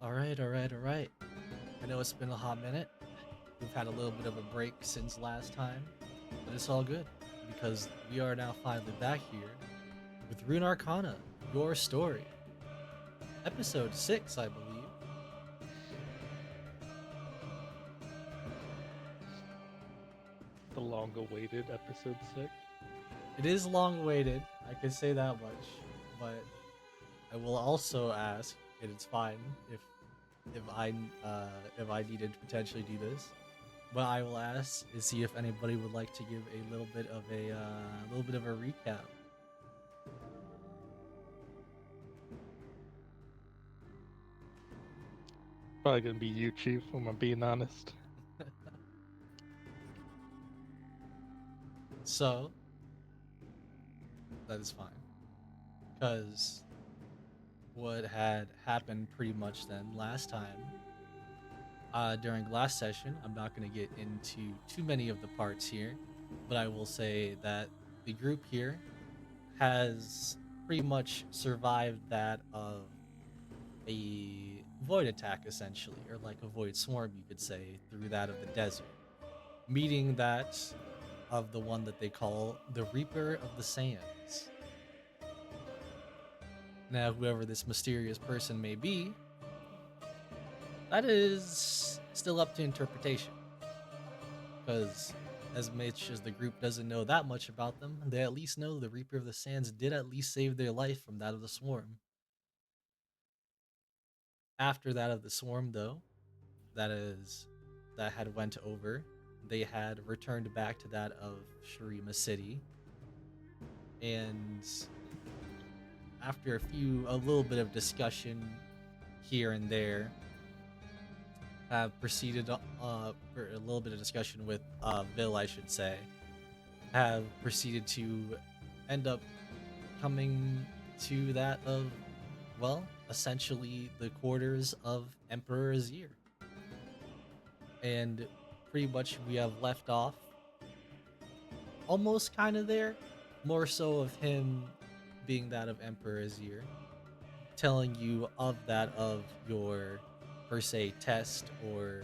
All right. I know it's been a hot minute. We've had a little bit of a break since last time, but it's all good because we are now finally back here with Runarcana, your story, episode 6, I believe. The long-awaited episode 6. It is long awaited, I can say that much, but I will also ask, and it's fine if I if I needed to potentially do this, but I will ask and see if anybody would like to give a little bit of a recap. Probably gonna be you, Chief, if I'm being honest. So that is fine because what had happened pretty much then last time, during last session, I'm not going to get into too many of the parts here, but I will say that the group here has pretty much survived that of a void attack, essentially, or like a void swarm, you could say, through that of the desert, meeting that of the one that they call the Reaper of the Sands. Now, whoever this mysterious person may be, that is still up to interpretation. Because as much as the group doesn't know that much about them, they at least know the Reaper of the Sands did at least save their life from that of the Swarm. After that of the Swarm, though, that is that had went over, they had returned back to that of Shurima City, and after a little bit of discussion here and there, have proceeded for a little bit of discussion with Vil, I should say, have proceeded to end up coming to that of, well, essentially the quarters of Emperor Azir. And pretty much we have left off almost kind of there, more so of him being that of Emperor Azir, telling you of that of your, per se, test or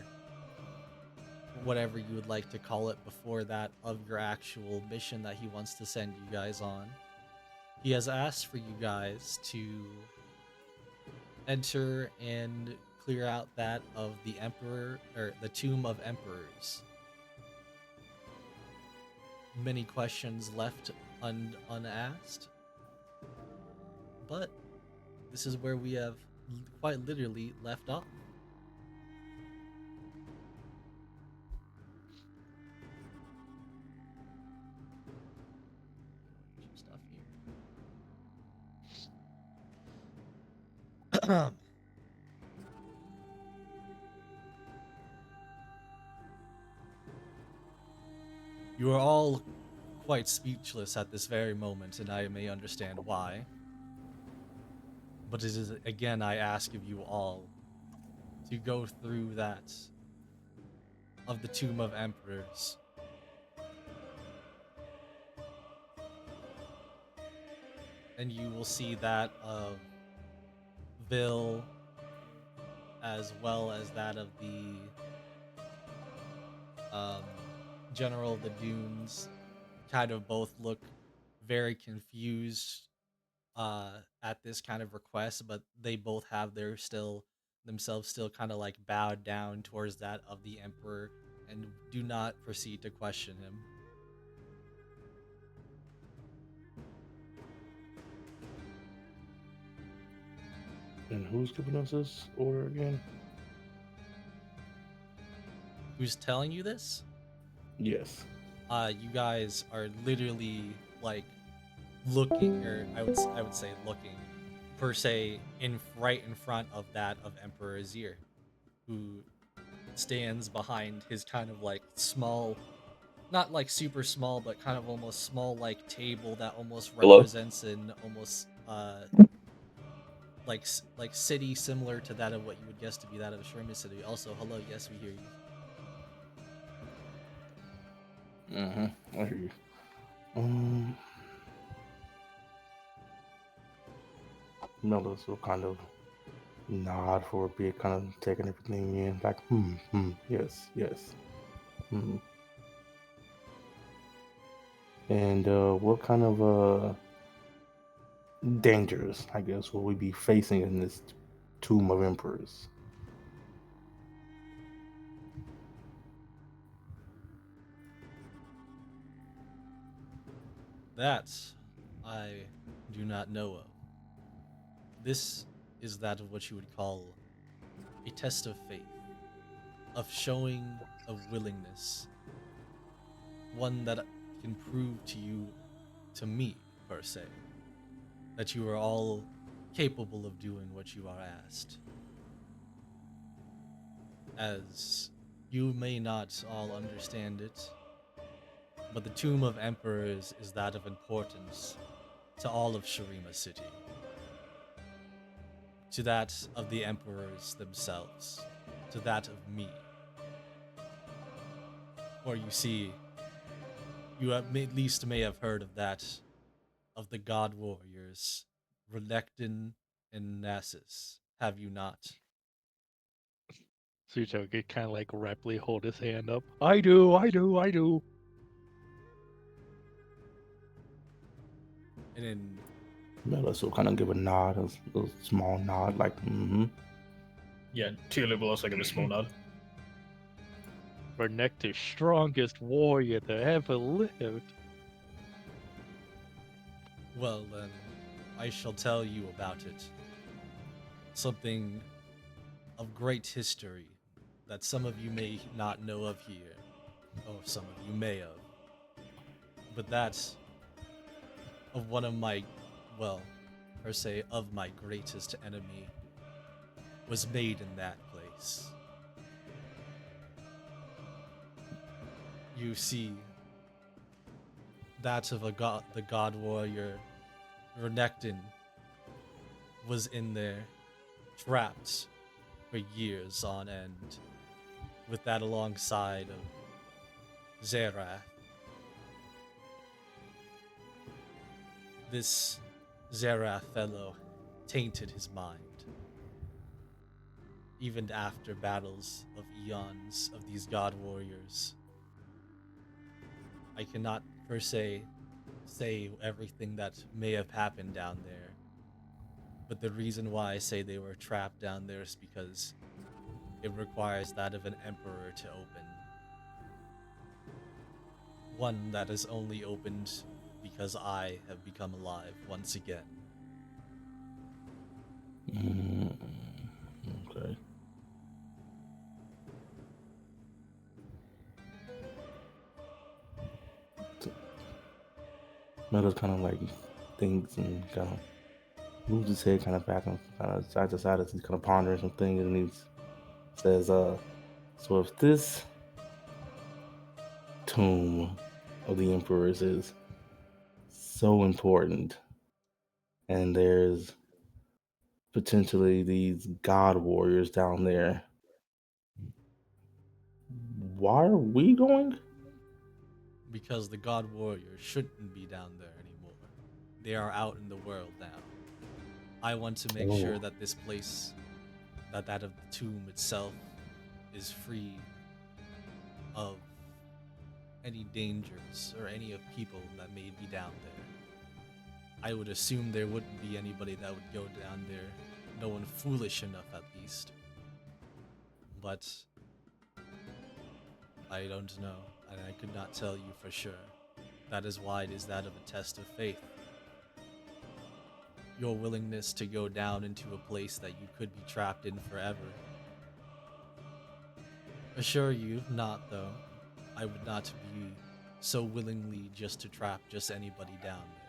whatever you would like to call it before that of your actual mission that he wants to send you guys on. He has asked for you guys to enter and clear out that of the Emperor, or the Tomb of Emperors. Many questions left unasked, but this is where we have quite literally left off. Some stuff here. You are all quite speechless at this very moment, and I may understand why. But it is again, I ask of you all to go through that of the Tomb of Emperors, and you will see that of Vil as well as that of the um, General of the Dunes. Kind of both look very confused at this kind of request, but they both have their still themselves still kind of like bowed down towards that of the Emperor and do not proceed to question him. And who's giving us this order again? Who's telling you this? Yes. You guys are literally like looking, or I would say looking, per se, in right in front of that of Emperor Azir, who stands behind his kind of like small, not like super small, but kind of almost small like table that almost Hello? represents an almost like city similar to that of what you would guess to be that of a Sherman city. Also, hello, yes, we hear you. Mm-hmm. I hear you. Um, Melda's will kind of nod for a bit, kind of taking everything in, like, yes, yes. Hmm. And what kind of dangers, I guess, will we be facing in this tomb of emperors? That I do not know of. This is that of what you would call a test of faith, of showing of willingness, one that can prove to you, to me per se, that you are all capable of doing what you are asked. As you may not all understand it, but the Tomb of Emperors is that of importance to all of Shurima City, to that of the Emperors themselves, to that of me. Or you see, you at least may have heard of that of the God Warriors, Relectin and Nasus, have you not? Sucho could kind of like rapidly hold his hand up. I do, I do, I do. And in Melis will kind of give a nod, a small nod, like, Yeah, Tulu will also give a small nod. Vernector's strongest warrior that ever lived. well then, I shall tell you about it. Something of great history that some of you may not know of here, or some of you may have. But that's of one of my, well, per se, of my greatest enemy was made in that place. You see, that of the god warrior Renekton was in there, trapped for years on end, with that alongside of Zerath. This Zerath fellow tainted his mind. Even after battles of eons of these god warriors, I cannot per se say everything that may have happened down there. But the reason why I say they were trapped down there is because it requires that of an emperor to open. One that is only opened because I have become alive once again. mm, okay. Melis kind of like thinks and kind of moves his head kind of back and kind of side to side as he's kind of pondering some things, and he says, so if this tomb of the emperors is so important, and there's potentially these god warriors down there, why are we going? Because the god warriors shouldn't be down there anymore. They are out in the world now. I want to make Oh, sure that this place, that of the tomb itself, is free of any dangers or any of people that may be down there. I would assume there wouldn't be anybody that would go down there, no one foolish enough at least. But I don't know, and I could not tell you for sure. That is why it is that of a test of faith. Your willingness to go down into a place that you could be trapped in forever. Assure you, not though. I would not be so willingly just to trap just anybody down there.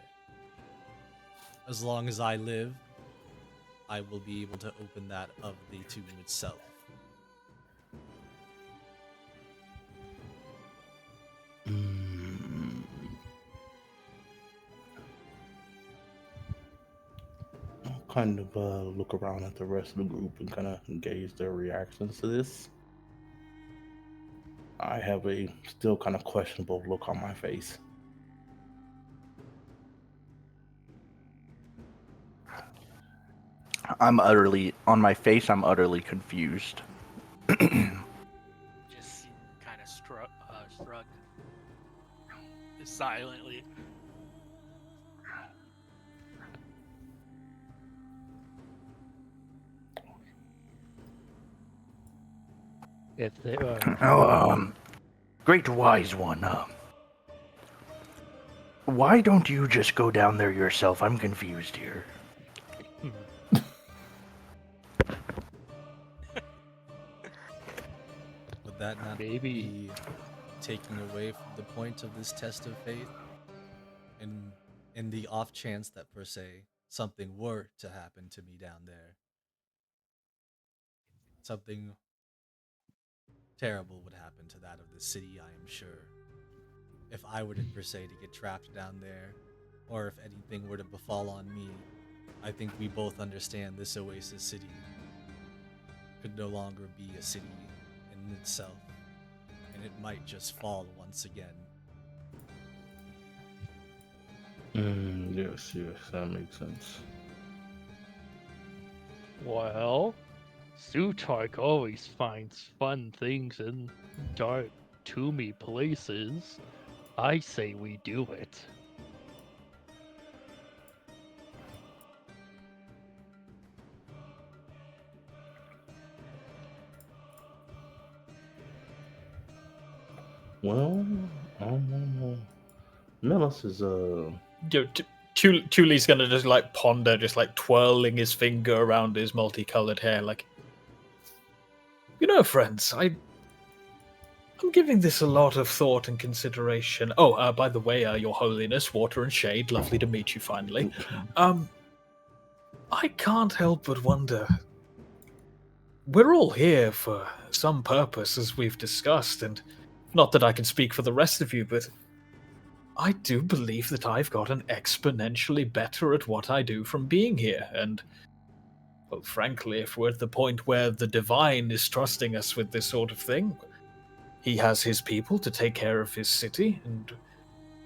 As long as I live, I will be able to open that of the tomb itself. mm, I'll kind of look around at the rest of the group and kind of gauge their reactions to this. I have a still kind of questionable look on my face. I'm utterly confused. Just kind of shrug silently. If they Great wise one. Why don't you just go down there yourself? I'm confused here. Would that not Maybe. be taking away from the point of this test of faith? In the off chance that, per se, something were to happen to me down there, something terrible would happen to that of the city, I am sure. If I were to, per se, to get trapped down there, or if anything were to befall on me, I think we both understand this Oasis City could no longer be a city in itself, and it might just fall once again. Yes, that makes sense. Well, Sutark always finds fun things in dark, toomy places. I say we do it. Well, Melis is Tuli's gonna just like ponder, just like twirling his finger around his multicolored hair, like, friends, I'm giving this a lot of thought and consideration. Oh, by the way, Your Holiness, Water and Shade, lovely to meet you finally. I can't help but wonder. We're all here for some purpose, as we've discussed, and not that I can speak for the rest of you, but I do believe that I've gotten exponentially better at what I do from being here, and, well, frankly, if we're at the point where the Divine is trusting us with this sort of thing, he has his people to take care of his city, and,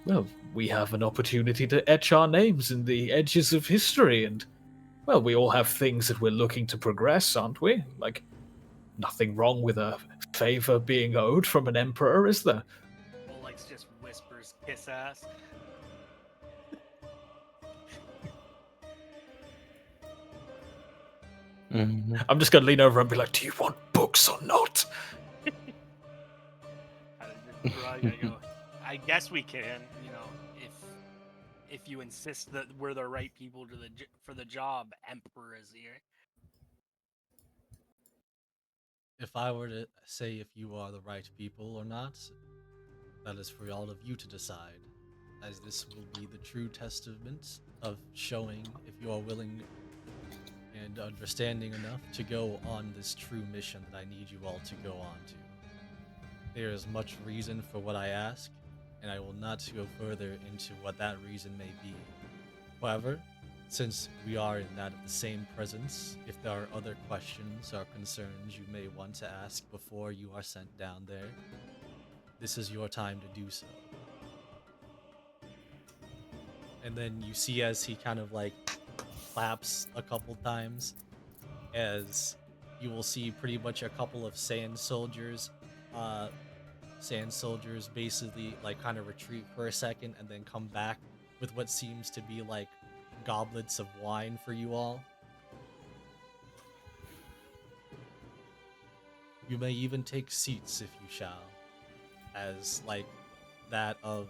well, we have an opportunity to etch our names in the edges of history, and, well, we all have things that we're looking to progress, aren't we? Like, nothing wrong with a favor being owed from an emperor, is there? Olex just whispers, "Kiss ass." I'm just gonna lean over and be like, "Do you want books or not?" I guess we can, if you insist that we're the right people for the job. Emperor is here. If I were to say if you are the right people or not, that is for all of you to decide, as this will be the true testament of showing if you are willing and understanding enough to go on this true mission that I need you all to go on to. There is much reason for what I ask, and I will not go further into what that reason may be. However, since we are in that of the same presence, if there are other questions or concerns you may want to ask before you are sent down there, this is your time to do so. And then you see as he kind of like claps a couple times, as you will see pretty much a couple of sand soldiers basically like kind of retreat for a second and then come back with what seems to be like goblets of wine for you all. You may even take seats if you shall, as like that of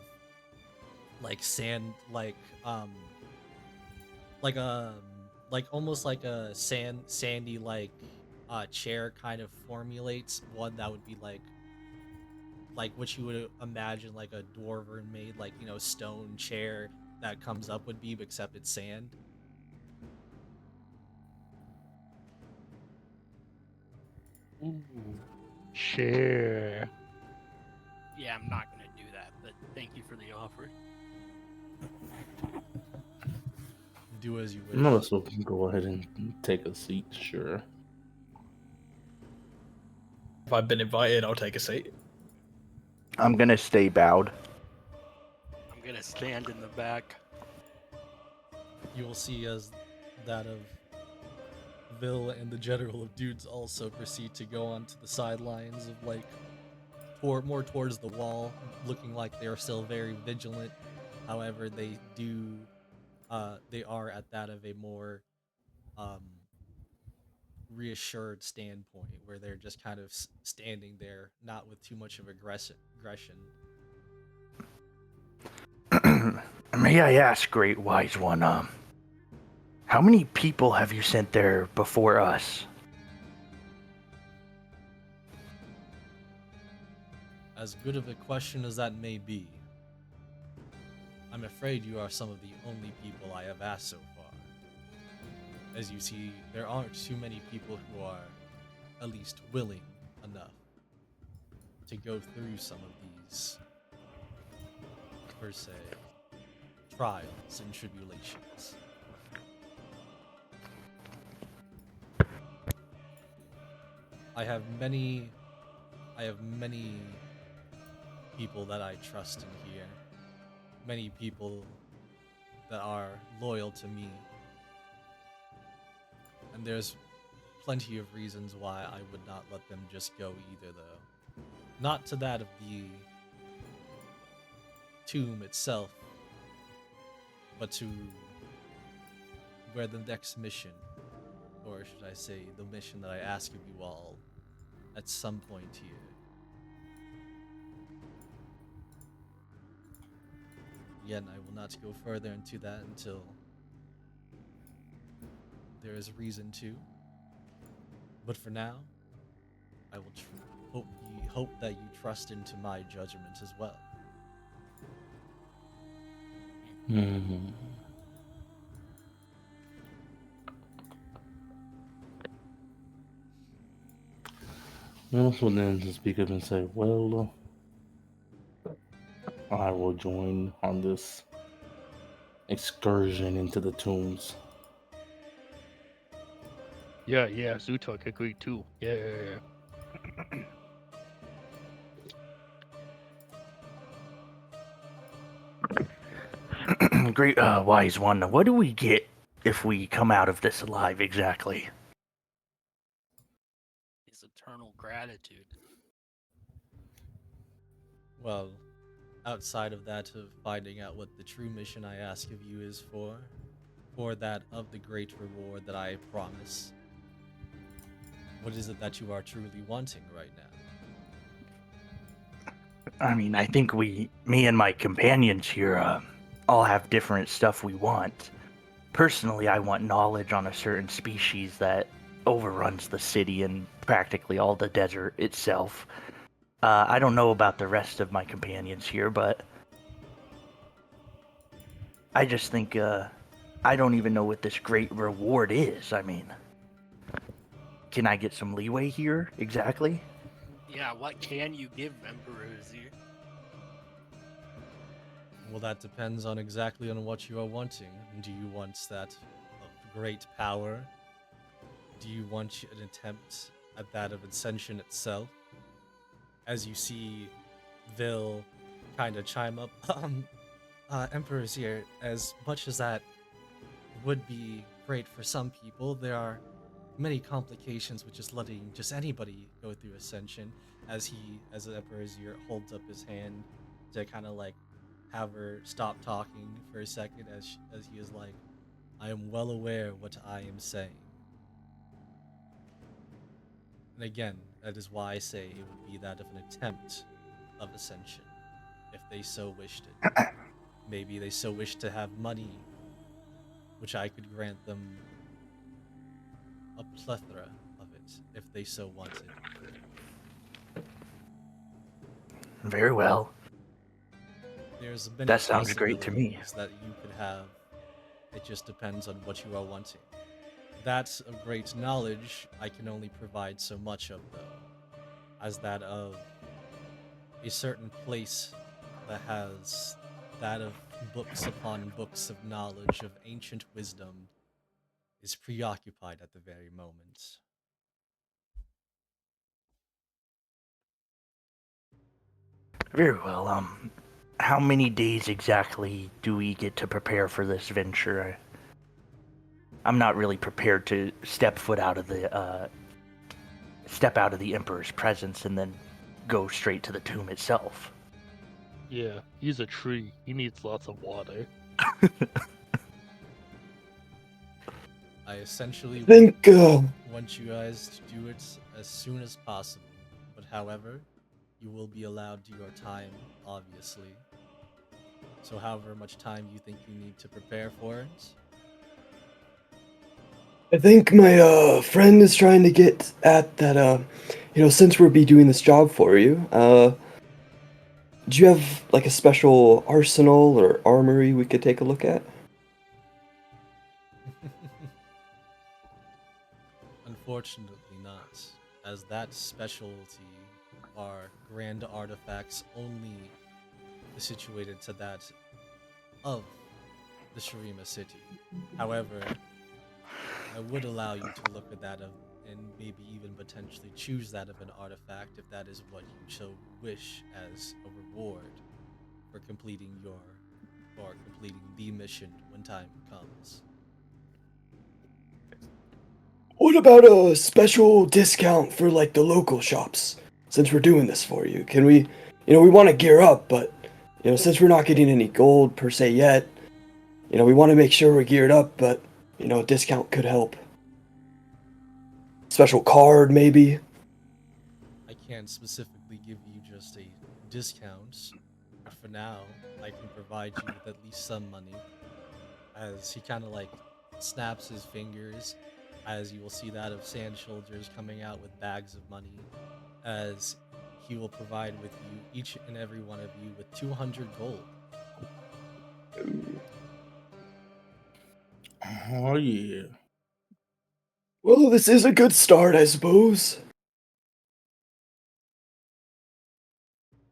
like sand, like almost like a sandy chair kind of formulates one that would be like what you would imagine like a dwarven made stone chair that comes up would be, except it's sand. Ooh, share. Yeah, I'm not gonna do that, but thank you for the offer. Do as you wish. Melis will go ahead and take a seat, sure. If I've been invited, I'll take a seat. I'm gonna stay bowed. I'm gonna stand in the back. You will see as that of Vil and the General of Dudes also proceed to go onto the sidelines of like more towards the wall, looking like they are still very vigilant. However, they are at that of a more um reassured standpoint where they're just kind of standing there, not with too much of aggression. May I ask, Great Wise One, how many people have you sent there before us? As good of a question as that may be, I'm afraid you are some of the only people I have asked so far. As you see, there aren't too many people who are at least willing enough to go through some of these, per se, trials and tribulations. I have many people that I trust in here. Many people that are loyal to me. And there's plenty of reasons why I would not let them just go either, though. Not to that of the tomb itself, but to where the next mission, or should I say, the mission that I ask of you all at some point here. Again, I will not go further into that until there is reason to. But for now, I will hope that you trust into my judgment as well. Hmm. I also then to speak up and say, well, I will join on this excursion into the tombs. Yeah, Zutok agreed too. Yeah. Great Wise One, what do we get if we come out of this alive exactly? His eternal gratitude. Well, outside of that, of finding out what the true mission I ask of you is for that of the great reward that I promise, what is it that you are truly wanting right now? I mean, I think me and my companions here, all have different stuff we want. Personally, I want knowledge on a certain species that overruns the city and practically all the desert itself. I don't know about the rest of my companions here, but I just think I don't even know what this great reward is. I mean, can I get some leeway here exactly? Yeah, what can you give Emperor Azir? Well, that depends on exactly on what you are wanting. Do you want that of great power? Do you want an attempt at that of ascension itself? As you see Vil kind of chime up, Emperor's here. As much as that would be great for some people, there are many complications with just letting just anybody go through ascension. As the Emperor's here holds up his hand to kind of like have her stop talking for a second, as he is like, I am well aware what I am saying. And again, that is why I say it would be that of an attempt of ascension, if they so wished it. Maybe they so wish to have money, which I could grant them a plethora of it, if they so wanted. Very well. There's many That sounds great to me. possibilities that you could have. It just depends on what you are wanting. That's of great knowledge I can only provide so much of, though, as that of a certain place that has that of books upon books of knowledge of ancient wisdom is preoccupied at the very moment. Very well. How many days exactly do we get to prepare for this venture? I'm not really prepared to step out of the Emperor's presence and then go straight to the tomb itself. Yeah, he's a tree. He needs lots of water. I essentially I think, want you guys to do it as soon as possible. But however, you will be allowed your time, obviously. So however much time you think you need to prepare for it. I think my friend is trying to get at that. Since we'll be doing this job for you, do you have like a special arsenal or armory we could take a look at? Unfortunately not, as that specialty are grand artifacts only situated to that of the Shurima city. However, I would allow you to look at that and maybe even potentially choose that of an artifact if that is what you so wish as a reward for completing the mission when time comes. What about a special discount for like the local shops? Since we're doing this for you, can we? We want to gear up, but since we're not getting any gold per se yet, we want to make sure we're geared up. But a discount could help. Special card, maybe. I can't specifically give you just a discount, but for now, I can provide you with at least some money. As he kind of like snaps his fingers, as you will see that of Sand Shoulders coming out with bags of money, as he will provide with you, each and every one of you, with 200 gold. Oh yeah. Well, this is a good start, I suppose.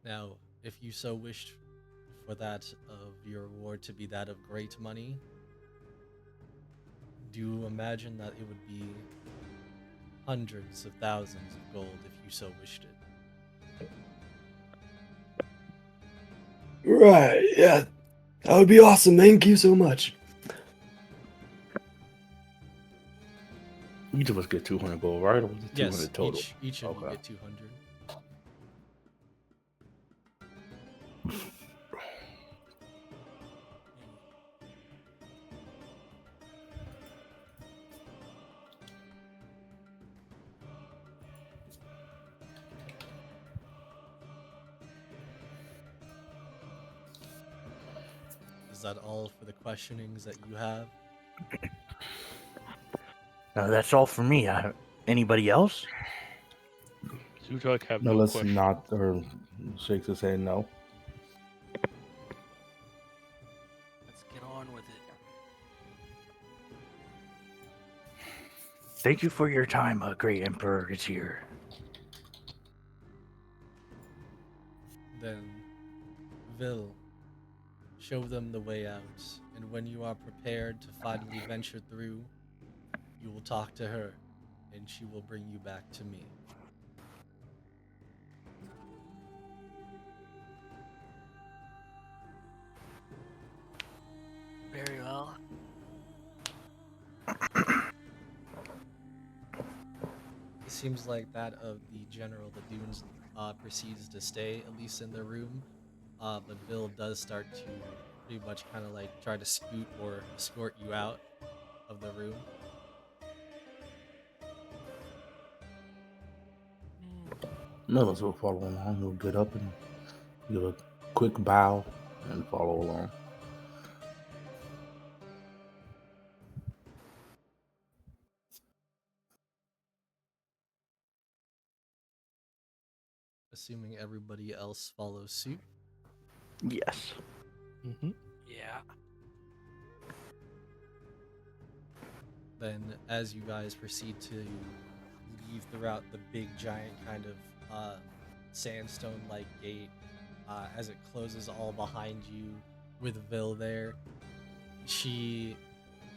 Now, if you so wished for that of your reward to be that of great money, do you imagine that it would be hundreds of thousands of gold if you so wished it? Right, yeah. That would be awesome. Thank you so much. Each of us get 200 gold, right? Or was it 200 Yes, total? each of you Okay. get 200. Is that all for the questionings that you have? That's all for me. Anybody else? Zutok have No, no let's question. not, or shakes his head no. Let's get on with it. Thank you for your time, Great Emperor is here. Then, Vil, show them the way out, and when you are prepared to finally venture through, you will talk to her, and she will bring you back to me. Very well. It seems like that of the General the Dunes proceeds to stay, at least in the room, but Vil does start to pretty much kind of like try to scoot or escort you out of the room. None of us will follow along. We'll get up and give a quick bow and follow along. Assuming everybody else follows suit. Yes. Mm-hmm. Yeah. Then, as you guys proceed to leave throughout the big, giant kind of sandstone-like gate, as it closes all behind you, with Vil there, she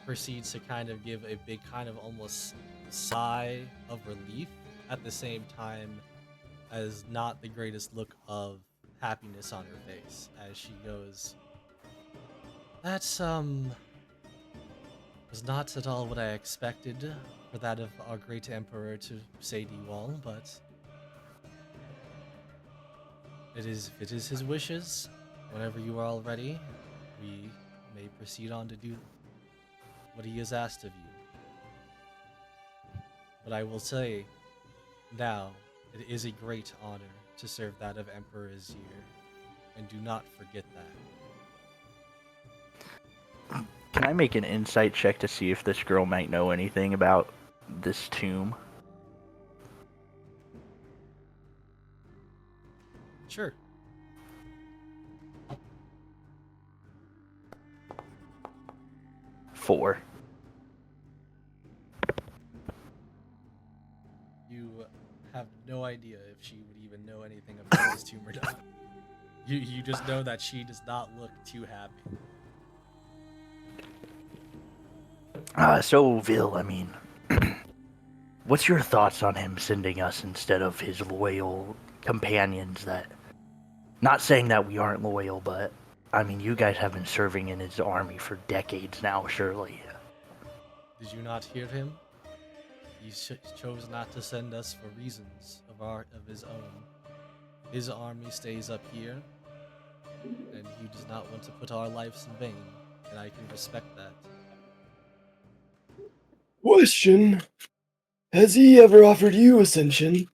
proceeds to kind of give a big, kind of almost sigh of relief at the same time as not the greatest look of happiness on her face as she goes, was not at all what I expected for that of our great emperor to say to you all, but if it is his wishes. Whenever you are all ready, we may proceed on to do what he has asked of you. But I will say, now, it is a great honor to serve that of Emperor Azir, and do not forget that. Can I make an insight check to see if this girl might know anything about this tomb? Sure. Four. You have no idea if she would even know anything about this tomb or not. You just know that she does not look too happy. So, Vil, I mean, what's your thoughts on him sending us instead of his loyal companions that... Not saying that we aren't loyal, but, I mean, you guys have been serving in his army for decades now, surely. Did you not hear him? He chose not to send us for reasons of his own. His army stays up here, and he does not want to put our lives in vain, and I can respect that. Question: has he ever offered you ascension?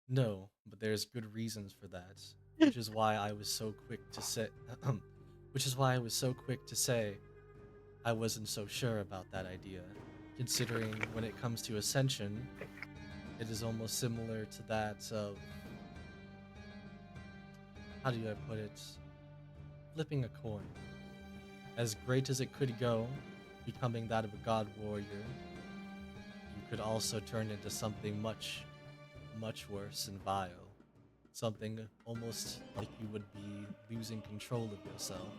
No, but there's good reasons for that, which is why I was so quick to say, I wasn't so sure about that idea, considering when it comes to ascension, it is almost similar to that of, how do I put it, flipping a coin. As great as it could go, becoming that of a god warrior, you could also turn into something much, much worse and vile. Something almost like you would be losing control of yourself.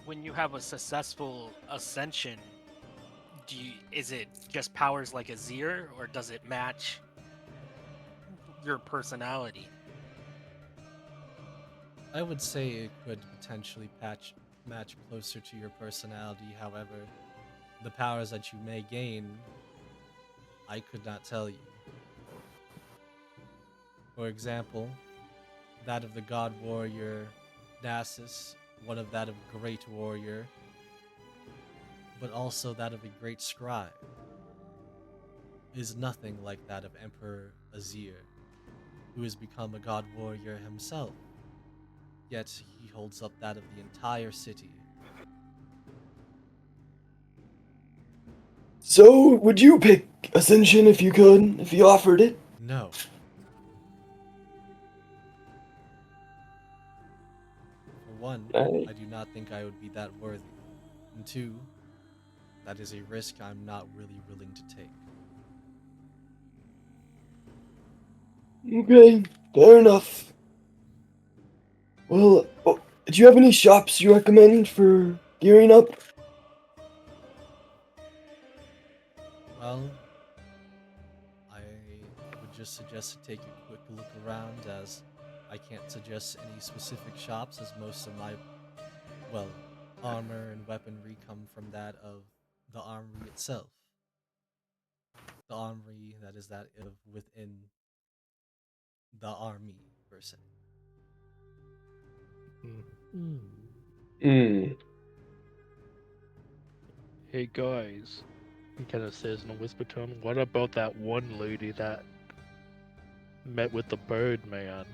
When you have a successful ascension, is it just powers like Azir, or does it match your personality? I would say it could potentially match closer to your personality. However, the powers that you may gain, I could not tell you. For example, that of the god warrior Nasus, one of that of great warrior, but also that of a great scribe, is nothing like that of Emperor Azir, who has become a god warrior himself. Yet he holds up that of the entire city. So, would you pick ascension if you could, if he offered it? No. For one, I do not think I would be that worthy. And two, that is a risk I'm not really willing to take. Okay, fair enough. Well, do you have any shops you recommend for gearing up? Well, I would just suggest to take a quick look around, as I can't suggest any specific shops, as most of my, well, armor and weaponry come from that of the armory itself. The armory that is that of within the army, per se. Hey guys, he kind of says in a whisper tone, what about that one lady that met with the bird man?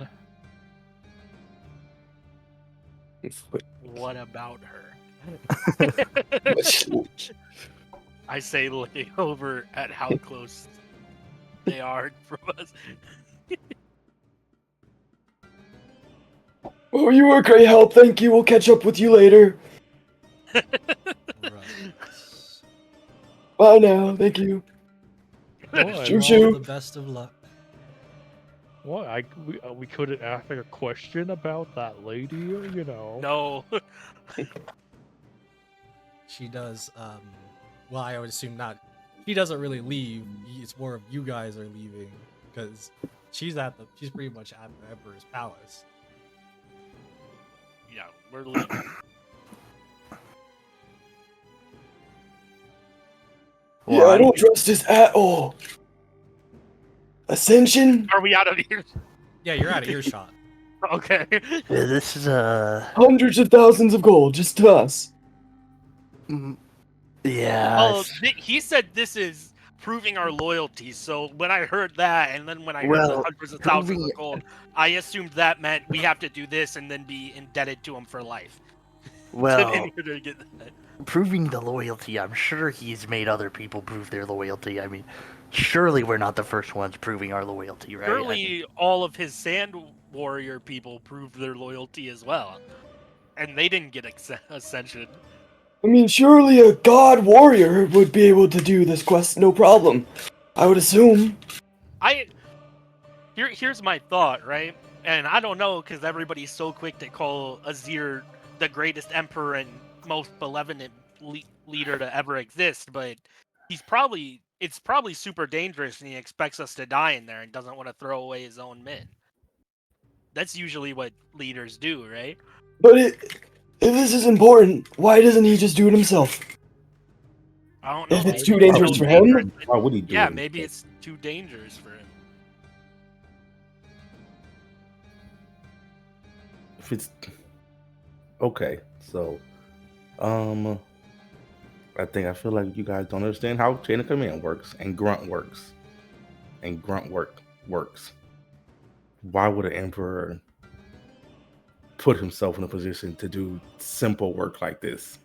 What about her? Which- I say, looking over at how close they are from us. Oh, you were great help, thank you. We'll catch up with you later. Right. Bye now, thank you. What? Shoo All shoo. the best of luck. What? We couldn't ask a question about that lady, you know? No. She does, well, I would assume not. She doesn't really leave. It's more of you guys are leaving, because she's pretty much at the Emperor's palace. Yeah, we're leaving. Yeah, I Why? don't trust this at all. Ascension? Are we out of here? Yeah, you're out of earshot. Okay. This is Hundreds of thousands of gold, just to us. yeah. Well, he said this is proving our loyalty. So when I heard that, and then when I heard the Well, hundreds of thousands proving of gold, I assumed that meant we have to do this and then be indebted to him for life. well, In order to get that. proving the loyalty. I'm sure he's made other people prove their loyalty. I mean, surely we're not the first ones proving our loyalty, right? Surely all of his Sand Warrior people proved their loyalty as well, and they didn't get ascension. I mean, surely a god warrior would be able to do this quest no problem. I would assume. Here's my thought, right? And I don't know because everybody's so quick to call Azir the greatest emperor and most benevolent leader to ever exist, but it's probably super dangerous, and he expects us to die in there and doesn't want to throw away his own men. That's usually what leaders do, right? But if this is important, why doesn't he just do it himself? I don't know. If it's maybe too dangerous so for him? dangerous. Why would he do Yeah, it? maybe it's too dangerous for him. If it's okay, so I feel like you guys don't understand how chain of command works and grunt works. And grunt works. Why would an emperor put himself in a position to do simple work like this?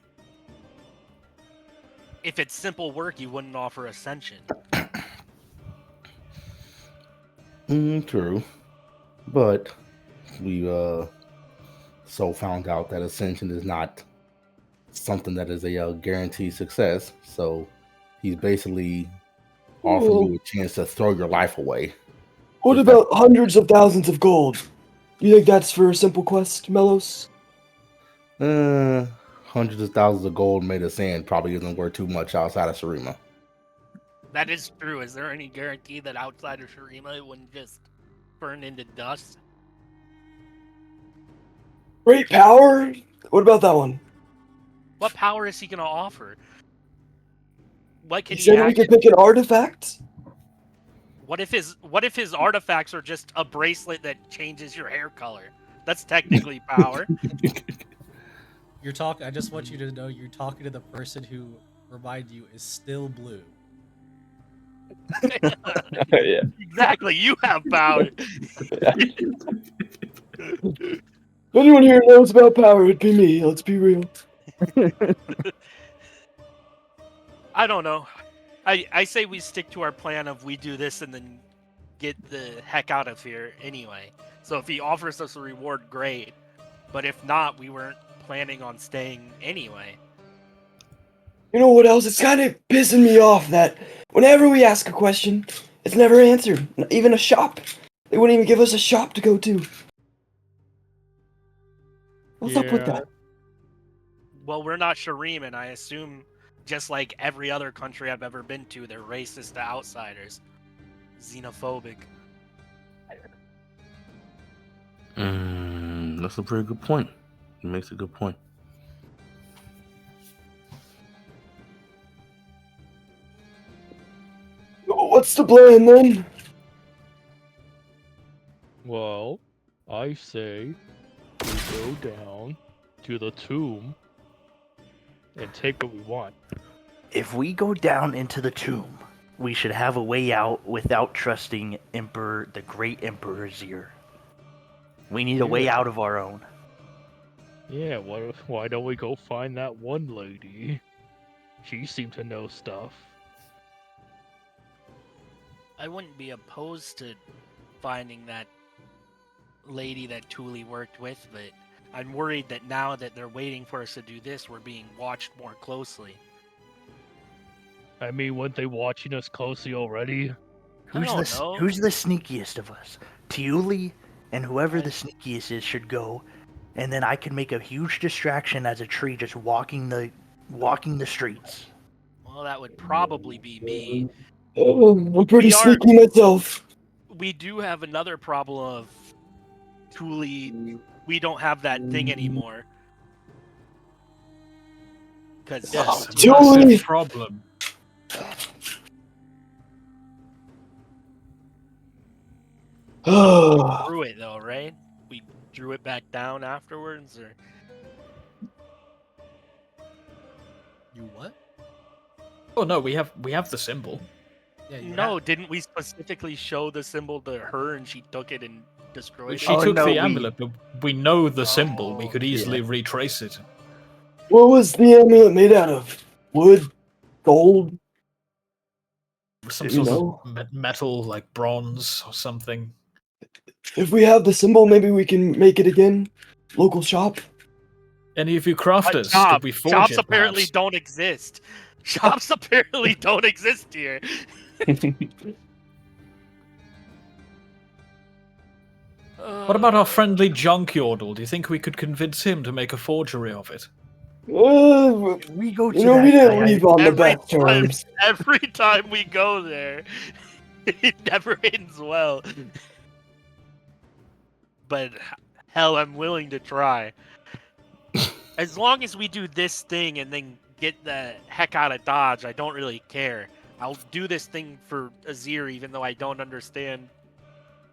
If it's simple work, you wouldn't offer ascension. True. But we so found out that ascension is not something that is a guaranteed success. So he's basically offering you a chance to throw your life away. What about hundreds of thousands of gold? You think that's for a simple quest, Melos? Hundreds of thousands of gold made of sand probably isn't worth too much outside of Shurima. That is true. Is there any guarantee that outside of Shurima it wouldn't just burn into dust? Great power? What about that one? What power is he gonna offer? What He can he said we actually? could pick an artifact? What if his artifacts are just a bracelet that changes your hair color? That's technically power. You're talking. I just want you to know you're talking to the person who, remind you, is still blue. Yeah. Exactly. You have power. If anyone here knows about power, it'd be me. Let's be real. I don't know. I say we stick to our plan of we do this and then get the heck out of here anyway. So if he offers us a reward, great. But if not, we weren't planning on staying anyway. You know what else? It's kind of pissing me off that whenever we ask a question, it's never answered. Not even a shop. They wouldn't even give us a shop to go to. What's up with Yeah. that? Well, we're not Shireen, and I assume just like every other country I've ever been to, they're racist to outsiders. Xenophobic. That's a very good point. He makes a good point. What's the plan then? Well, I say we go down to the tomb and take what we want. If we go down into the tomb, we should have a way out without trusting the great Emperor Zir. We need a way Yeah. out of our own. Yeah, why don't we go find that one lady? She seemed to know stuff. I wouldn't be opposed to finding that lady that Thule worked with, but I'm worried that now that they're waiting for us to do this, we're being watched more closely. I mean, weren't they watching us closely already? Who's don't the know. Who's the sneakiest of us? Tiuli and whoever the sneakiest is should go, and then I can make a huge distraction as a tree just walking the streets. Well, that would probably be me. I'm pretty We are- sneaky myself. We do have another problem of Thule. We don't have that thing anymore. Because Yes, Julie! massive problem. Oh, Threw it though, right? We drew it back down afterwards, or You what? Oh no, we have the symbol. Yeah, you no? have. Didn't we specifically show the symbol to her and she took it and destroyed She it? Oh, took no, the we- amulet, but we know the symbol. We Oh, could easily retrace it. what was the amulet made out of? Wood, gold, Some you sort know? of metal, like bronze or something. If we have the symbol, maybe we can make it again. Local shop. Any of you crafters, did we forge shops it, apparently perhaps? don't exist. Shops apparently don't exist here. What about our friendly junk yordle? Do you think we could convince him to make a forgery of it? We go to You know, that we didn't guy. leave on the every best terms. every time we go there, it never ends well. But hell, I'm willing to try. As long as we do this thing and then get the heck out of Dodge, I don't really care. I'll do this thing for Azir, even though I don't understand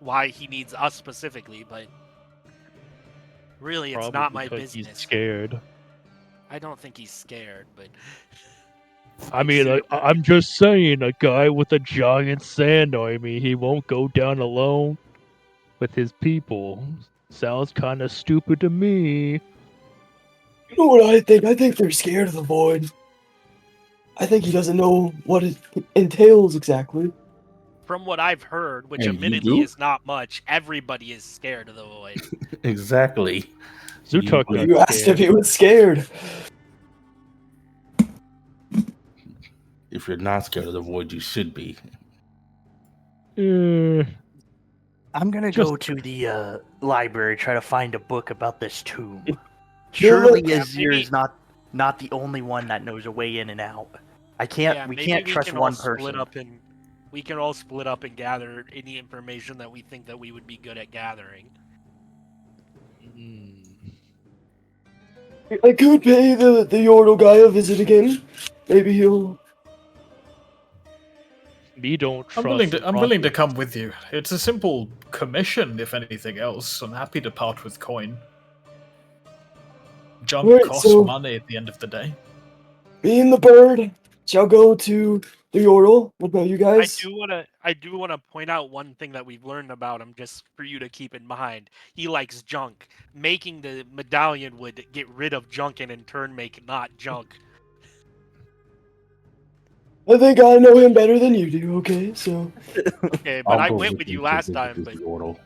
why he needs us specifically. But really, it's Probably not my because he's business. scared. I don't think he's scared, but I mean, I'm just saying, a guy with a giant sand army, he won't go down alone with his people. Sounds kind of stupid to me. You know what I think? I think they're scared of the void. I think he doesn't know what it entails exactly. from what I've heard, which And you admittedly do? is not much, everybody is scared of the void. Exactly. Zutuk You- not You asked if scared. he was scared. If you're not scared of the void, you should be. I'm gonna Just- go to the library, try to find a book about this tomb. Yeah, Surely yeah, Azir maybe- is not the only one that knows a way in and out. We can't trust can one all split person. up and we can all split up and gather any information that we think that we would be good at gathering. I could pay the Yordle guy a visit again. Maybe he'll. Me don't trust. I'm willing to Rocket. come with you. It's a simple commission, if anything else. I'm happy to part with coin. Junk Right, costs so- money at the end of the day. Me and the bird shall go to the Yordle. What about you guys? I do wanna point out one thing that we've learned about him, just for you to keep in mind. He likes junk. Making the medallion would get rid of junk and in turn make not junk. I think I know him better than you do, okay? So. Okay, but I'll I go went with you you to last visit time, this but Yordle.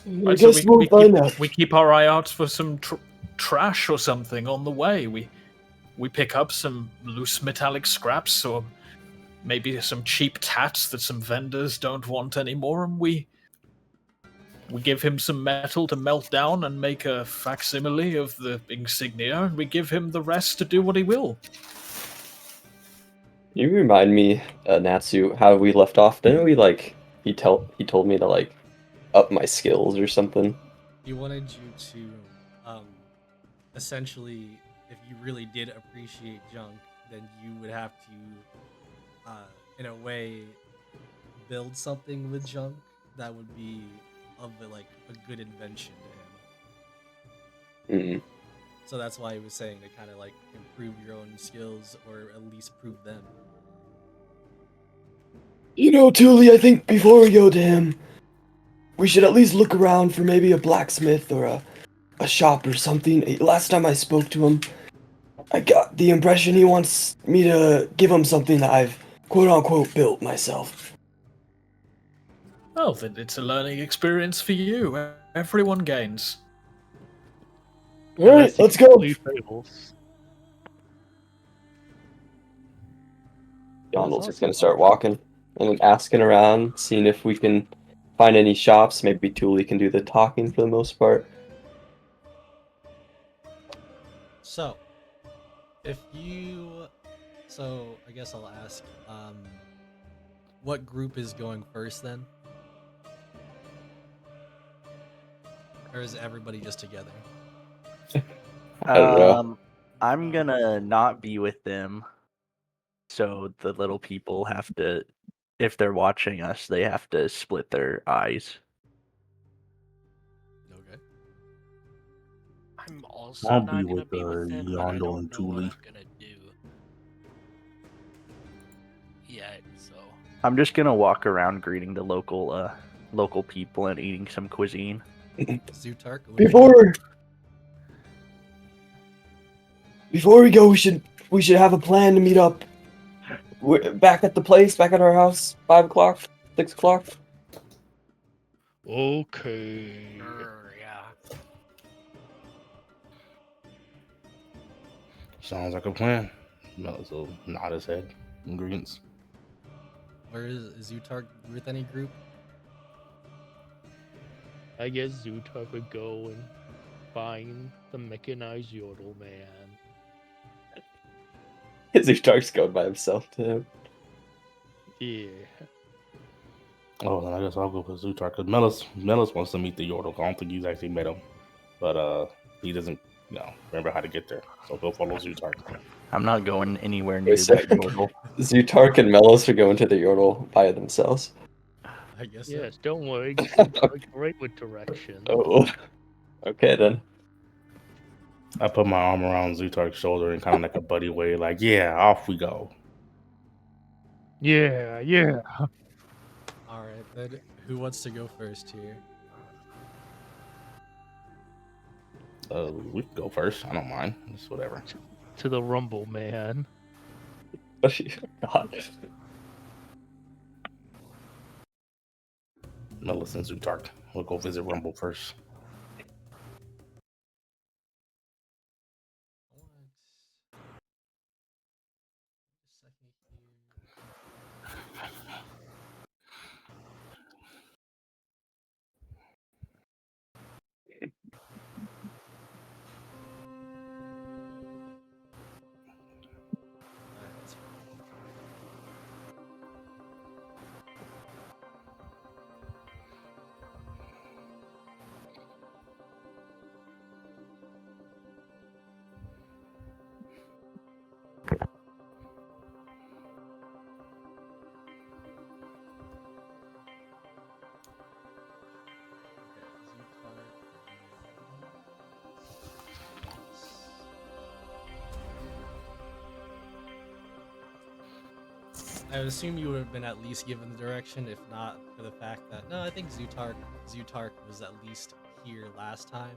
I Right, so guess we'll find out. we keep our eye out for some trash or something on the way. We pick up some loose metallic scraps or maybe some cheap tats that some vendors don't want anymore, and we give him some metal to melt down and make a facsimile of the insignia, and we give him the rest to do what he will. You remind me, Natsu, how we left off. Didn't we he told me to up my skills or something? He wanted you to, essentially, if you really did appreciate junk, then you would have to, in a way, build something with junk that would be of a good invention to him. Mm. So that's why he was saying to kind of improve your own skills or at least prove them. You know, Thule, I think before we go to him, we should at least look around for maybe a blacksmith or a shop or something. Last time I spoke to him, I got the impression he wants me to give him something that I've quote-unquote built myself. Oh, then it's a learning experience for you. Everyone gains. Alright, Unless he let's go! completely fails. Donald's just gonna start walking and asking around, seeing if we can find any shops. Maybe Thule can do the talking for the most part. So, I guess I'll ask, what group is going first then? Or is everybody just together? I don't know. I'm gonna not be with them, so the little people have to if they're watching us, they have to split their eyes. Okay. I'm also I'll not be gonna with be with them, but I Yondo don't and know what Julie. I'm gonna do yet. So I'm just gonna walk around greeting the local people and eating some cuisine. Zutark, what do you do? Before we go, we should have a plan to meet up. We're back at the place, back at our house, 5 o'clock, 6 o'clock. Okay. yeah. Sounds like a plan. Mellis will nod his head. Ingredients. Where is Zutark with any group? I guess Zutar would go and find the mechanized yodel man. Zutark's going by himself too. Yeah. Oh, then I guess I'll go with Zutar because Mellis wants to meet the Yordle. I don't think he's actually met him, but he doesn't, remember how to get there. So he'll follow Zutar. I'm not going anywhere near so- that yodel. Zutark and Melos are going to the Yordle by themselves. I guess Yes, don't worry. Zutar's great with directions. Oh, okay then. I put my arm around Zutar's shoulder in kind of like a buddy way, like, yeah, off we go. Yeah, yeah. so. All right, then who wants to go first here? We can go first. I don't mind. It's whatever. To the rumble man. God. Mellis and Zutark. We'll go visit Rumble first. I would assume you would have been at least given the direction, if not for the fact that I think Zutark was at least here last time.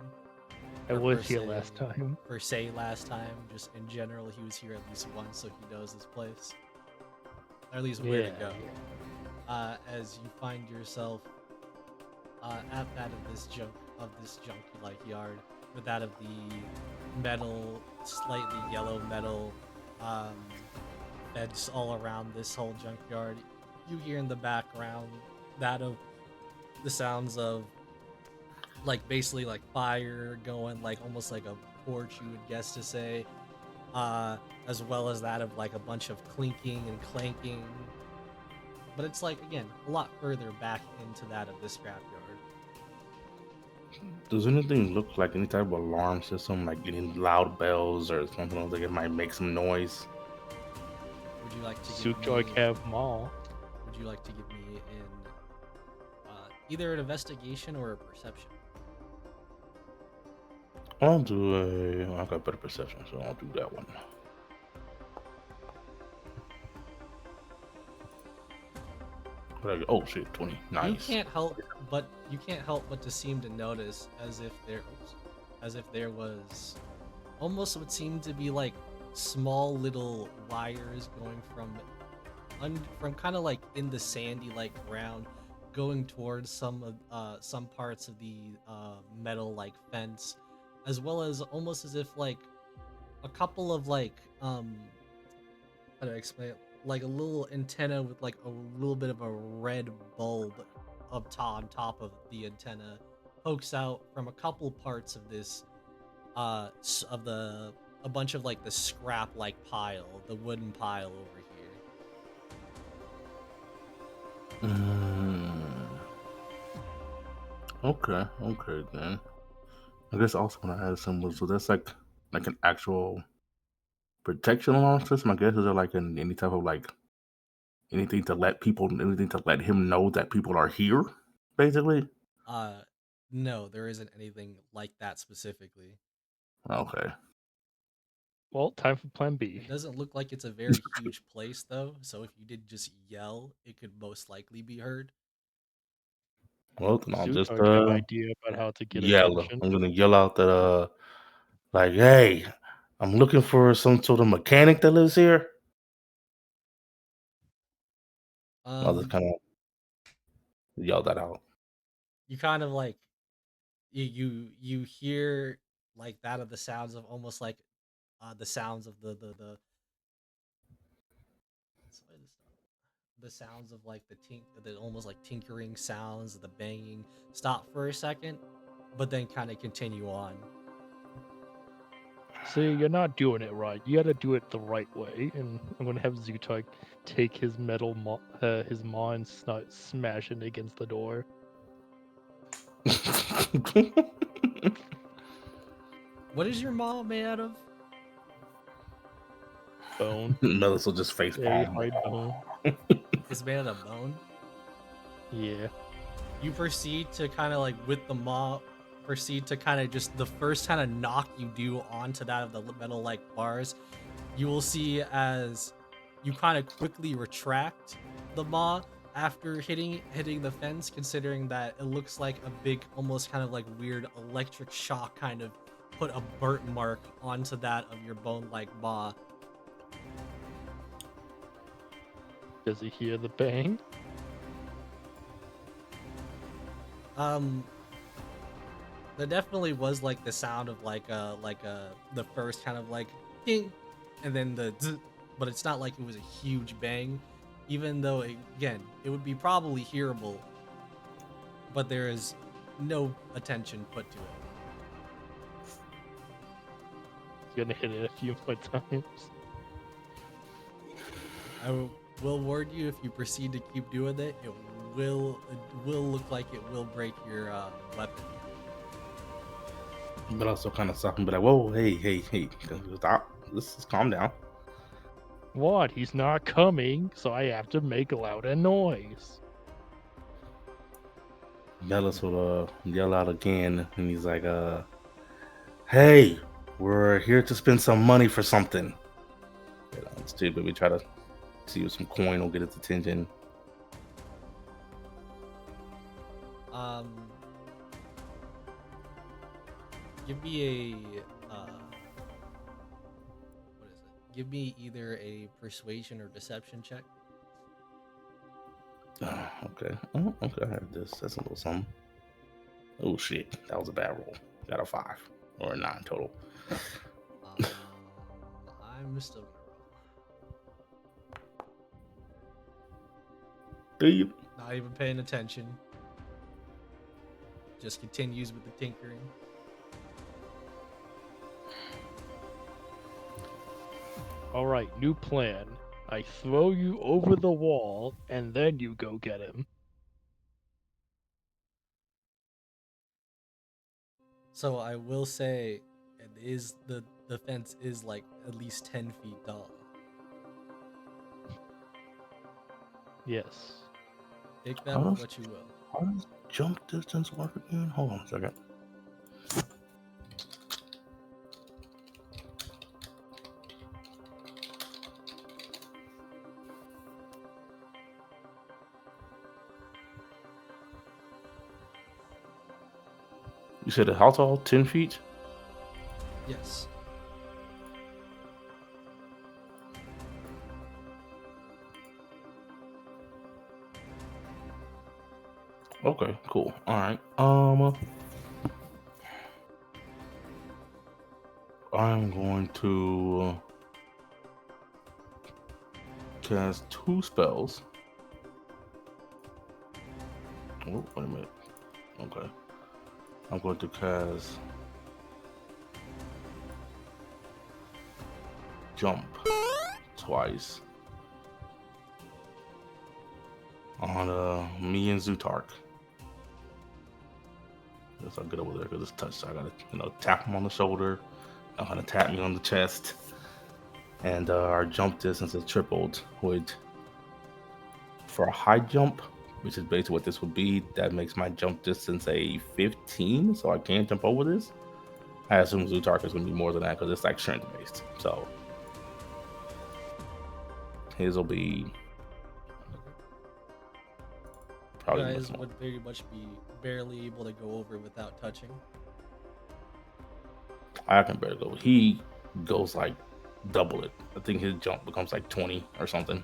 I Or was per here se- last time. Per se, last time, just in general, he was here at least once, so he knows this place, or at least where to go. As you find yourself at that of this junk yard, with that of the metal, slightly yellow metal beds all around this whole junkyard. You hear in the background that of the sounds of basically fire going, almost like a torch, you would guess to say, as well as that of a bunch of clinking and clanking. But it's again a lot further back into that of this scrapyard. Does anything look like any type of alarm system, like any loud bells or something like it might make some noise? Would you like to give Zutark me? have them all. Would you like to give me either an investigation or a perception? I'll do I got better perception, so I'll do that one. Oh shit, 20. Nice. You can't help but to seem to notice as if there was almost what seemed to be small little wires going from kind of in the sandy ground, going towards some parts of the metal fence, as well as almost as if a couple of how do I explain it? A little antenna with a little bit of a red bulb on top of the antenna pokes out from a couple parts of this a bunch of the scrap pile, the wooden pile over here. Okay then. I guess also when I had some was, so that's like an actual protection alarm system. I guess is there any type of anything to let him know that people are here, basically? No, there isn't anything like that specifically. Okay. Well, time for Plan B. It doesn't look like it's a very huge place though, so if you did just yell, it could most likely be heard. Well, then I'll just Zutar got an idea about how to get yell. attention. I'm gonna yell out that like, hey, I'm looking for some sort of mechanic that lives here. I'll just kind of yell that out. You kind of like you hear like that of the sounds of almost like the sounds of the sounds of like the almost like tinkering sounds, the banging stop for a second, but then kind of continue on. See, you're not doing it right. You gotta do it the right way. And I'm gonna have Zutar take his his maw and start smashing against the door. What is your maw made out of? Bone. Melis will just face Very palm. hard bone. It's made out of bone. Yeah. You proceed to kind of like with the maw, proceed to kind of just the first kind of knock you do onto that of the metal like bars, you will see as you kind of quickly retract the maw after hitting the fence, considering that it looks like a big, almost kind of like weird electric shock kind of put a burnt mark onto that of your bone like maw. Does he hear the bang? There definitely was like the sound of like the first kind of like ding, and then the zzz, but it's not like it was a huge bang, even though again it would be probably hearable, but there is no attention put to it. He's gonna hit it a few more times. I will warn you, if you proceed to keep doing it, it will look like it will break your weapon. But also kind of stop and be like, whoa, hey, stop. Let's just calm down. What? He's not coming, so I have to make louder noise. Melis will yell out again, and he's like, hey, we're here to spend some money for something. Stupid. We try to see if some coin will get its attention. Give me a what is it? Give me either a persuasion or deception check. Okay. Oh, okay. I have this. That's a little something. Oh shit, that was a bad roll. Got a 5 or a 9 total. I'm still gonna roll. Do you? Not even paying attention. Just continues with the tinkering. Alright, new plan. I throw you over the wall, and then you go get him. So I will say, it is the fence is like at least 10 feet tall. Yes. Take that with what you will. How does jump distance work again? Hold on a second. You said how tall? 10 feet? Yes. Okay, cool. All right. I'm going to cast 2 spells. Oh, wait a minute. Okay. I'm going to cast Jump twice on me and Zutark. Guess I'll get over there because it's touch. So I gotta, tap him on the shoulder. I'm gonna tap me on the chest, and our jump distance is tripled with for a high jump, which is basically what this would be, that makes my jump distance a 15, so I can't jump over this. I assume Zutark is going to be more than that because it's like strength based. So his will be You probably much guys more. would very much be barely able to go over without touching. I can barely go. He goes like double it. I think his jump becomes like 20 or something.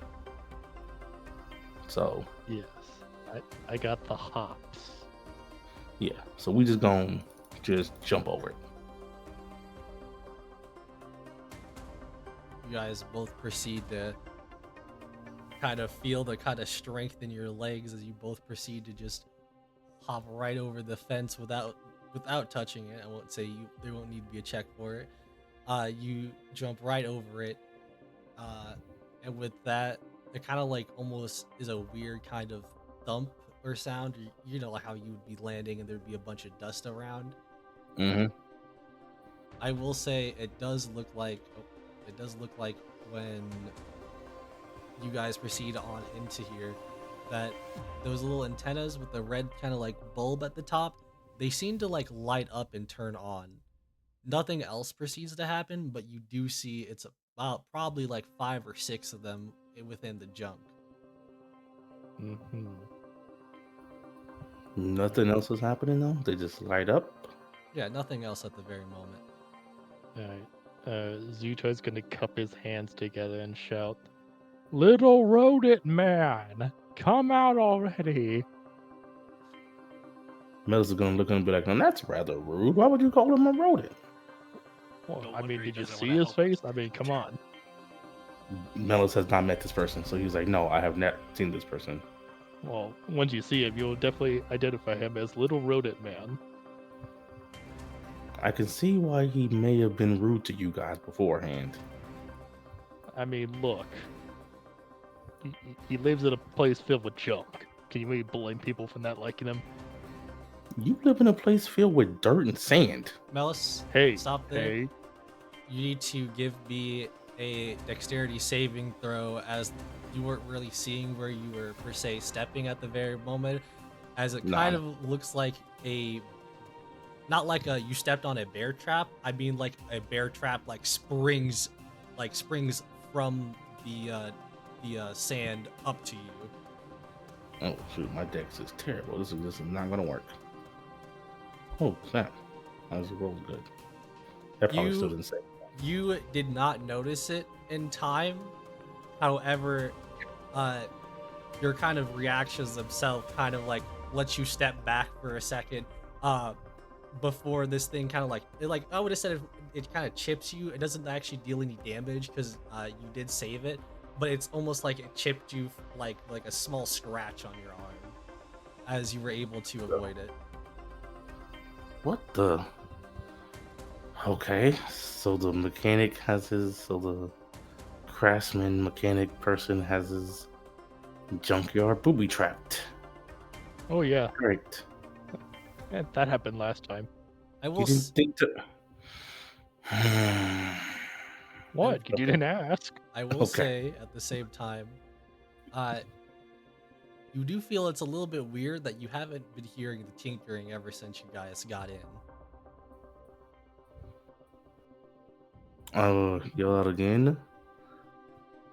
So Yes, I got the hops. yeah, so we just gonna just jump over it. You guys both proceed to kind of feel the kind of strength in your legs as you both proceed to just hop right over the fence without touching it. I won't say there won't need to be a check for it. You jump right over it, and with that, it kind of like almost is a weird kind of thump or sound. You know, like how you would be landing and there'd be a bunch of dust around. Mm-hmm. I will say it does look like when you guys proceed on into here that those little antennas with the red kind of like bulb at the top, they seem to like light up and turn on. Nothing else proceeds to happen, but you do see it's about probably like 5 or 6 of them within the junk. Mm-hmm. Nothing else is happening though. They just light up. Yeah, nothing else at the very moment. Alright. Zuto's gonna cup his hands together and shout, "Little rodent man, come out already!" Meadows is gonna look and be like, "No, that's rather rude. Why would you call him a rodent?" Well, No I wonder mean, he did you doesn't see wanna his help face? I mean, come on. Meadows has not met this person, so he's like, "No, I have not seen this person." Well, once you see him, you'll definitely identify him as Little Rodent Man. I can see why he may have been rude to you guys beforehand. I mean, look. He lives in a place filled with junk. Can you maybe blame people for not liking him? You live in a place filled with dirt and sand. Melis, Hey, stop there. hey. You need to give me a dexterity saving throw, as you weren't really seeing where you were per se stepping at the very moment, as it kind Nah. of looks like a, not like a you stepped on a bear trap. I mean like a bear trap like springs from the sand up to you. Oh shoot, my dex is terrible. This is not gonna work. Oh snap! That was roll good. That probably still didn't save. You did not notice it in time. However, your kind of reactions themselves kind of like lets you step back for a second before this thing kind of like I would have said it kind of chips you. It doesn't actually deal any damage because you did save it, but it's almost like it chipped you like a small scratch on your arm as you were able to avoid it. What the? Okay, so the mechanic has his. So the craftsman mechanic person has his junkyard booby trapped. Oh, yeah. Great. Yeah, that happened last time. I will You didn't think to. What? You Okay. didn't ask. I will Okay. say at the same time, you do feel it's a little bit weird that you haven't been hearing the tinkering ever since you guys got in. Yell out again.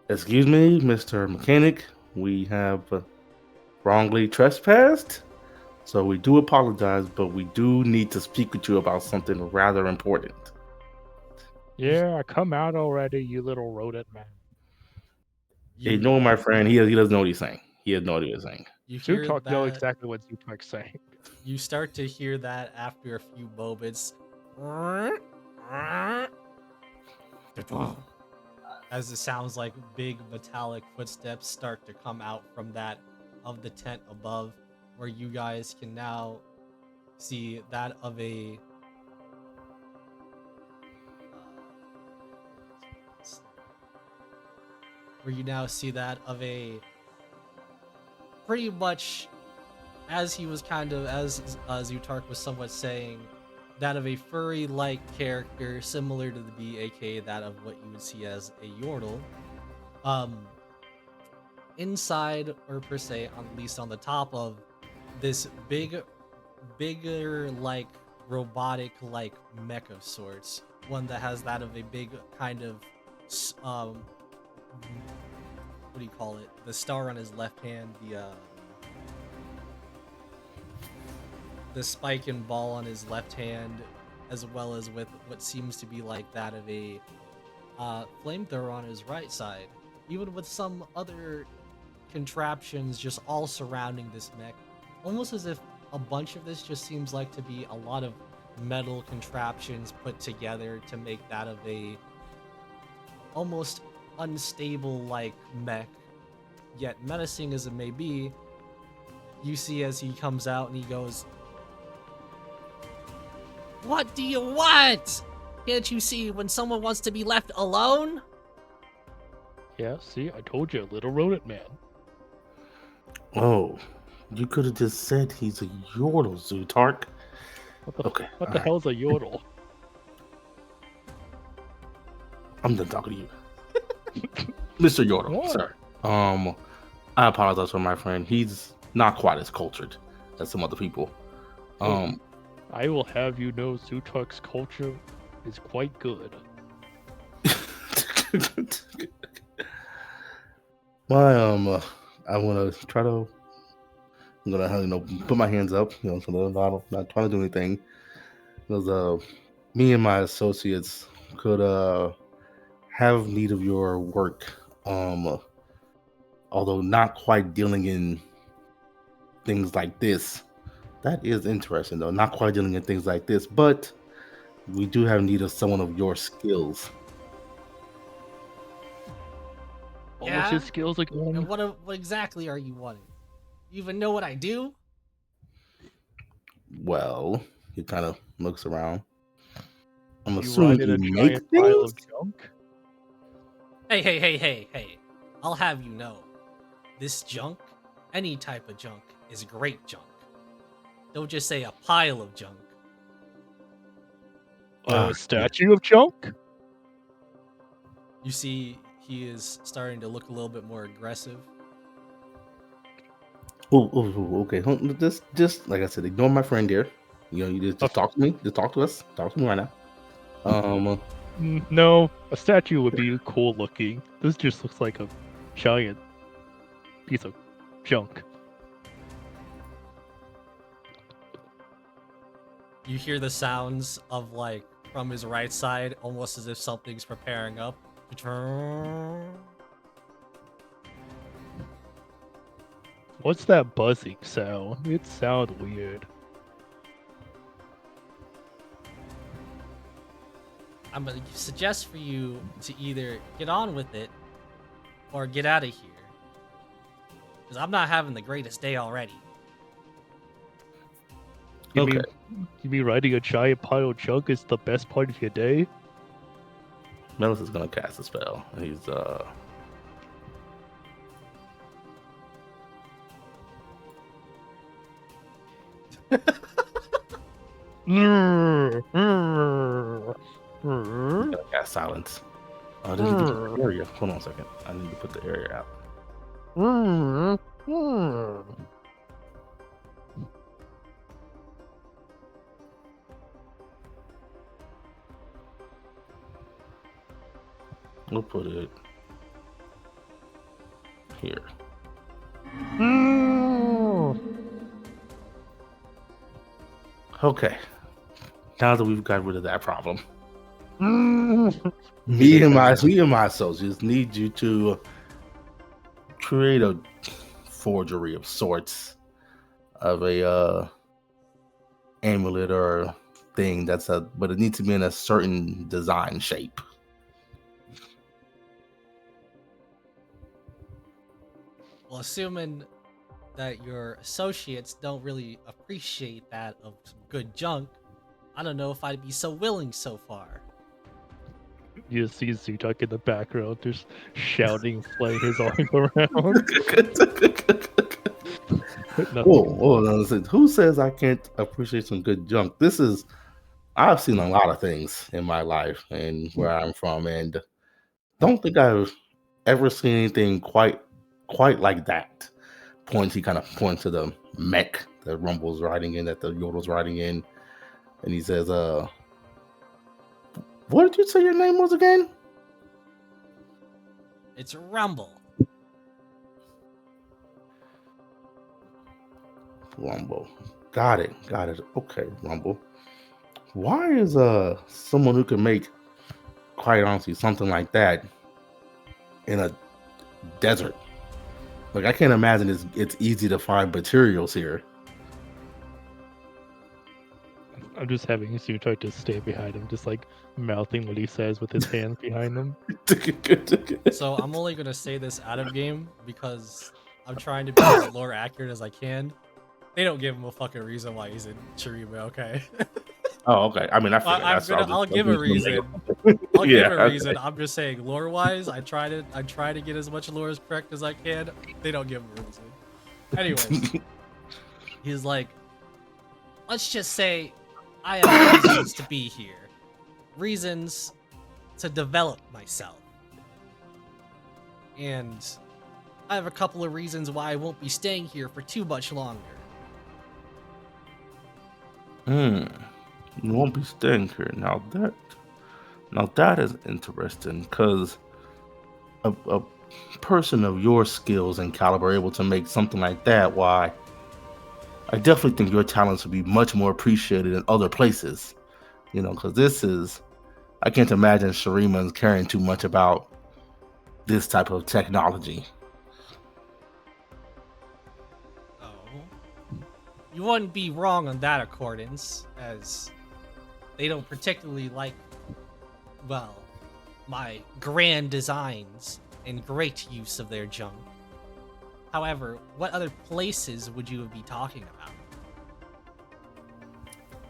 Excuse me, Mr. Mechanic. We have wrongly trespassed. So we do apologize, but we do need to speak with you about something rather important. Yeah, come out already, you little rodent man. Ignore my friend. He doesn't know what he's saying. He has no idea what he's saying. You hear Zutok know that? exactly what Zutok's saying. You start to hear that after a few moments. As it sounds like big metallic footsteps start to come out from that of the tent above, where you guys can now see that of a pretty much, as he was kind of, as Zutark was somewhat saying, that of a furry-like character similar to the bee, aka that of what you would see as a Yordle. inside, or per se, at least on the top of this bigger like robotic like mech of sorts. One that has that of a big kind of what do you call it? The star on his left hand, the spike and ball on his left hand, as well as with what seems to be like that of a flamethrower on his right side, even with some other contraptions just all surrounding this mech, almost as if a bunch of this just seems like to be a lot of metal contraptions put together to make that of a almost unstable like mech, yet menacing as it may be. You see as he comes out and he goes, "What do you want? Can't you see when someone wants to be left alone?" Yeah, see, I told you, little rodent man. Oh, you could have just said he's a yordle, Zutark. Okay, What the hell's a yodel? I'm done talking to you, Mr. Yordle. What? Sir. I apologize for my friend. He's not quite as cultured as some other people. I will have you know, Zutark's culture is quite good. I want to try to. I'm gonna, put my hands up. So I'm not trying to do anything. Because me and my associates could have need of your work. Although not quite dealing in things like this. That is interesting, though. Not quite dealing in things like this, but we do have need of someone of your skills. What Yeah? was his skills again? And what exactly are you wanting? You even know what I do? Well, he kind of looks around. I'm You assuming ride in you a make giant pile things? of junk? Hey. I'll have you know, this junk, any type of junk, is great junk. Don't just say a pile of junk. A statue of junk? You see, he is starting to look a little bit more aggressive. Okay. Just like I said, ignore my friend here. You just Okay. talk to me. Just talk to us. Talk to me right now. No, a statue would be cool looking. This just looks like a giant piece of junk. You hear the sounds of, like, from his right side, almost as if something's preparing up. What's that buzzing sound? It sounds weird. I'm gonna suggest for you to either get on with it or get out of here. Because I'm not having the greatest day already. Okay. You mean riding a giant pile of junk is the best part of your day? Melis is gonna cast a spell. He's gonna cast silence. Did you get the area? Hold on a second. I need to put the area out. We'll put it here. Okay. Now that we've got rid of that problem, me and my associates need you to create a forgery of sorts of a amulet or thing but it needs to be in a certain design shape. Well, assuming that your associates don't really appreciate that of some good junk, I don't know if I'd be so willing so far. You see Zutak in the background just shouting, playing his arm around. Whoa, no, listen, who says I can't appreciate some good junk? I've seen a lot of things in my life and where I'm from, and don't think I've ever seen anything quite quite like that. He kind of points to the mech that Rumble's riding in, that the Yodel's riding in, and he says, what did you say your name was again? It's Rumble. Rumble. Got it. Okay, Rumble. Why is someone who can make, quite honestly, something like that in a desert? Like, I can't imagine it's easy to find materials here. I'm just having Suto to stay behind him, just like mouthing what he says with his hands behind him. So I'm only gonna say this out of game because I'm trying to be as lore accurate as I can. They don't give him a fucking reason why he's in Shurima, okay? Oh, okay. I mean, I figured that's. I'll give a reason. I'll give a reason. I'm just saying, lore-wise, I try to get as much lore as correct as I can. They don't give him a reason. Anyways, he's like, let's just say I have reasons to be here. Reasons to develop myself. And I have a couple of reasons why I won't be staying here for too much longer. You won't be staying here. Now that is interesting, because a person of your skills and caliber able to make something like that, why, I definitely think your talents would be much more appreciated in other places. You know, because I can't imagine Shurima's caring too much about this type of technology. Oh. You wouldn't be wrong on that accordance, as they don't particularly like, well, my grand designs and great use of their junk. However, what other places would you be talking about?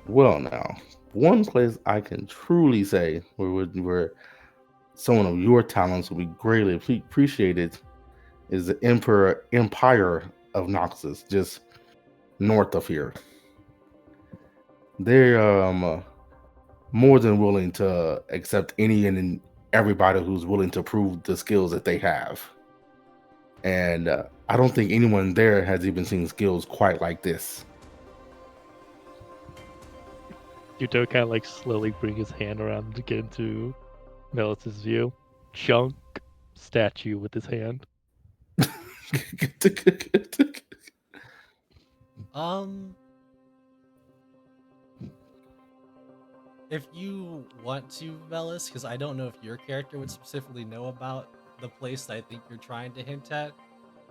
Well, now, one place I can truly say where someone of your talents will be greatly appreciated is the Empire of Noxus, just north of here. They're more than willing to accept any and everybody who's willing to prove the skills that they have. And I don't think anyone there has even seen skills quite like this. Yuto kind of like slowly bring his hand around to get into Melis's view. Chunk statue with his hand. If you want to, Velis, because I don't know if your character would specifically know about the place that I think you're trying to hint at.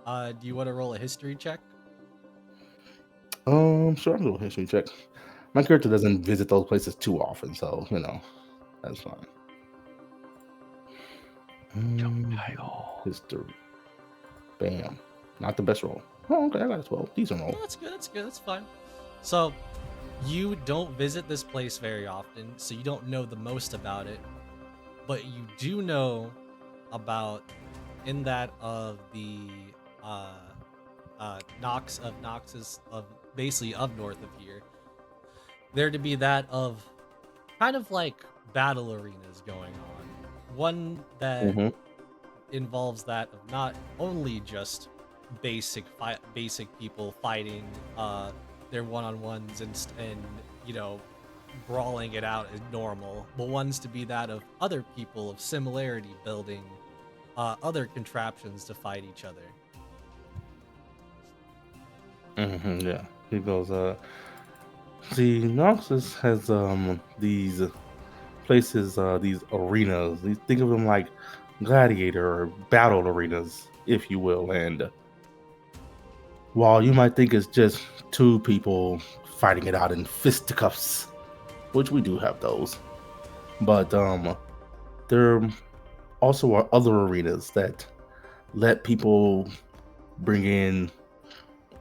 Do you want to roll a history check? Sure, I'll do a history check. My character doesn't visit those places too often, so that's fine. History. Bam. Not the best roll. Oh, okay, I got a 12. Decent roll. Yeah, that's good, that's fine. So, you don't visit this place very often, so you don't know the most about it. But you do know about, in that of the Noxus, of basically of north of here, there to be that of kind of like battle arenas going on. One that involves that of not only just basic people fighting their one-on-ones and brawling it out as normal, but ones to be that of other people of similarity building other contraptions to fight each other. Yeah. He goes, see, Noxus has these places, these arenas. Think of them like gladiator or battle arenas, if you will. And while you might think it's just two people fighting it out in fisticuffs, which we do have those, but there also are other arenas that let people bring in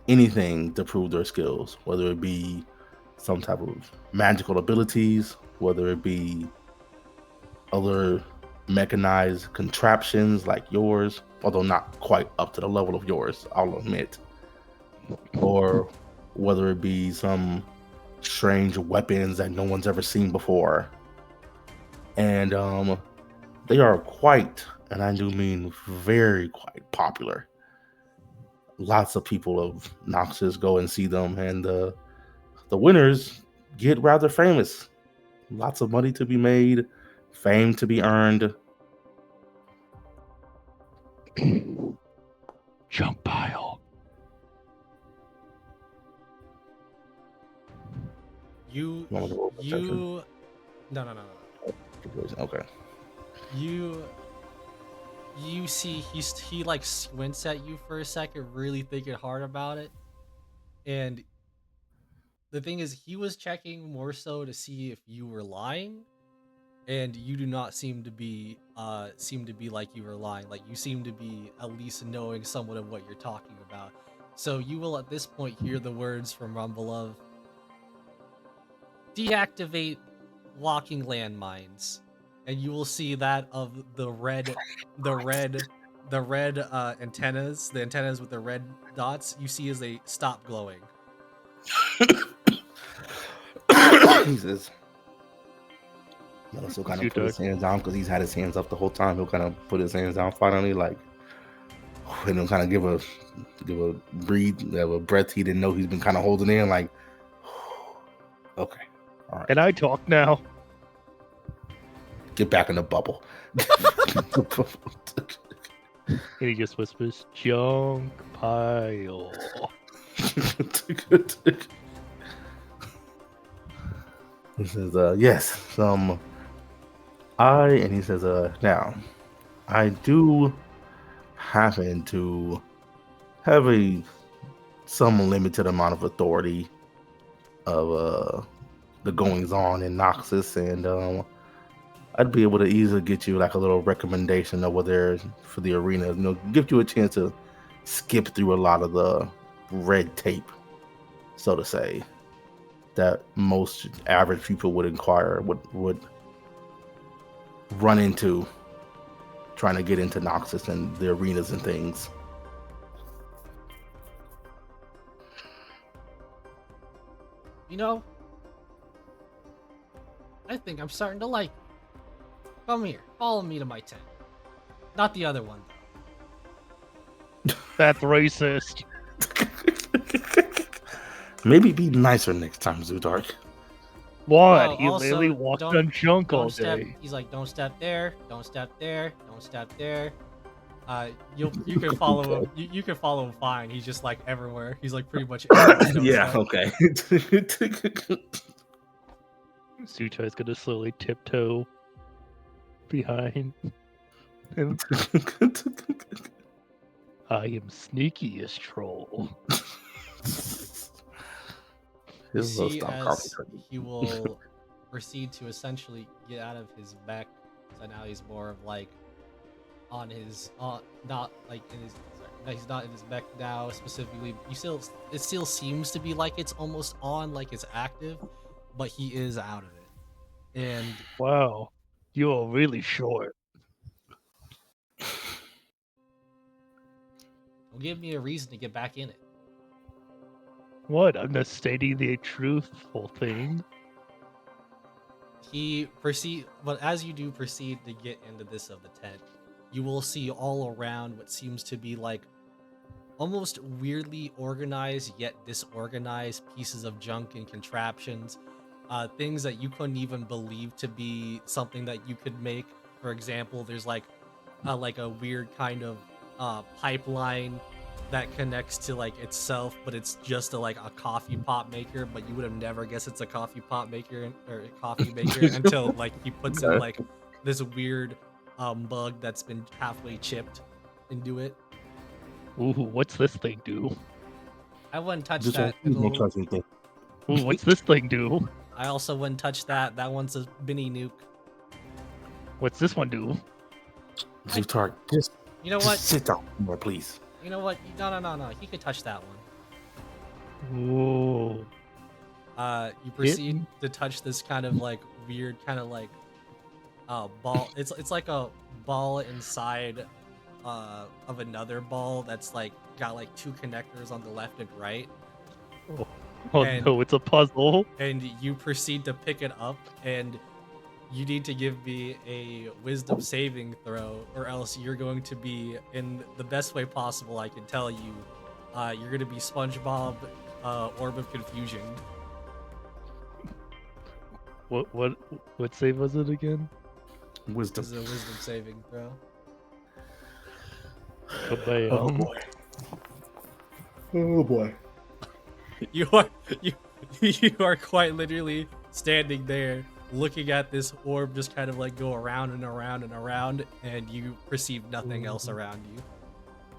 anything to prove their skills, whether it be some type of magical abilities, whether it be other mechanized contraptions like yours, although not quite up to the level of yours, I'll admit, or whether it be some strange weapons that no one's ever seen before. And they are quite, and I do mean very quite popular lots of people of Noxus go and see them, and the winners get rather famous. Lots of money to be made, fame to be earned. Junk pile. You Want me to roll perception? no. Okay. You see he like squints at you for a second, really thinking hard about it. And the thing is, he was checking more so to see if you were lying, and you do not seem to be like you were lying. Like, you seem to be at least knowing somewhat of what you're talking about. So you will at this point hear the words from Rumble of deactivate walking landmines, and you will see that of the red antennas, the antennas with the red dots, you see as they stop glowing. He says, Melissa will kind of Shoot put his hands down because he's had his hands up the whole time. He'll kind of put his hands down finally, like, and he'll kind of give a breath he didn't know he's been kind of holding in, like, okay, all right, Can I talk now? get back in the bubble. And he just whispers, junk pile. He says, yes, and he says, now, I do happen to have some limited amount of authority of the goings on in Noxus, and I'd be able to easily get you like a little recommendation over there for the arena, give you a chance to skip through a lot of the red tape, so to say, that most average people would would run into trying to get into Noxus and the arenas and things. I think I'm starting to like you. Come here, follow me to my tent. Not the other one. That's racist. Maybe be nicer next time, Zudark. What? Oh, He also, literally walked don't- on junk all Don't step. day. He's like, don't step there. Don't step there. Don't step there. You can follow him. You can follow him fine. He's just like everywhere. He's like pretty much everywhere. Don't Yeah, step. okay. Suchai's gonna slowly tiptoe behind him. I am sneakiest troll. You His little see stomp as coffee. he will proceed to essentially get out of his mech. So now he's more of like on his not like in his. Sorry, he's not in his mech now specifically. It still seems to be like it's almost on, like it's active, but he is out of it. And Wow, you are really short. will give me a reason to get back in it. What? I'm just stating the truthful thing. But as you do proceed to get into this of the tent, you will see all around what seems to be like almost weirdly organized yet disorganized pieces of junk and contraptions, things that you couldn't even believe to be something that you could make. For example, there's like a weird kind of pipeline that connects to like itself, but it's just a coffee pot maker, but you would have never guessed it's a coffee pot maker or a coffee maker until like he puts in like this weird bug that's been halfway chipped into it. Ooh, what's this thing do? I wouldn't touch Just that. don't touch anything. Ooh, what's this thing do? I also wouldn't touch that. That one's a mini nuke. What's this one do? Zutark, just You know just what? sit down more, please. You know what? No. He could touch that one. Ooh. You proceed to touch this kind of like weird kind of like ball. It's like a ball inside of another ball that's like got like two connectors on the left and right. Oh And- no, it's a puzzle. And you proceed to pick it up, and you need to give me a wisdom saving throw, or else you're going to be, in the best way possible I can tell you, you're gonna be SpongeBob, Orb of Confusion. What save was it again? Wisdom. This is a wisdom saving throw. Kabam. Oh boy. Oh boy. You are you are quite literally standing there looking at this orb just kind of like go around and around and around, and you perceive nothing else around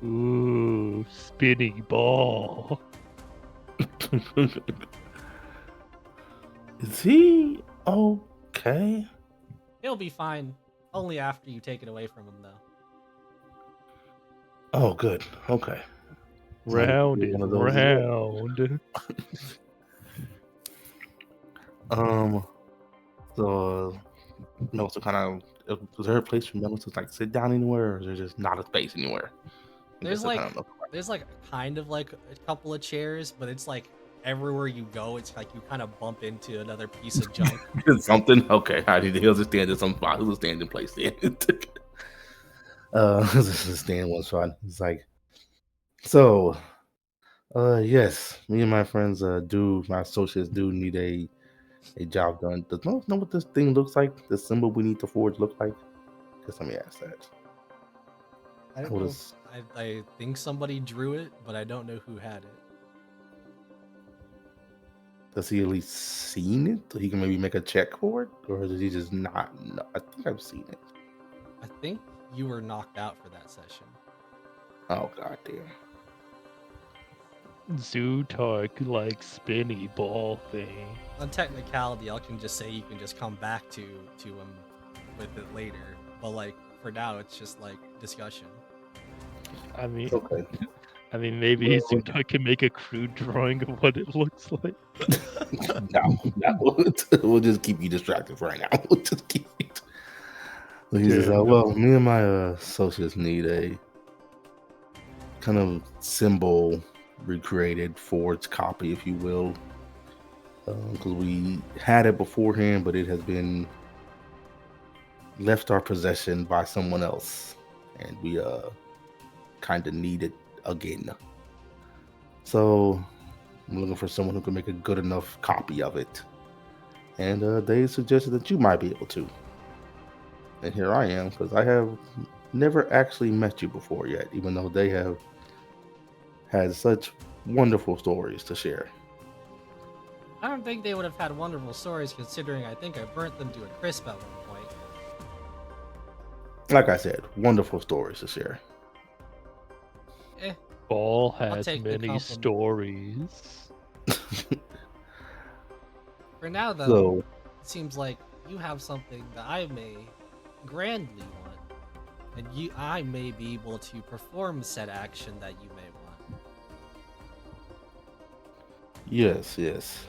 you. Ooh, spinning ball. Is he okay? He'll be fine. Only after you take it away from him, though. Oh, good. Okay. Round One and of those as well. round. So Melissa kind of, is there a place for Melissa to like sit down anywhere, or is there just not a space anywhere? I There's guess I like kinda know. there's like kind of like a couple of chairs, but it's like everywhere you go, it's like you kind of bump into another piece of junk. Something. Okay, I need to stand in some spot. He'll stand in place then. Stand one spot. It's like, so. Yes, me and my friends my associates do need a job done. Does no one know what this thing looks like? The symbol we need to forge look like? Just let me ask that. I don't What know. is- I think somebody drew it, but I don't know who had it. Does he at least seen it? So he can maybe make a check for it, or does he just not know? I think I've seen it. I think you were knocked out for that session. Oh god damn. Zootark like spinny ball thing. On technicality, I can just say you can just come back to him with it later. But like for now, it's just like discussion. I mean, Okay. maybe Well, Zootark can make a crude drawing of what it looks like. no. We'll just keep you distracted for right now. We'll just keep it. He says, Yeah. well, me and my associates need a kind of symbol recreated, forged copy, if you will, because we had it beforehand, but it has been left our possession by someone else, and we kind of need it again. So I'm looking for someone who can make a good enough copy of it, and they suggested that you might be able to. And here I am, because I have never actually met you before yet, even though they have had such wonderful stories to share. I don't think they would have had wonderful stories, considering I think I burnt them to a crisp at one point. Like I said, wonderful stories to share. Ball has take the many compliment. stories. For now, though, So, it seems like you have something that I may grandly want, and I may be able to perform said action that you may want. yes.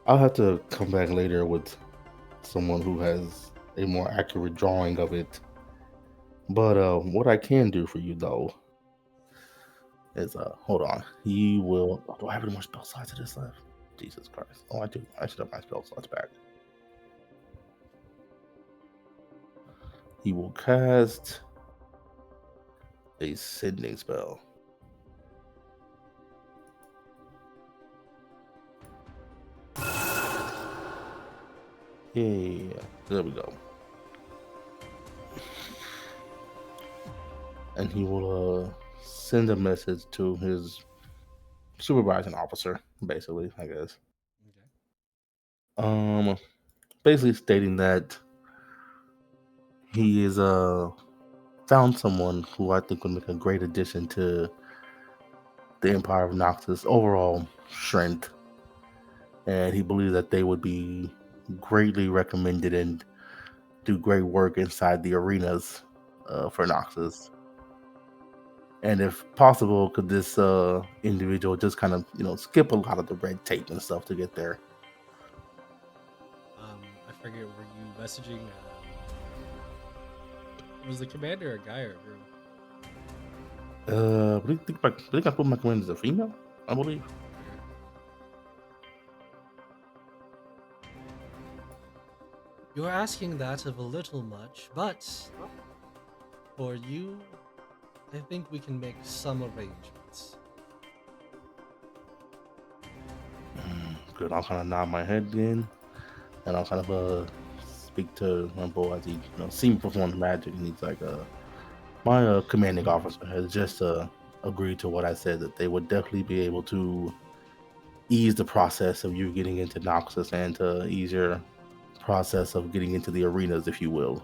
I'll have to come back later with someone who has a more accurate drawing of it. But what I can do for you though is hold on. He will. Oh, do I have any more spell slots of this left? Jesus Christ. Oh, I do. I should have my spell slots back. He will cast a sending spell. Yeah, there we go. And he will send a message to his supervising officer, basically, I guess. Okay. Basically stating that he is found someone who I think would make a great addition to the Empire of Noxus overall strength, and he believes that they would be greatly recommended and do great work inside the arenas for Noxus. And if possible, could this individual just kind of, skip a lot of the red tape and stuff to get there? I forget, were you messaging? Was the commander a guy or a girl? I think I put my commander as a female, I believe. You're asking that of a little much, but for you, I think we can make some arrangements. Good. I'll kind of nod my head then, and I'll kind of speak to Rumble as he see me perform the magic, and he's like, my commanding officer has just agreed to what I said, that they would definitely be able to ease the process of you getting into Noxus and to ease your process of getting into the arenas, if you will.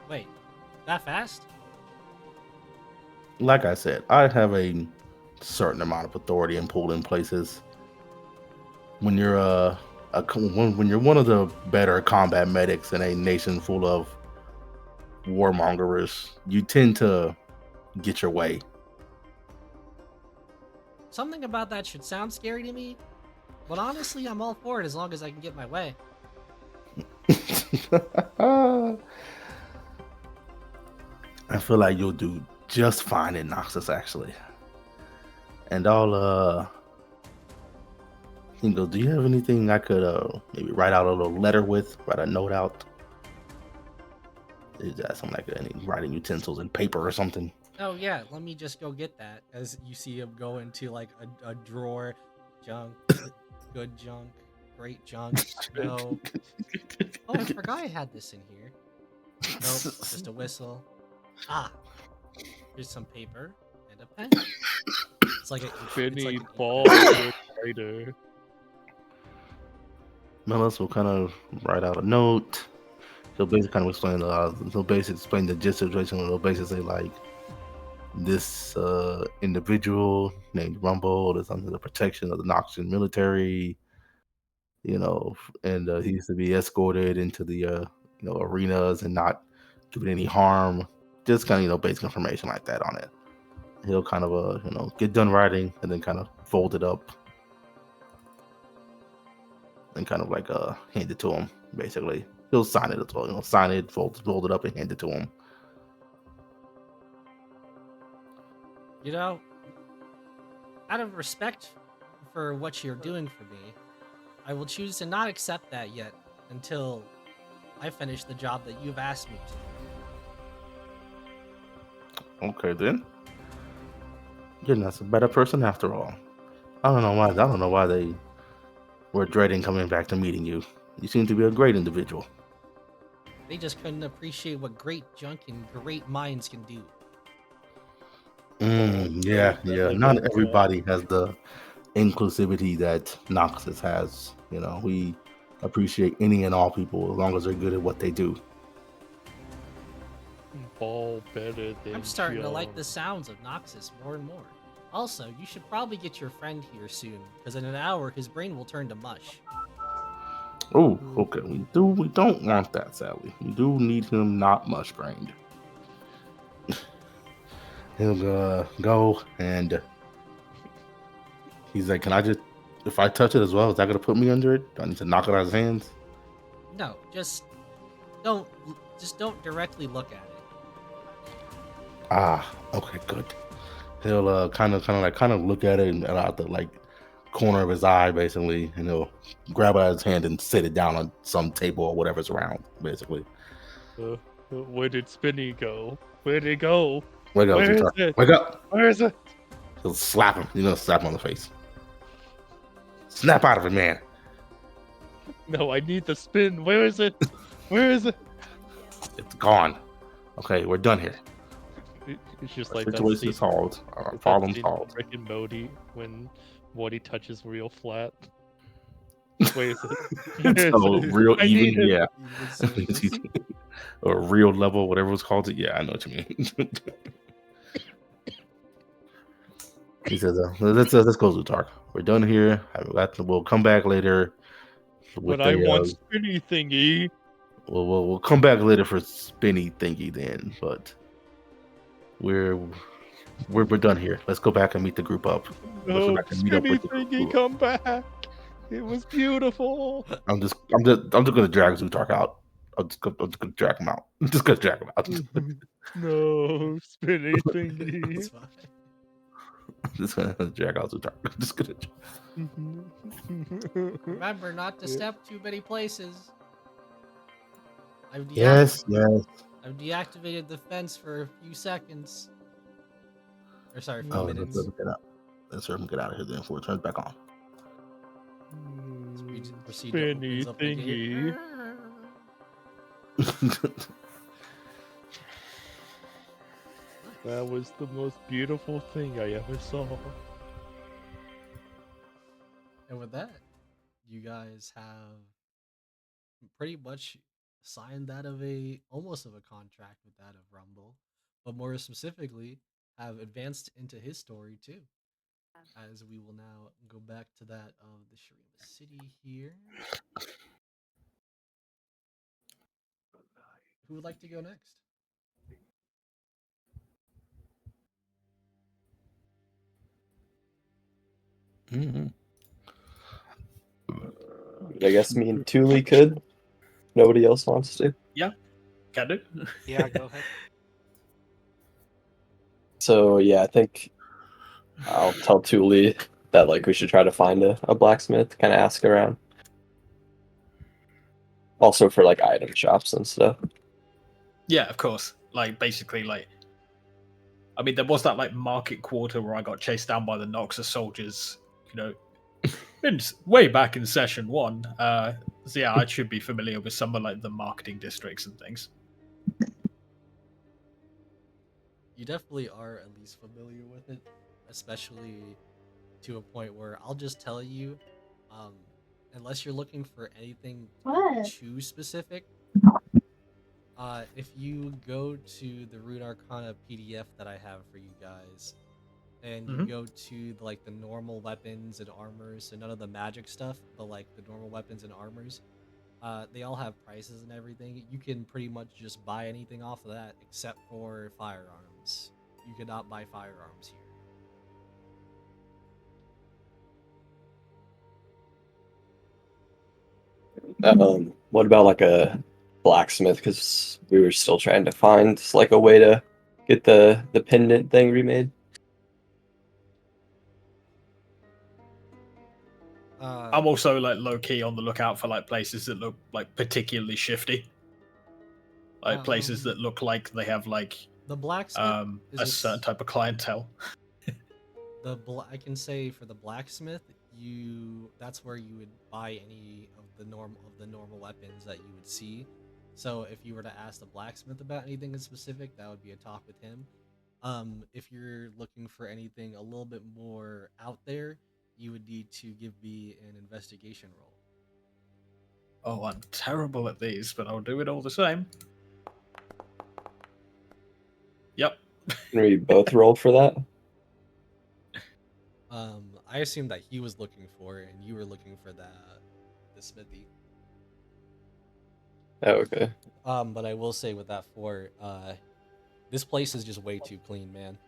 Wait, that fast? Like I said, I have a certain amount of authority and pull in places. When you're when you're one of the better combat medics in a nation full of warmongers, you tend to get your way. Something about that should sound scary to me, but honestly, I'm all for it as long as I can get my way. I feel like you'll do just fine in Noxus, actually. And I'll he goes, do you have anything I could maybe write out a little letter with, write a note out? Is that something like any writing utensils and paper or something? Oh yeah, let me just go get that. As you see him go into like a drawer, junk, good junk, great junk. No. Oh, I forgot I had this in here. Nope, just a whistle. Ah, here's some paper and a pen. It's like a Benny ink Ball pen. Writer. Melis will kind of write out a note. He'll basically kind of explain explain the gist of the situation. He'll basically say like, this individual named Rumble is under the protection of the Noxian military, and he used to be escorted into the arenas and not given any harm. Just kind of basic information like that on it. He'll kind of get done writing and then kind of fold it up and kind of like hand it to him. Basically, he'll sign it as well. Sign it, fold it up, and hand it to him. Out of respect for what you're doing for me, I will choose to not accept that yet until I finish the job that you've asked me to. Okay then. You're not a better person after all. I don't know why they were dreading coming back to meeting you. You seem to be a great individual. They just couldn't appreciate what great junk and great minds can do. Yeah. Not everybody has the inclusivity that Noxus has. We appreciate any and all people as long as they're good at what they do. Ball better than I'm starting to like John. the sounds of Noxus more and more. Also, you should probably get your friend here soon, because in an hour his brain will turn to mush. Oh, okay. We don't want that, Sally. We do need him not mush brained. He'll go and he's like, can I just, if I touch it as well, is that gonna put me under it? Do I need to knock it out of his hands? No, just don't directly look at it. Ah, okay, good. He'll kind of look at it and out the like corner of his eye, basically, and he'll grab it out of his hand and sit it down on some table or whatever's around, basically. Where did Spinny go? Where did it go? Wake up, Where is Zutar. it? Wake up! Where is it? He'll slap him. He's gonna slap him on the face. Snap out of it, man. No, I need the spin. Where is it? Where is it? It's gone. Okay, we're done here. It's just Our like that situation scene, is solved. Our that problem scene solved. from Rick and Morty when Morty touches real flat. Where is it? Where is So it? real I need even, it. yeah. Even surface. Or real level, whatever it's called. Yeah, I know what you mean. He says, let's go, Zutark. We're done here. We'll come back later. With But I want Spinny thingy. we'll come back later for spinny thingy then. But we're done here. Let's go back and meet the group up. Let's go No, back and meet up Spinny with the thingy, group. come back. It was beautiful. I'm just gonna drag Zutark out. I'm just gonna drag him out. I'm just gonna drag him out. No, Spinny thingy. That's fine. I'm just gonna drag out Zutark. I'm just gonna. Remember not to step too many places. Yes, yes. I've deactivated the fence for a few seconds. Or sorry, a few Oh, minutes. let's get out. Let's get out of here then before it turns back on. Proceed to opens Spinny up the gate. thingy. That was the most beautiful thing I ever saw. And with that, you guys have pretty much signed that of almost of a contract with that of Rumble, but more specifically, have advanced into his story too. As we will now go back to that of the Sharima City here. Who would like to go next? Mm-hmm. I guess me and Thule could. Nobody else wants to. Can do. Yeah, go ahead. So yeah, I think I'll tell Thule that like we should try to find a blacksmith, kind of ask around. Also for like item shops and stuff. Yeah, of course. Like basically, like I mean, there was that like market quarter where I got chased down by the Noxus soldiers. You know, way back in session 1. So yeah, I should be familiar with some of like the marketing districts and things. You definitely are at least familiar with it, especially to a point where I'll just tell you, um, unless you're looking for anything too specific, if you go to the Runarcana PDF that I have for you guys, and you go to like the normal weapons and armors, so none of the magic stuff, but like the normal weapons and armors, they all have prices and everything. You can pretty much just buy anything off of that except for firearms. You cannot buy firearms here. What about like a blacksmith? Because we were still trying to find like a way to get the pendant thing remade. I'm also like low key on the lookout for like places that look like particularly shifty, like places that look like they have like the blacksmith is a certain type of clientele. I can say for the blacksmith, that's where you would buy any of the normal weapons that you would see. So if you were to ask the blacksmith about anything in specific, that would be a talk with him. If you're looking for anything a little bit more out there, you would need to give me an investigation roll. Oh, I'm terrible at these, but I'll do it all the same. Yep. Can we both roll for that? I assumed that he was looking for it and you were looking for the smithy. Oh, okay. But I will say with that this place is just way too clean, man.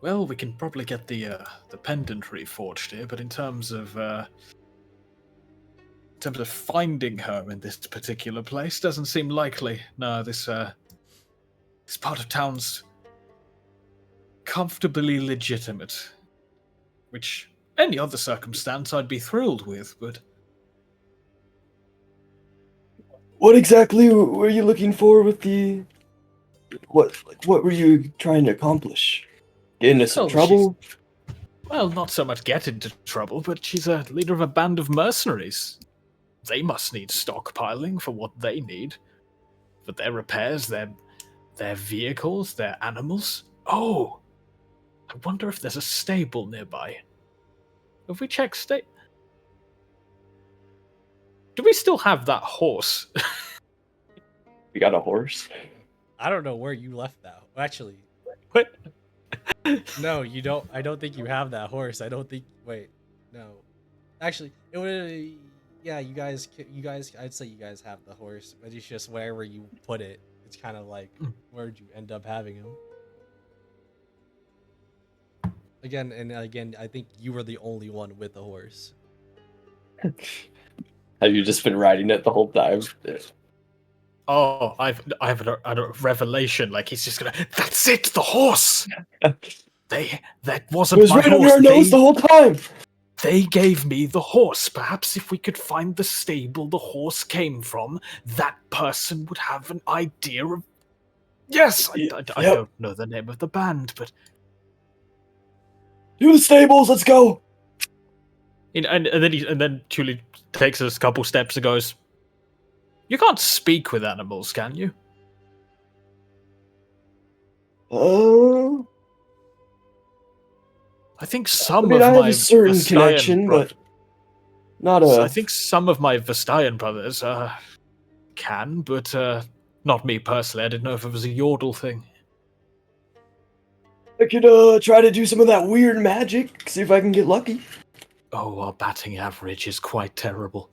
Well, we can probably get the pendant reforged here, but in terms of finding her in this particular place, doesn't seem likely. No, this part of town's comfortably legitimate, which any other circumstance I'd be thrilled with, but What exactly were you looking for with the? What were you trying to accomplish? Get into some Well, trouble? well, not so much get into trouble, but she's a leader of a band of mercenaries. They must need stockpiling for what they need. For their repairs, their vehicles, their animals. Oh! I wonder if there's a stable nearby. Have we checked do we still have that horse? We got a horse. I don't know where you left that. Actually, What? no, you don't. I don't think you have that horse. I don't think. Wait, no. Actually, it would. Yeah, you guys. I'd say you guys have the horse, but it's just wherever you put it. It's kind of like where'd you end up having him? Again and again, I think you were the only one with the horse. Have you just been riding it the whole time? Oh, I've a revelation. Like he's just gonna. That's it. The horse. That It wasn't was my right under horse. our nose the whole time. They gave me the horse. Perhaps if we could find the stable the horse came from, that person would have an idea of... Yes! I Yep. don't know the name of the band, but... To the stables, let's go! And then Julie takes us a couple steps and goes, "You can't speak with animals, can you?" I think some I mean, of I have my a certain Vestayan connection, brothers... but not a... I think some of my Vestayan brothers can, but not me personally. I didn't know if it was a Yordle thing. I could try to do some of that weird magic, see if I can get lucky. Oh, our batting average is quite terrible.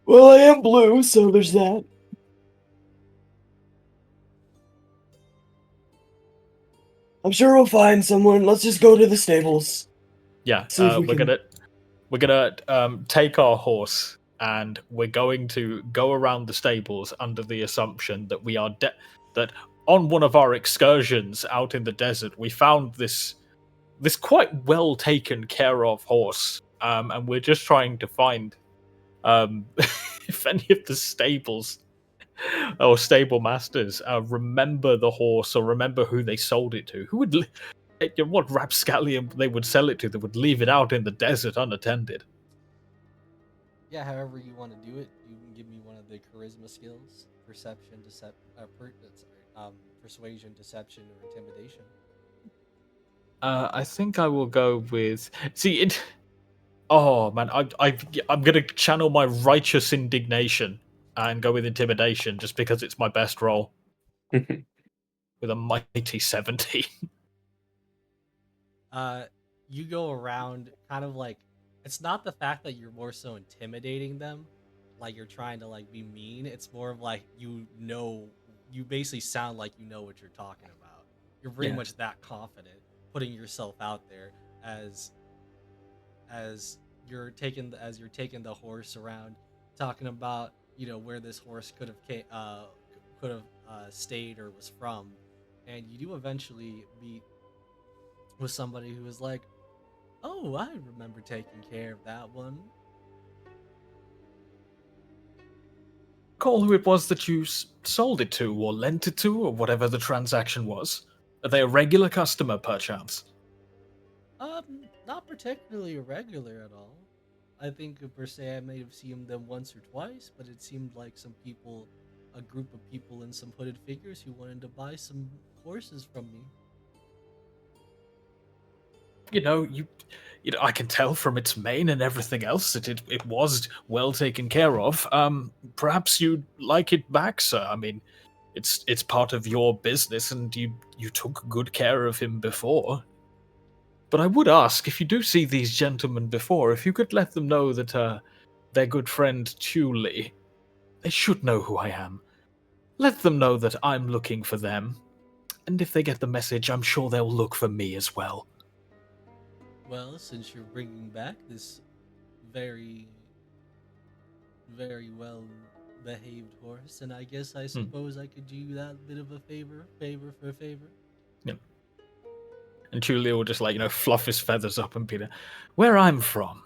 Well, I am blue, so there's that. I'm sure we'll find someone. Let's just go to the stables. Yeah, See if we we're can- gonna take our horse and we're going to go around the stables under the assumption that we are that on one of our excursions out in the desert we found this quite well taken care of horse, and we're just trying to find if any of the stables or stable masters remember the horse or remember who they sold it to. Who would what rapscallion they would sell it to that would leave it out in the desert unattended? Yeah, however you want to do it, you can give me one of the charisma skills: perception, persuasion, deception, or intimidation. I think I will go with... See, it... Oh, man, I'm going to channel my righteous indignation and go with intimidation just because it's my best roll. With a mighty 17. You go around kind of like, it's not the fact that you're more so intimidating them, like you're trying to like be mean. It's more of like, you basically sound like you know what you're talking about. You're pretty Yeah. much that confident, putting yourself out there as you're taking the horse around, talking about where this horse could have stayed or was from, and you do eventually meet with somebody who is like, "Oh, I remember taking care of that one." Call who it was that you sold it to or lent it to or whatever the transaction was. Are they a regular customer, perchance? Not particularly irregular at all. I think per se I may have seen them once or twice, but it seemed like a group of people and some hooded figures who wanted to buy some horses from me. I can tell from its mane and everything else that it was well taken care of. Perhaps you'd like it back, sir. I mean, it's part of your business, and you took good care of him before. But I would ask, if you do see these gentlemen before, if you could let them know that their good friend Thule, they should know who I am. Let them know that I'm looking for them. And if they get the message, I'm sure they'll look for me as well. Well, since you're bringing back this very, very well behaved horse, and I guess I suppose I could do that bit of a favor for favor. Yep. And Julia will just fluff his feathers up and be like, "Where I'm from,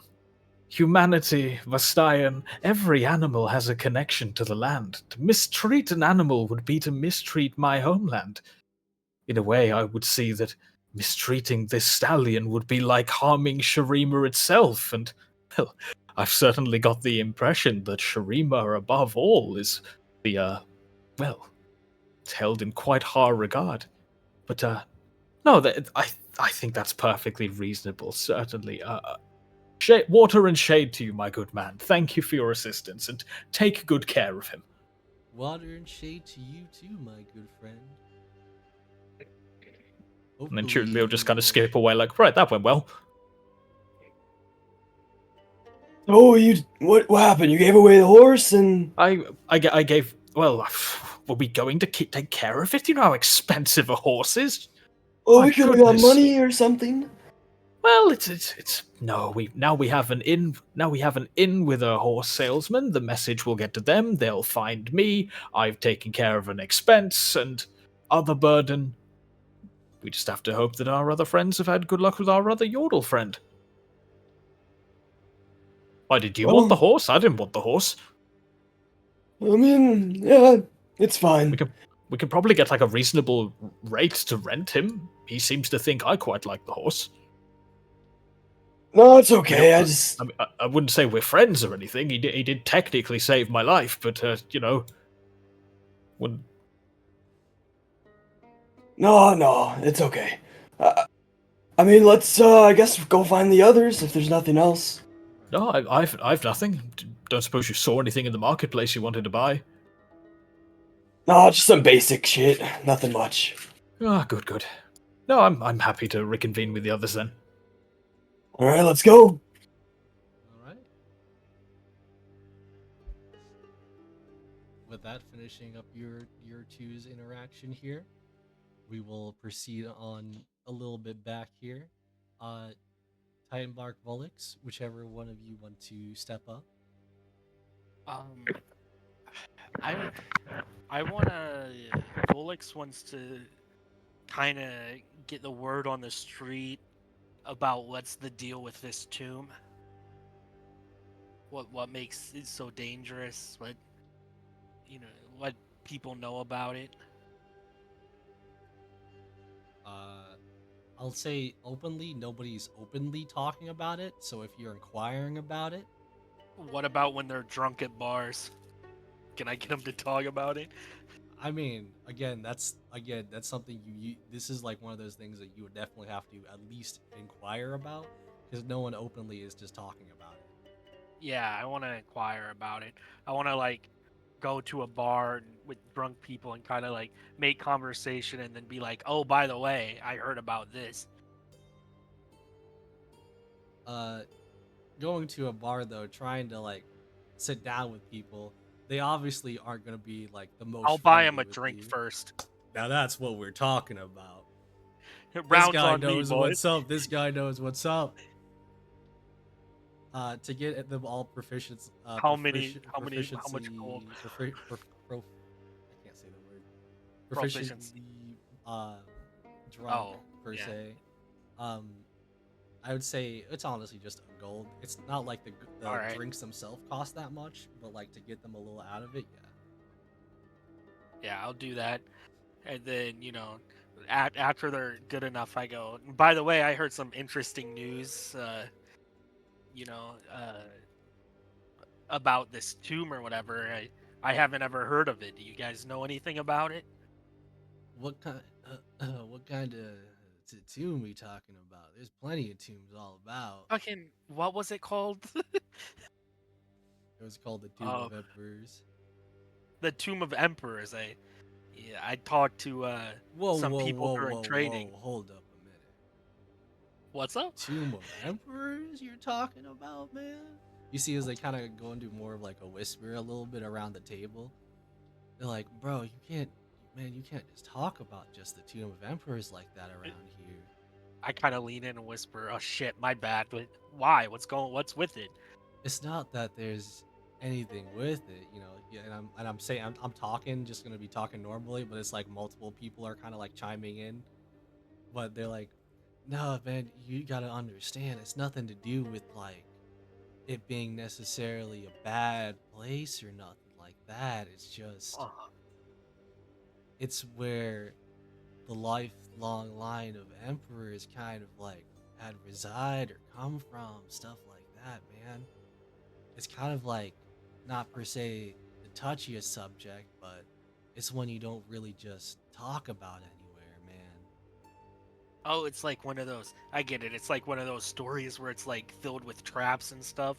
humanity, Vastayan, every animal has a connection to the land. To mistreat an animal would be to mistreat my homeland. In a way, I would see that mistreating this stallion would be like harming Sharima itself, and, well, I've certainly got the impression that Sharima, above all, is it's held in quite high regard. But, no, I think that's perfectly reasonable, certainly. Water and shade to you, my good man. Thank you for your assistance, and take good care of him." Water and shade to you too, my good friend. And then Julia will just kind of skip away like, "Right, that went well." Oh, what happened? You gave away the horse, and I gave... Well, were we going to take care of it? You know how expensive a horse is. oh, My we could have got goodness. money or something. Well, it's no. We have an inn. Now we have an inn with a horse salesman. The message will get to them. They'll find me. I've taken care of an expense and other burden. We just have to hope that our other friends have had good luck with our other Yordle friend. Why did you want the horse? I didn't want the horse. I mean, yeah, it's fine. We could probably get like a reasonable rate to rent him. He seems to think I quite like the horse. No, it's okay. I just I wouldn't say we're friends or anything. He did technically save my life, but wouldn't. no, it's okay. I mean, let's I guess go find the others if there's nothing else. No, I've nothing. Don't suppose you saw anything in the marketplace you wanted to buy? No, just some basic shit. Nothing much. Ah, good. No, I'm happy to reconvene with the others then. All right, let's go. All right. With that, finishing up your two's interaction here, we will proceed on a little bit back here. Titanbark Volix, whichever one of you want to step up. I wanna. Volix wants to kind of get the word on the street about what's the deal with this tomb. What makes it so dangerous? What people know about it. I'll say openly, nobody's openly talking about it. So if you're inquiring about it, What about when they're drunk at bars? Can I get them to talk about it? I mean, that's something you. This is like one of those things that you would definitely have to at least inquire about, because no one openly is just talking about it. Yeah, I want to inquire about it. I want to go to a bar with drunk people and kind of make conversation and then be like, "Oh, by the way, I heard about this." Going to a bar though, trying to sit down with people, they obviously aren't going to be the most. I'll buy them a friendly with drink you. first. Now that's what we're talking about. Rounds this guy on knows me, what's boys. up. This guy knows what's up. To get them all proficiency. How much gold? I can't say the word. Proficiency. Drunk per se. I would say it's honestly just a gold. It's not like the Alright. drinks themselves cost that much, but to get them a little out of it, yeah. Yeah, I'll do that. And then, after they're good enough, I go, by the way, I heard some interesting news, about this tomb or whatever. I haven't ever heard of it. Do you guys know anything about it? What kind of tomb we talking about? There's plenty of tombs all about. Fucking, what was it called? It was called the Tomb of Emperors. The Tomb of Emperors. I talked to some people during training. Hold up a minute. What's up? Tomb of Emperors you're talking about, man? You see as they kind of go into more of a whisper a little bit around the table. They're like, bro, you can't just talk about just the Tomb of Emperors like that around here. I kind of lean in and whisper, "Oh shit, my bad." But why? What's with it? It's not that there's anything with it, Yeah, and I'm saying I'm talking, just gonna be talking normally, but it's multiple people are kind of chiming in, but they're like, no, man, you gotta understand, it's nothing to do with it being necessarily a bad place or nothing like that. It's just it's where the lifelong line of emperors kind of had reside or come from, stuff like that, man. It's kind of not per se the touchiest subject, but it's one you don't really just talk about anywhere, man. Oh, it's like one of those. I get it. It's like one of those stories where it's filled with traps and stuff,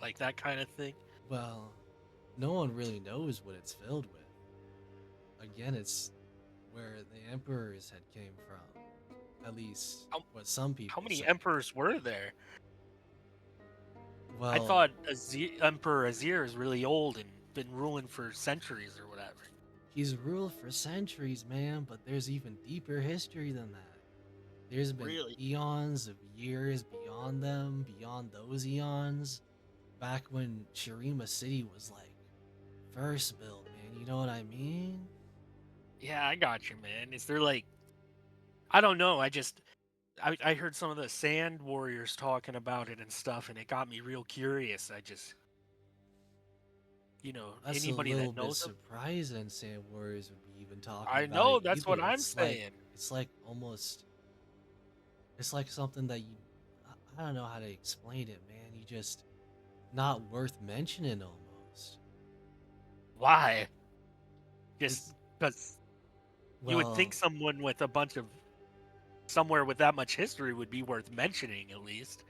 like that kind of thing. Well, no one really knows what it's filled with. Again, it's where the emperors had came from. At least what some people. How many say. emperors were there? Well, I thought Emperor Azir is really old and been ruling for centuries or whatever. He's ruled for centuries, man, but there's even deeper history than that. There's been eons of years beyond them, beyond those eons, back when Shurima City was first built, man. You know what I mean? Yeah, I got you, man. Is there I don't know. I heard some of the Sand Warriors talking about it and stuff, and it got me real curious. I just, That's a anybody little that bit knows them, surprising Sand Warriors would be even talking I about it know that's what either. I'm saying. It's like almost it's like something that I don't know how to explain it, man. You just not worth mentioning almost. Why? Just It's because you would think well, someone with a bunch of somewhere with that much history would be worth mentioning at least.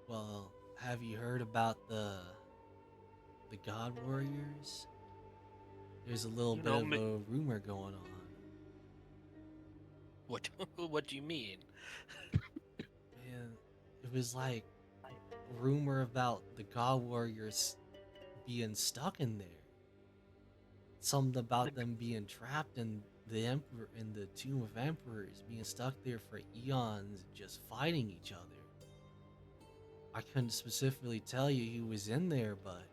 well, have you heard about the God Warriors? There's a little You bit know, of a rumor going on. what what do you mean? Man, it was like a rumor about the God Warriors being stuck in there. Something about them being trapped in the emperor in the tomb of emperors, being stuck there for eons and just fighting each other. I couldn't specifically tell you who was in there, but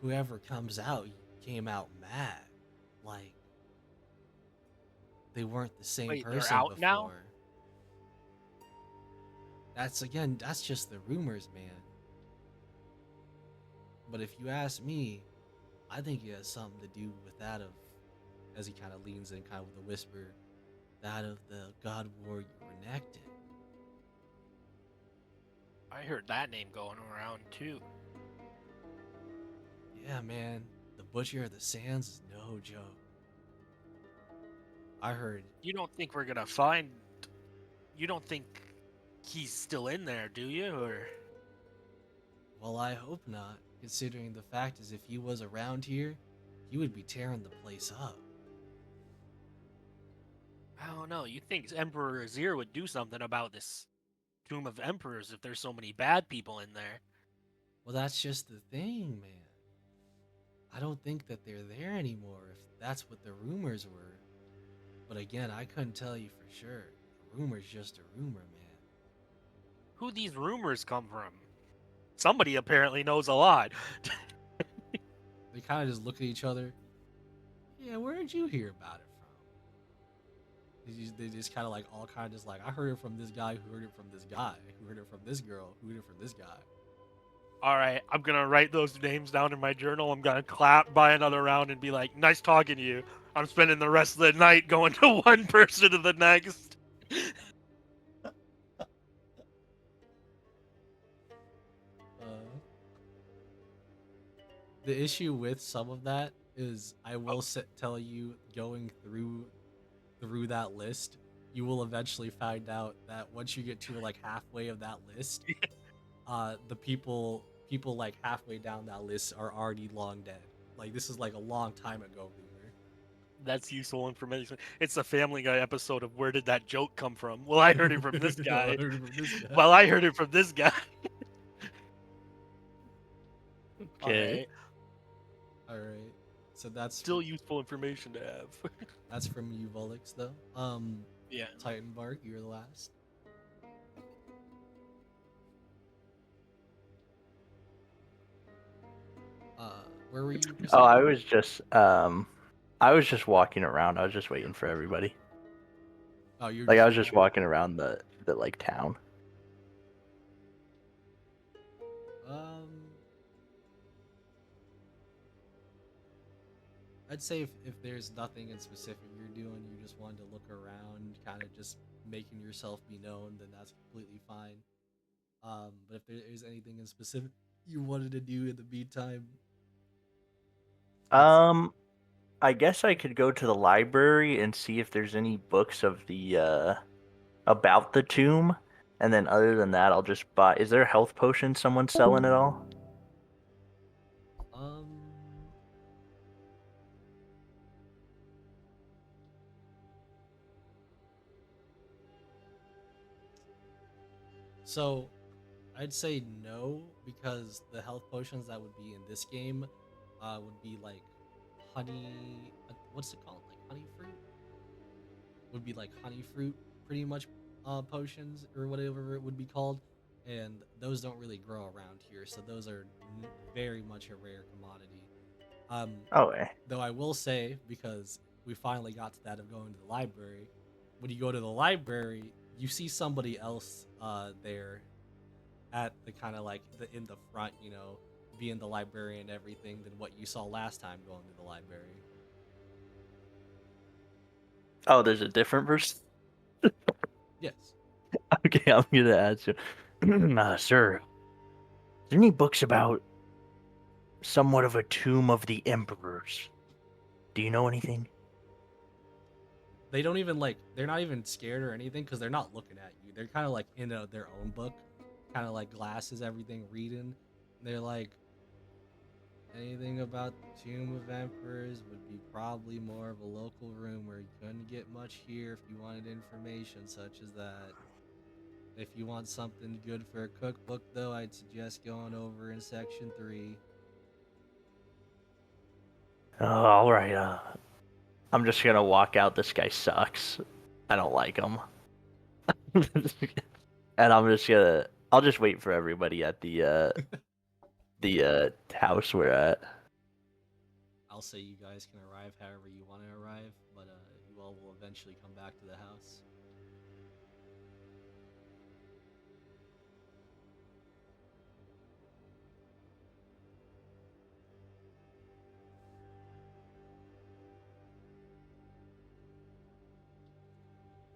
whoever comes out came out mad. Like they weren't the same Wait, they're person out now? before. That's just the rumors, man. But if you ask me, I think it has something to do with that of, as he kind of leans in, kind of with a whisper, that of the God Warrior Renekton. I heard that name going around too. Yeah, man, the Butcher of the Sands is no joke. I heard, You don't think we're gonna find? You don't think he's still in there, do you? Or well, I hope not, considering the fact is if he was around here, he would be tearing the place up. I don't know. You think Emperor Azir would do something about this Tomb of Emperors if there's so many bad people in there? Well, that's just the thing, man. I don't think that they're there anymore if that's what the rumors were. But again, I couldn't tell you for sure. A rumor's just a rumor, man. Who these rumors come from? Somebody apparently knows a lot. They kind of just look at each other. Yeah, where did you hear about it from? They just kind of like all kind of just like, I heard it from this guy who heard it from this guy who heard it from this girl who heard it from this guy. All right, I'm gonna write those names down in my journal. I'm gonna clap, buy another round, and be like, "Nice talking to you." I'm spending the rest of the night going to one person to the next. The issue with some of that is I will tell you going through that list, you will eventually find out that once you get to like halfway of that list, the people like halfway down that list are already long dead. Like this is like a long time ago rumor. That's useful information. It's a Family Guy episode of where did that joke come from? Well, I heard it from this Well, I guy. heard it from this guy. Well, I heard it from this guy. Okay. All right. So that's Still useful information to have. that's from you, Volix, though. Yeah. Titan Bark, you're the last. Where were you? Oh, Percent? I was just walking around. I was just waiting for everybody. Oh, you're Like I was just walking around the like town. Um, I'd say if there's nothing in specific you're doing, you just wanted to look around, kind of just making yourself be known, then that's completely fine. But if there is anything in specific you wanted to do in the meantime, I guess I could go to the library and see if there's any books of the about the tomb, and then other than that, I'll just buy. Is there a health potion someone selling at all? um, so I'd say no because the health potions that would be in this game, would be like honey. What's it called? Like honey fruit? Would be like honey fruit, pretty much, potions or whatever it would be called, and those don't really grow around here, so those are very much a rare commodity. Um, Okay. though I will say, because we finally got to that of going to the library, when you go to the library, you see somebody else there at the kind of like in the front, being the librarian and everything than what you saw last time going to the library. Oh, there's a different person? Yes. Okay, I'm gonna ask you. Sir, are there any books about somewhat of a tomb of the emperors? Do you know anything? They don't even they're not even scared or anything because they're not looking at you. They're kind of like in their own book, kind of like glasses, everything, reading. They're like, anything about the Tomb of Emperors would be probably more of a local room where you couldn't get much here if you wanted information such as that. If you want something good for a cookbook, though, I'd suggest going over in section 3. All right. I'm just gonna walk out. This guy sucks. I don't like him. And I'll just wait for everybody at the house we're at. I'll say you guys can arrive however you want to arrive, but you all will eventually come back to the house.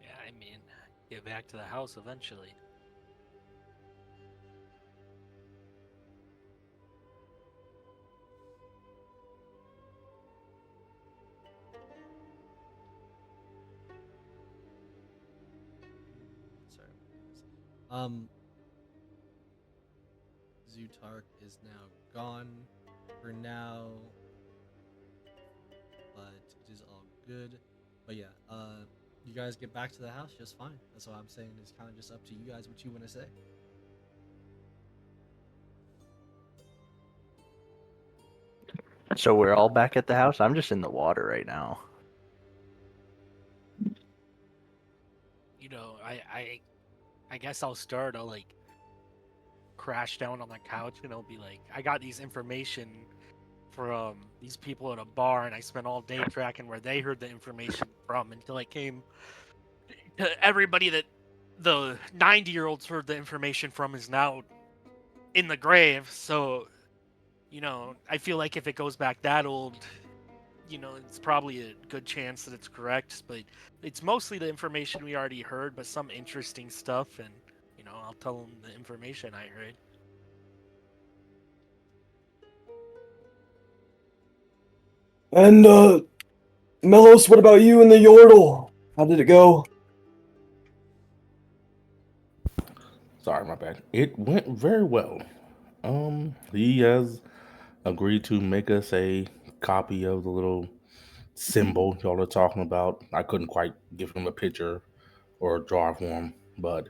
Yeah, I mean, get back to the house eventually. Sorry. Zutark is now gone for now, but it is all good. But yeah, you guys get back to the house just fine. That's what I'm saying. It's kind of just up to you guys what you want to say. So we're all back at the house. I'm just in the water right now. I guess I'll start. I'll like crash down on the couch and I'll be like, I got these information from these people at a bar, and I spent all day tracking where they heard the information from until I came to everybody that the 90-year-olds heard the information from is now in the grave. So, I feel like if it goes back that old, it's probably a good chance that it's correct, but it's mostly the information we already heard, but some interesting stuff, and, I'll tell them the information I heard. And, Melos, what about you and the Yordle? How did it go? Sorry, my bad. It went very well. He has agreed to make us a copy of the little symbol y'all are talking about. I couldn't quite give him a picture or draw for him, but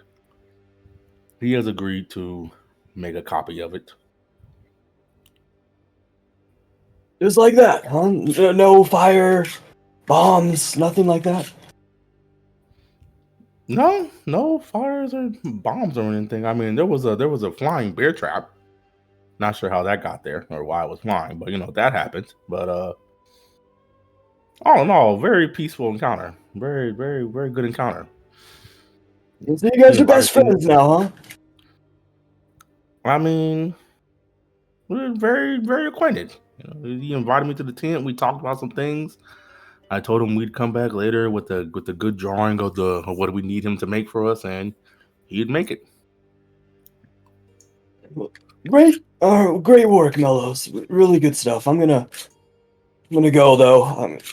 he has agreed to make a copy of it. Just like that, huh? No fire, bombs, nothing like that? No fires or bombs or anything. I mean, there was a flying bear trap. Not sure how that got there or why it was flying, but that happened. But all in all, very peaceful encounter. Very, very, very good encounter. So you guys He are best invited me. friends now, huh? I mean, we're very, very acquainted. He invited me to the tent. We talked about some things. I told him we'd come back later with the good drawing of what we need him to make for us, and he'd make it. Great, great work, Melos. Really good stuff. I'm gonna go though.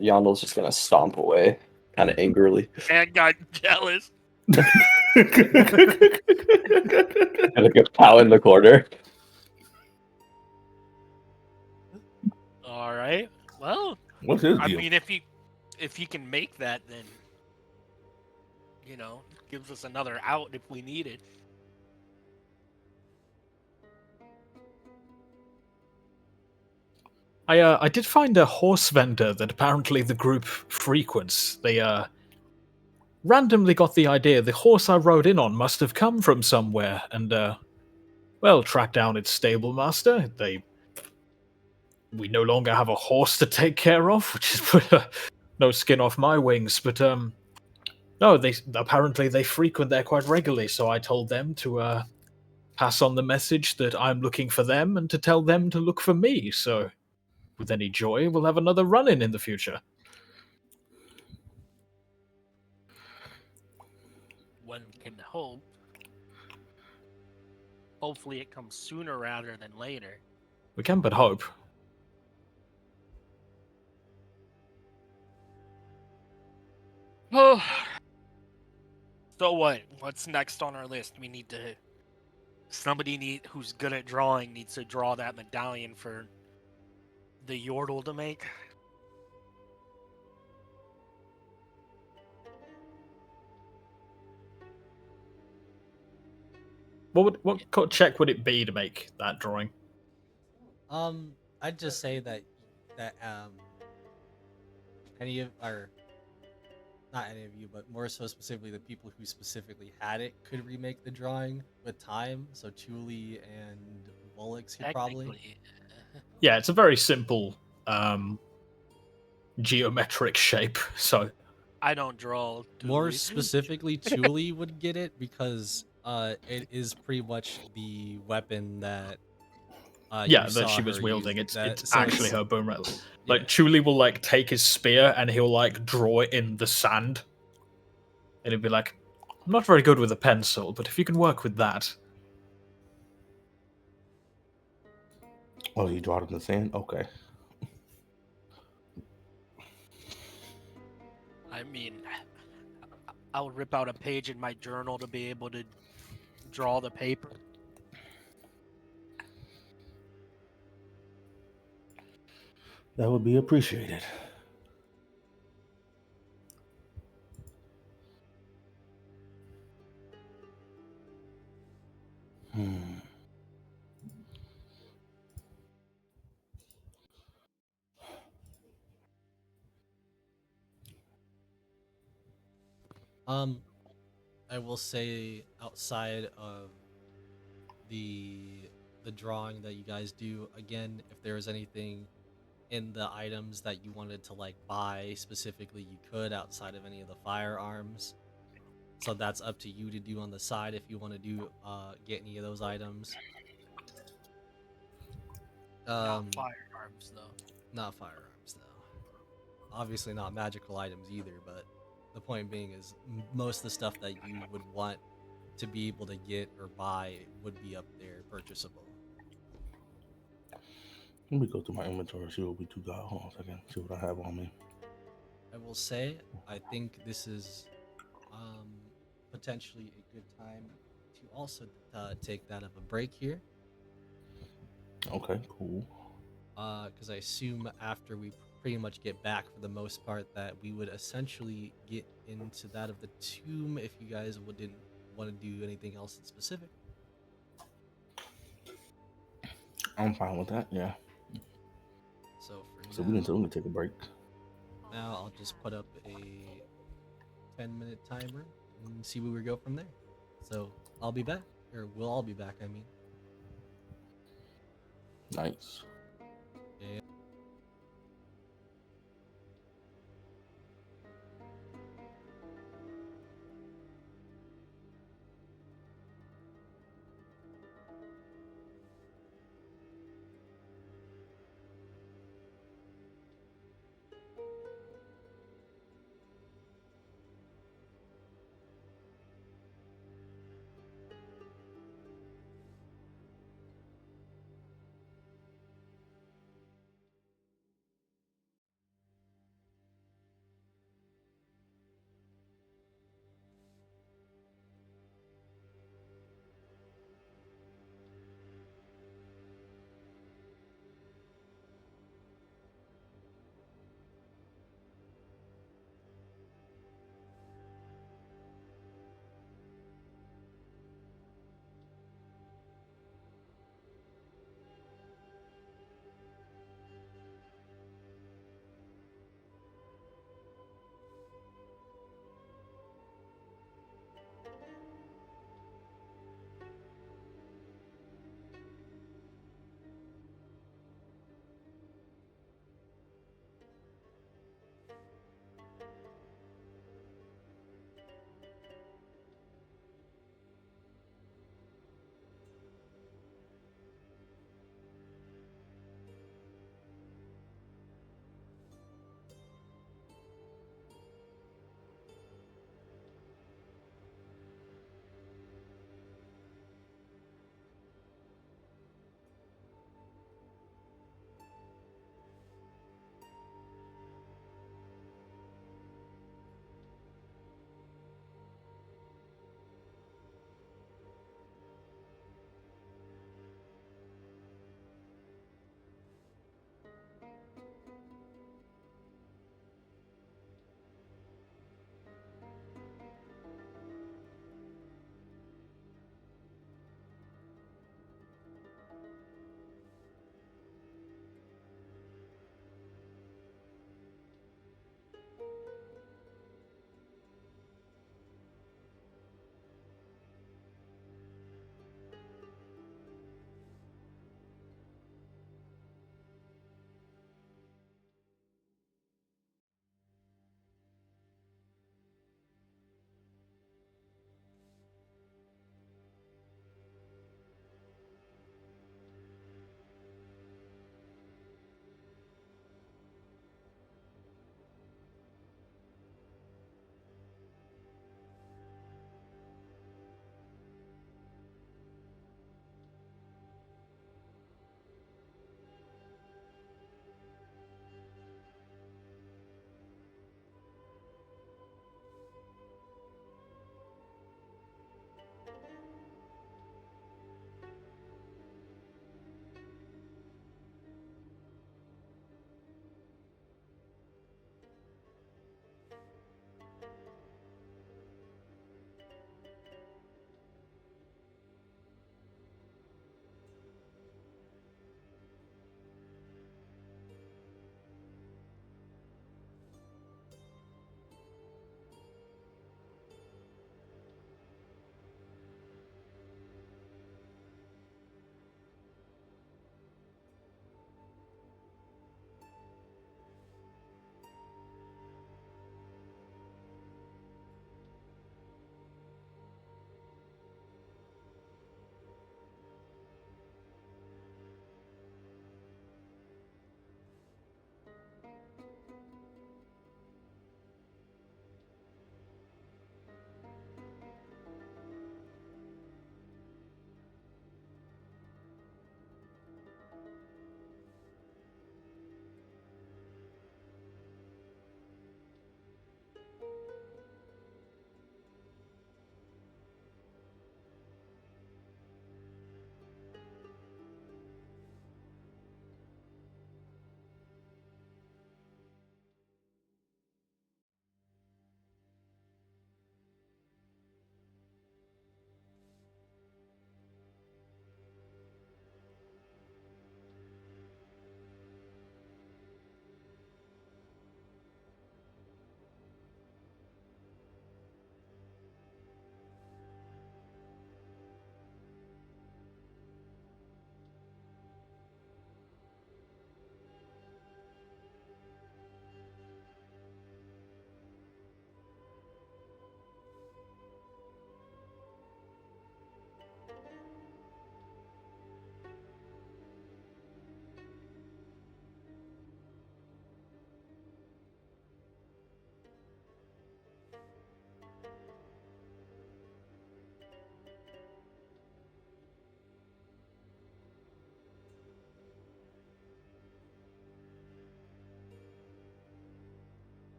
Yondel's just gonna stomp away, kind of angrily. And got jealous. Gonna go pout in the corner. All right. Well, What's his I deal? mean, if he can make that, then gives us another out if we need it. I did find a horse vendor that apparently the group frequents. They randomly got the idea the horse I rode in on must have come from somewhere, and tracked down its stable master. We no longer have a horse to take care of, which is put no skin off my wings. But No, they apparently they frequent there quite regularly, so I told them to pass on the message that I'm looking for them and to tell them to look for me. So, with any joy, we'll have another run-in the future. One can hope. Hopefully, it comes sooner rather than later. We can but hope. Oh. So what? What's next on our list? We need to. Somebody who's good at drawing needs to draw that medallion for the Yordle to make. What check would it be to make that drawing? I'd just say that any of or not any of you, but more so specifically the people who specifically had it could remake the drawing with time. So Chuli and Volix could probably. Technically, Yeah, it's a very simple geometric shape. So I don't draw. More Dooley. specifically, Chuli would get it because it is pretty much the weapon that yeah, you that saw she was her wielding. use. It's So actually her boomerang. yeah. Like Chuli will like take his spear and he'll like draw it in the sand, and he'll be like, "I'm not very good with a pencil, but if you can work with that." Oh, you draw it in the sand? Okay. I mean, I'll rip out a page in my journal to be able to draw the paper. That would be appreciated. Hmm. I will say outside of the the drawing that you guys do, again, if there was anything in the items that you wanted to like buy specifically, you could outside of any of the firearms. So that's up to you to do on the side if you want to do get any of those items. Not firearms, though. Not firearms though. Obviously not magical items either, but the point being is most of the stuff that you would want to be able to get or buy would be up there purchasable. Let me go through my inventory, see what we do got. Hold on a second, see what I have on me. I will say I think this is um, potentially a good time to also take that of a break here, Okay, cool. because I assume after we pretty much get back for the most part that we would essentially get into that of the tomb if you guys didn't want to do anything else in specific. I'm fine with that, yeah. So for So we now, can take a break. I'll just put up a 10-minute timer and see where we go from there. So I'll be back, or we'll all be back, I mean. Nice. Yeah.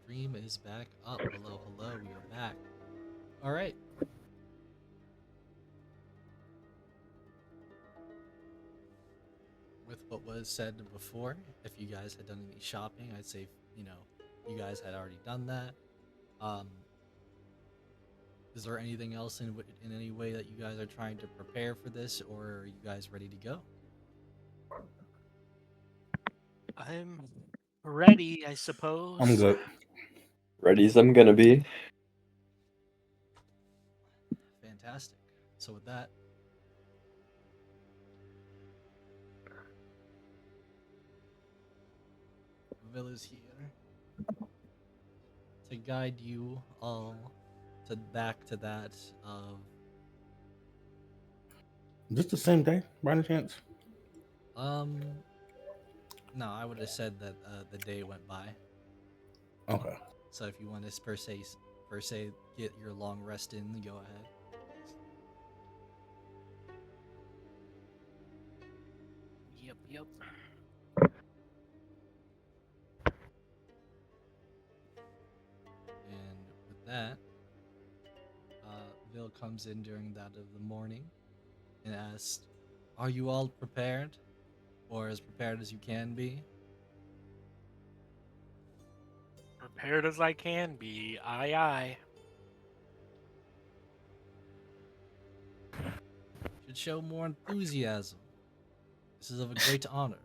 stream is back up. Hello, hello, we are back. All right. With what was said before, if you guys had done any shopping, I'd say, you guys had already done that. Um, is there anything else in any way that you guys are trying to prepare for this, or are you guys ready to go? I'm ready, I suppose. I'm good. Ready as I'm gonna be. Fantastic. So with that, Vil is here to guide you all back to that of Just the same day, by any chance? um no, I would have said that the day went by. Okay. So if you want to per se get your long rest in, go ahead. Yep. And with that, Vil comes in during that of the morning and asks, "Are you all prepared, or as prepared as you can be?" Prepared as I can be. Aye, aye. Should show more enthusiasm. This is of a great honor.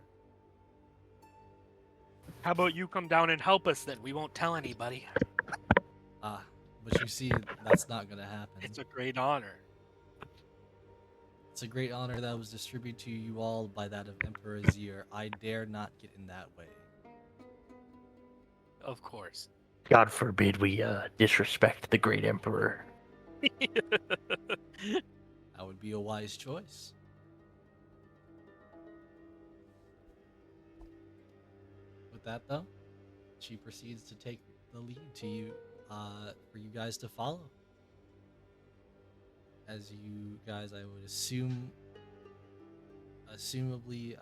How about you come down and help us then? We won't tell anybody. But you see, that's not gonna happen. It's a great honor. It's a great honor that was distributed to you all by that of Emperor Azir. I dare not get in that way. Of course. God forbid we disrespect the great emperor. That would be a wise choice. With that, though, she proceeds to take the lead to you, for you guys to follow. As you guys, I would assumably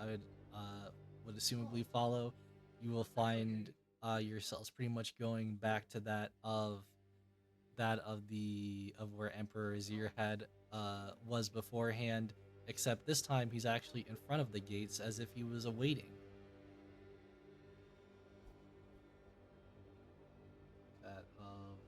follow. You will find yourselves pretty much going back to that of where Emperor Azir had was beforehand, except this time he's actually in front of the gates as if he was awaiting. That of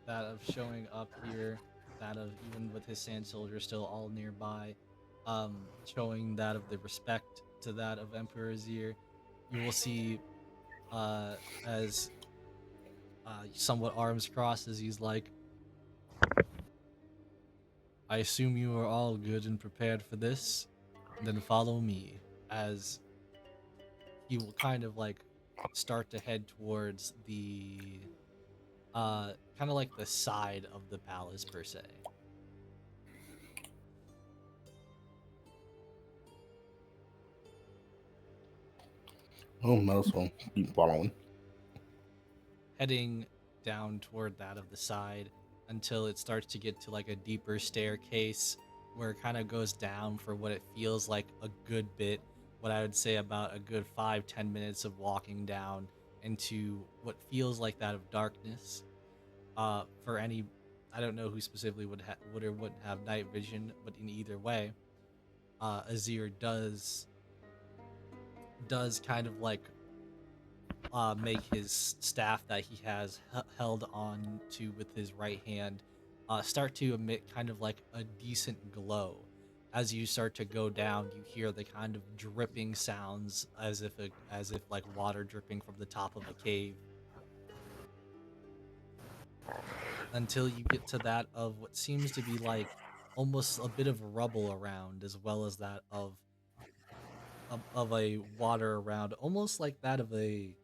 that of showing up here, that of even with his sand soldiers still all nearby, showing that of the respect to that of Emperor Azir. You will see, as somewhat arms crossed, as he's like, "I assume you are all good and prepared for this. Then follow me." As he will kind of like start to head towards the kind of like the side of the palace per se. Oh, no, so keep following. Heading down toward that of the side until it starts to get to like a deeper staircase where it kind of goes down for what it feels like a good bit. What I would say about a good 5-10 minutes of walking down into what feels like that of darkness. For any, I don't know who specifically would or wouldn't have night vision, but in either way, Azir does kind of like make his staff that he has held on to with his right hand start to emit kind of like a decent glow. As you start to go down, you hear the kind of dripping sounds as if like water dripping from the top of a cave, until you get to that of what seems to be like almost a bit of rubble around, as well as that of a water around, almost like that of a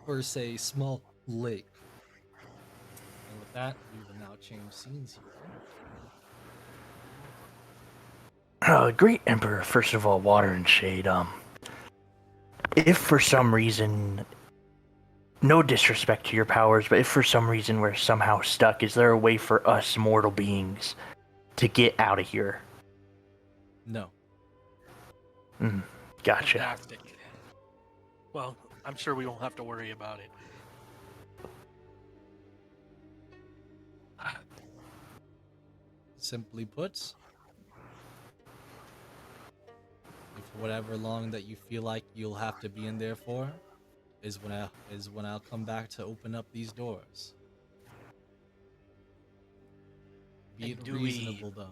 per se small lake. And with that, we will now change scenes here. Great emperor, first of all, water and shade. If for some reason, no disrespect to your powers, but if for some reason we're somehow stuck, is there a way for us mortal beings to get out of here No. Gotcha. Fantastic. Well, I'm sure we won't have to worry about it. Simply put, if whatever long that you feel like you'll have to be in there for is when I'll come back to open up these doors. Be And it do reasonable though.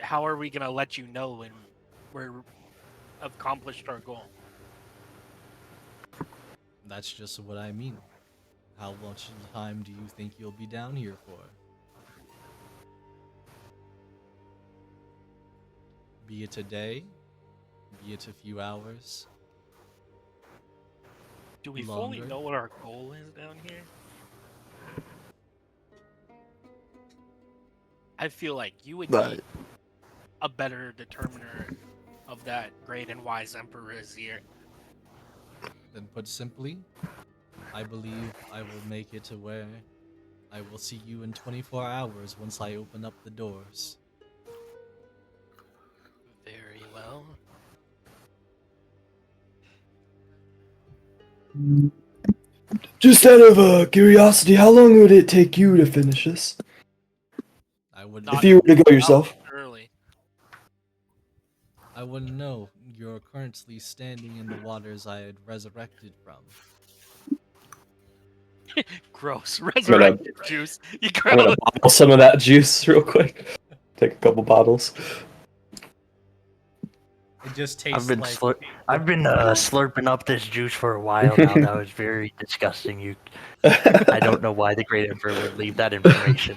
how are we gonna let you know when we're accomplished our goal? That's just what I mean. How much time do you think you'll be down here for? Be it a day, be it a few hours. Do we fully Longer. know what our goal is down here? I feel like you would be a better determiner of that great and wise Emperor Azir. Then put simply, I believe I will make it to where I will see you in 24 hours once I open up the doors. Very well. Just out of curiosity, how long would it take you to finish this? I wouldn't Not If you were to go yourself? early. I wouldn't know. You're currently standing in the waters I had resurrected from. Gross. gonna- Resurrected juice. You I'm gonna gross. bottle some of that juice real quick. Take a couple bottles. It just I've tastes been like slurping up this juice for a while now. That was very disgusting. I don't know why the Great Emperor would leave that information.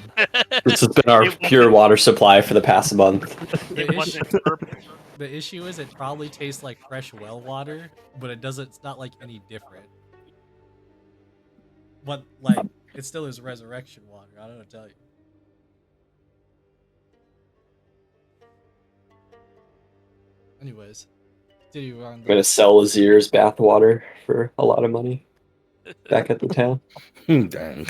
This has been our It pure wasn't- water supply for the past month. the It wasn't purple. The issue is it probably tastes like fresh well water, but it doesn't. It's not like any different. But like, it still is resurrection water. I don't know what to tell you. Anyways, continue on. I'm gonna sell Azir's bathwater for a lot of money back at the town. Dang.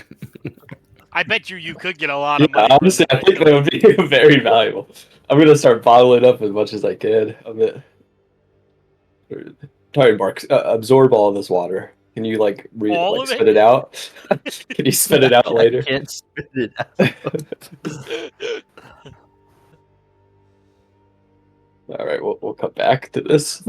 I bet you could get a lot Yeah, of money. for honestly, I that. think that would be very valuable. I'm gonna start bottling up as much as I can of it. Sorry, Mark. Absorb all of this water. Can you All of spit it? it out? Can you spit it out later? I can't spit it out. All right, we'll come back to this.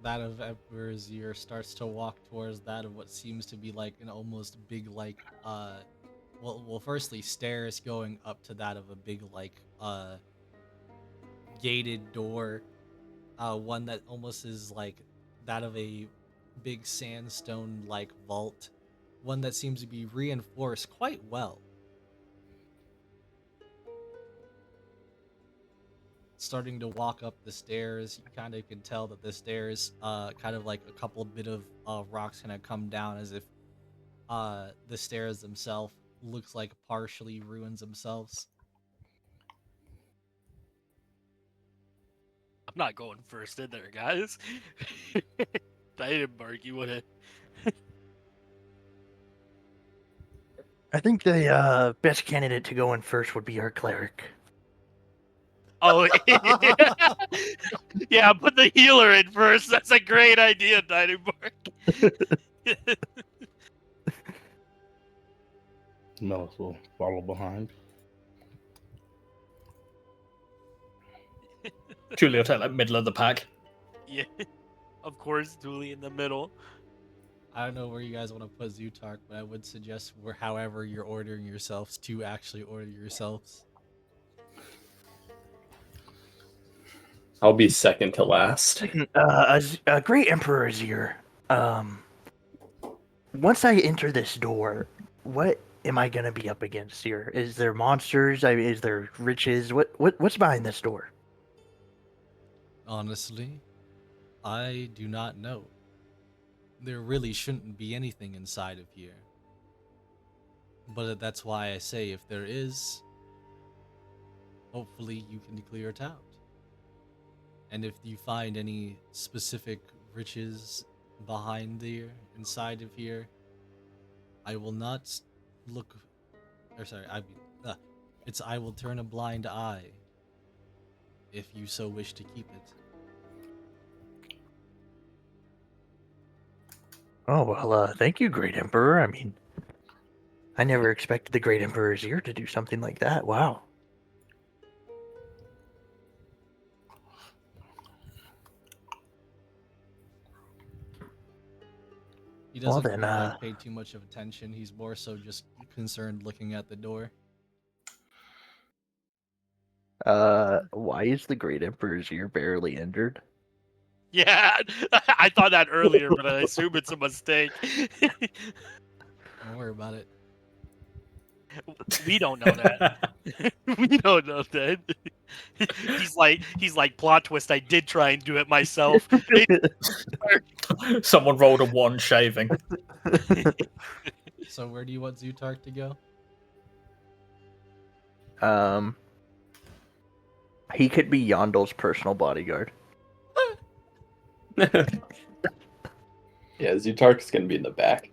That of Emperor Zir starts to walk towards that of what seems to be like an almost big well firstly stairs going up to that of a big gated door, one that almost is like that of a big sandstone like vault, one that seems to be reinforced quite well. Starting to walk up the stairs, you kind of can tell that the stairs, kind of like a couple bit of rocks kind of come down as if the stairs themselves looks like partially ruins themselves. I'm not going first in there, guys. I didn't mark you would have. I think the best candidate to go in first would be our cleric. Oh, yeah, put the healer in first. That's a great idea, Dynamark. Melis will follow behind. Truly, I'll take like middle of the pack. Yeah, of course, Dooley in the middle. I don't know where you guys want to put Zutark, but I would suggest however you're ordering yourselves to actually order yourselves. I'll be second to last. A Great Emperor Azir. Once I enter this door, what am I gonna be up against here? Is there monsters? Is there riches? What's behind this door? Honestly, I do not know. There really shouldn't be anything inside of here. But that's why I say if there is, hopefully you can clear it out. And if you find any specific riches behind there, inside of here, I will not look Or sorry, it's I will turn a blind eye if you so wish to keep it. Oh, well, thank you, Great Emperor. I mean, I never expected the Great Emperor's ear to do something like that. Wow. He Well, doesn't then, really like pay too much of attention. He's more so just concerned looking at the door. Why is the Great Emperor's ear barely injured? Yeah, I thought that earlier, but I assume it's a mistake. Don't worry about it. We don't know that. We don't know that. He's like plot twist. I did try and do it myself. Someone rolled a 1 shaving. So where do you want Zutark to go? He could be Yondel's personal bodyguard. Yeah, Zutark's gonna be in the back.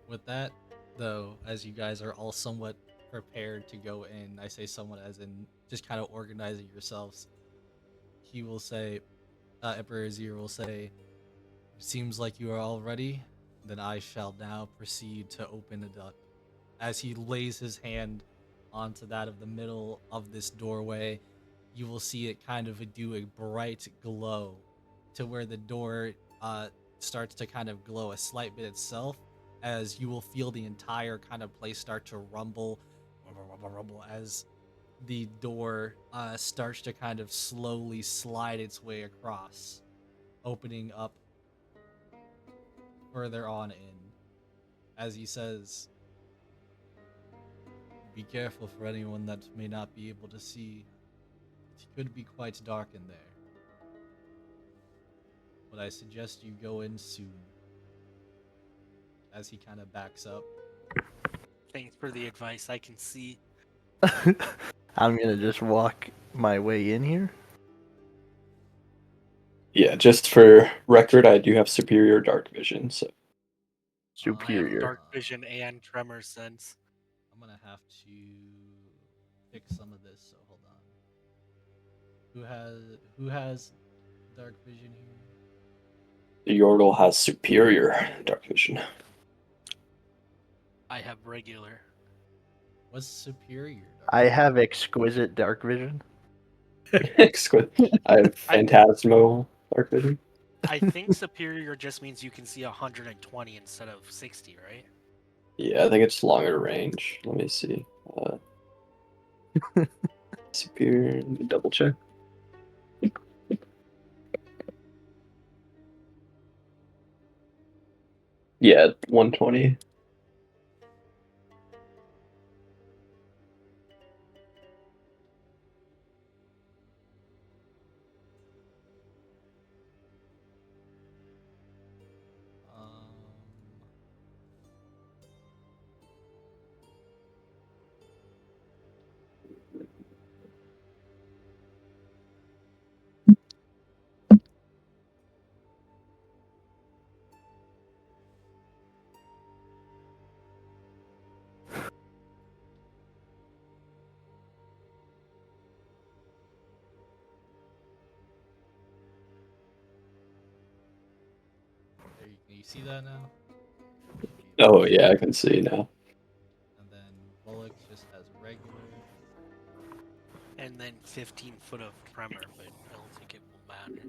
With that, though, as you guys are all somewhat prepared to go in, I say somewhat as in just kind of organizing yourselves, he will say, Emperor Azir will say, seems like you are all ready, then I shall now proceed to open it up. As he lays his hand onto that of the middle of this doorway, you will see it kind of do a bright glow to where the door starts to kind of glow a slight bit itself, as you will feel the entire kind of place start to rumble as the door starts to kind of slowly slide its way across, opening up further on in. As he says, be careful for anyone that may not be able to see. It could be quite dark in there. But I suggest you go in soon. As he kind of backs up. Thanks for the advice. I can see. I'm gonna just walk my way in here. Yeah, just for record, I do have superior dark vision, so I have Superior. dark vision and tremor sense. I'm gonna have to fix some of this, so hold on. Who has dark vision here? the Yordle has superior dark vision. I have regular. What's superior dark I vision? have exquisite dark vision. Exquisite. I have phantasmal dark vision. I think superior just means you can see 120 instead of 60, right? Yeah, I think it's longer range. Let me see. Superior. Let me double check. Yeah, 120. Can you see that now? Oh yeah, I can see now. And then Bullock just has regular. And then 15 foot of tremor, but I don't think it will matter.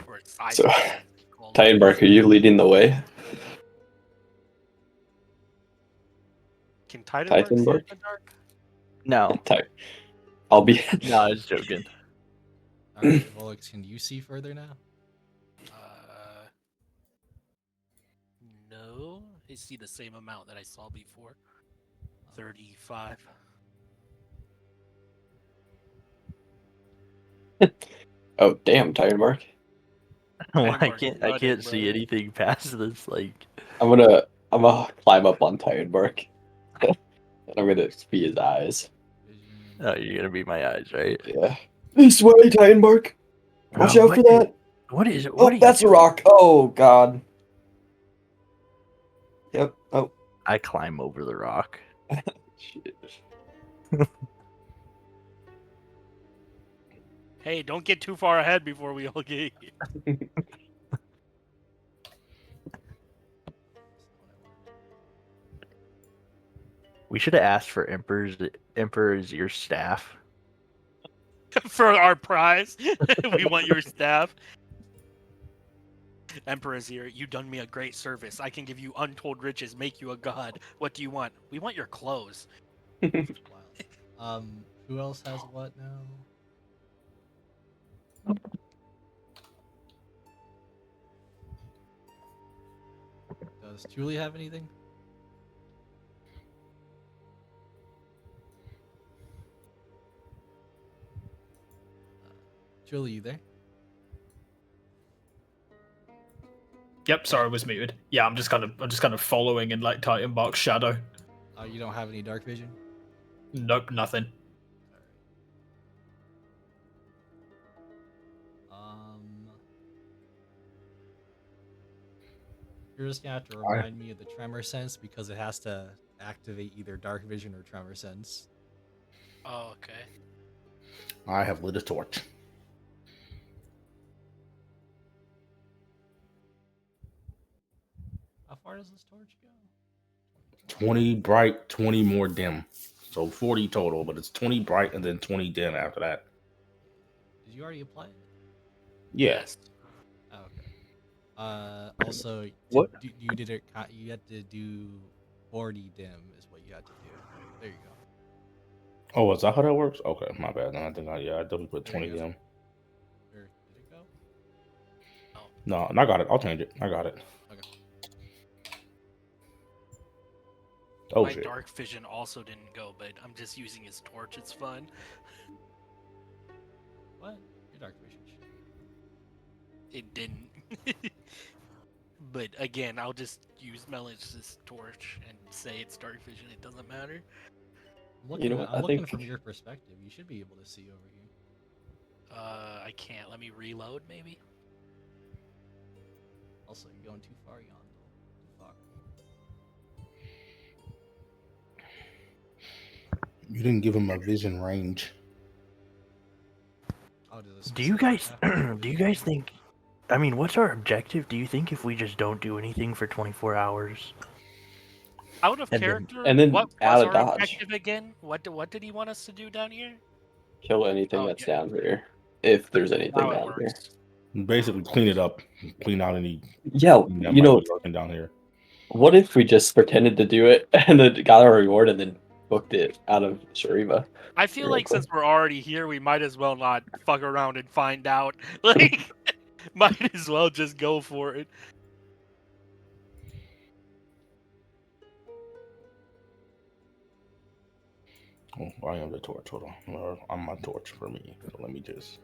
Or it's So, called. Titanbark, are you leading the way? Can Titanbark see in Titanbark? the dark? No, I'll be. no, I was joking. Alright, Bullock, can you see further now? No. I see the same amount that I saw before. 35. Oh damn, Titanbark. I Titanbark's can't running, see bro. anything past this. Like, I'm gonna climb up on Titanbark. And I'm gonna be his eyes. Vision. oh, you're gonna be my eyes, right? Yeah. This way, Titanbark. Watch out what for is- that. What is it? Oh, What are that's you a rock. Oh God. Yep. Oh I climb over the rock. shit. Hey, don't get too far ahead before we all get here. We should have asked for Emperor's your staff. For our prize. We want your staff. Emperor's here. You done me a great service. I can give you untold riches, make you a god. What do you want? We want your clothes. Wild. Who else has what now? Does Julie have anything? Julie, you there? Yep, sorry, I was muted. Yeah, I'm just kind of following in like Titanbark's shadow. You don't have any dark vision? Nope, nothing. You're just gonna have to remind me of the tremor sense because it has to activate either dark vision or tremor sense. Oh, okay. I have lit a torch. How far does this torch go? 20 bright, 20 more dim. So 40 total, but it's 20 bright and then 20 dim after that. Did you already apply it? Yes. Oh, okay. Also, What? You did it. You had to do 40 dim is what you had to do. There you go. Oh, is that how that works? Okay, my bad. I think I definitely put There you 20 go. dim. Where did it go? No, I got it. I'll change it. I got it. Okay. Oh, My shit. dark vision also didn't go, but I'm just using his torch. It's fun. What? Your dark vision. It didn't. But again, I'll just use Melish's torch and say it's dark vision. It doesn't matter. You know what? I'm I looking think from your perspective. You should be able to see over here. I can't. Let me reload, maybe. Also, you're going too far, Yandel. Too far. You didn't give him a vision range. Oh, does Do you guys think? I mean, what's our objective? Do you think if we just don't do anything for 24 hours? Out of And then- character, and then what out was of our dodge. objective again? What did he want us to do down here? Kill anything Oh, that's yeah. down here. If there's anything Now it down here. works. Basically, clean it up. Clean out any Yeah, that you might know, be lurking down here. what if we just pretended to do it and then got our reward and then booked it out of Shariva? I feel Real like quick. since we're already here, we might as well not fuck around and find out. Like, might as well just go for it. Oh, I am the torch. Hold on. Well, I'm my torch for me. So let me just.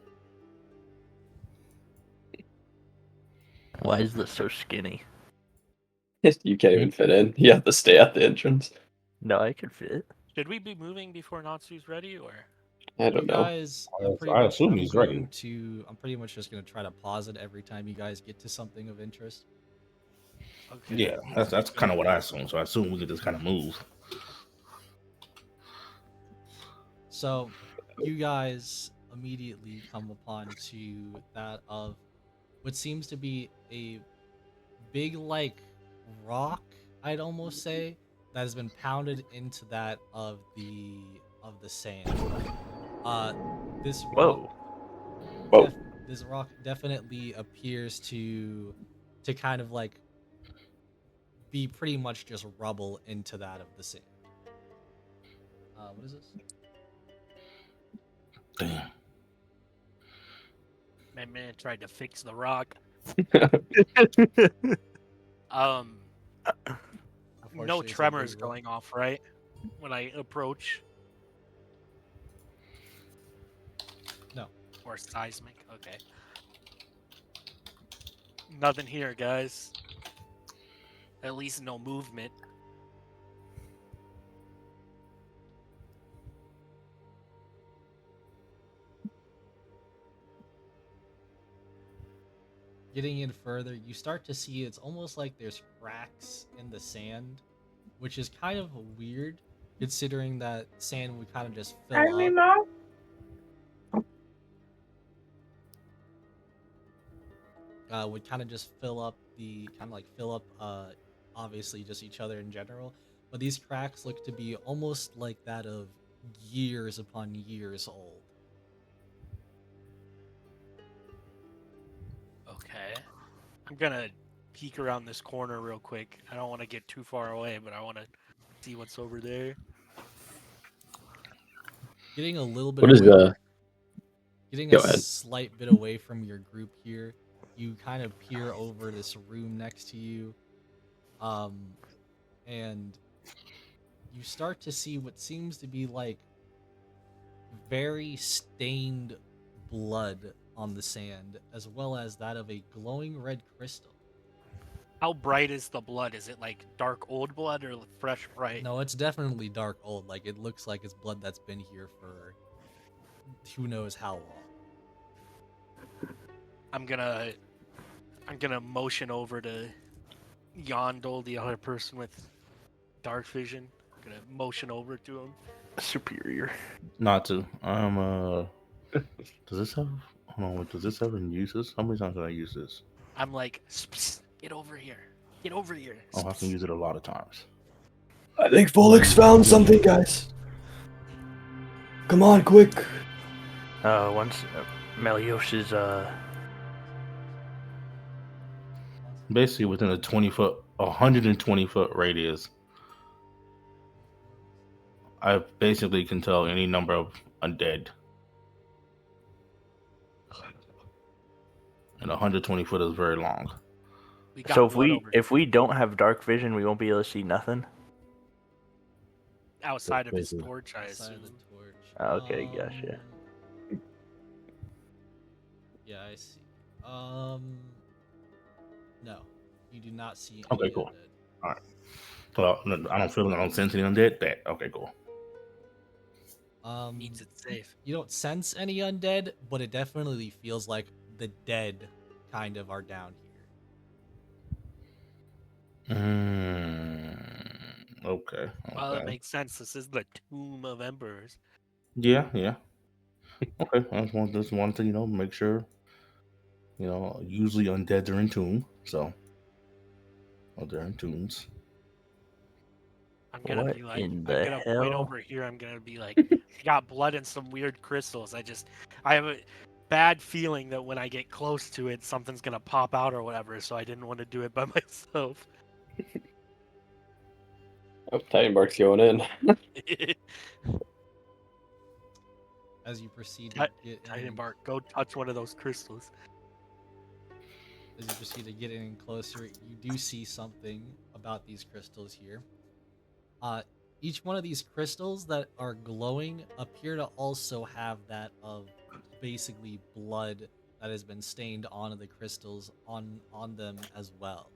Why is this so skinny? You can't even fit in. You have to stay at the entrance. No, I could fit. Should we be moving before Natsu's ready, or? I don't You know. guys, I assume he's ready. I'm pretty much just gonna try to pause it every time you guys get to something of interest. Okay. Yeah, that's kind of what I assume. So I assume we could just kind of move. So, you guys immediately come upon to that of what seems to be a big, like, rock, I'd almost say, that has been pounded into that of the sand. This rock, Whoa. this rock definitely appears to kind of like be pretty much just rubble into that of the sand. What is this? Damn. My man tried to fix the rock. No Unfortunately, it's a tremors big rock. going off, right? When I approach. No. Or seismic. Okay. Nothing here, guys. At least no movement. Getting in further, you start to see it's almost like there's cracks in the sand, which is kind of weird considering that sand would kind of just fill up. Would kind of just fill up obviously just each other in general, but these cracks look to be almost like that of years upon years old. Okay. I'm gonna peek around this corner real quick. I don't want to get too far away, but I want to see what's over there. Getting a little bit What is away, getting a Go ahead. slight bit away from your group here, you kind of peer over this room next to you, and you start to see what seems to be like very stained blood on the sand, as well as that of a glowing red crystal. How bright is the blood? Is it like dark old blood or fresh bright? No, it's definitely dark old. Like, it looks like it's blood that's been here for who knows how long. I'm gonna motion over to Yondel, the other person with dark vision. I'm gonna motion over to him. Superior. Not to. Does this have? Hold on. Wait, does this have any uses? How many times did I use this? I'm like, get over here. Get over here. Oh, I can use it a lot of times. I think Volix found something, guys. Come on, quick. Once Melios is Basically, within a 120-foot radius, I basically can tell any number of undead. And 120 foot is very long. We got so if blood we over if we don't have dark vision, we won't be able to see nothing. outside of his Basically. torch, I Side of assume. the torch. Okay, gotcha. Yeah, I see. No, you do not see any Okay, cool. undead. All right. Well, I don't feel. I don't sense any undead. That okay, cool. Means it's safe. You don't sense any undead, but it definitely feels like the dead kind of are down here. Okay. Well, it Okay. makes sense. This is the Tomb of Emperors. Yeah. Yeah. Okay. I just wanted to make sure. Usually undeads are in tomb, so they're in tombs. I'm gonna What be like, in I'm the gonna point hell? over here. I'm gonna be like, I got blood and some weird crystals. I have a bad feeling that when I get close to it, something's gonna pop out or whatever. So I didn't want to do it by myself. Oh, Titan Bark's going in. As you proceed to get Titan in, Bark, go touch one of those crystals. as you proceed to get in closer, you do see something about these crystals here. Each one of these crystals that are glowing appear to also have that of basically blood that has been stained onto the crystals on them as well.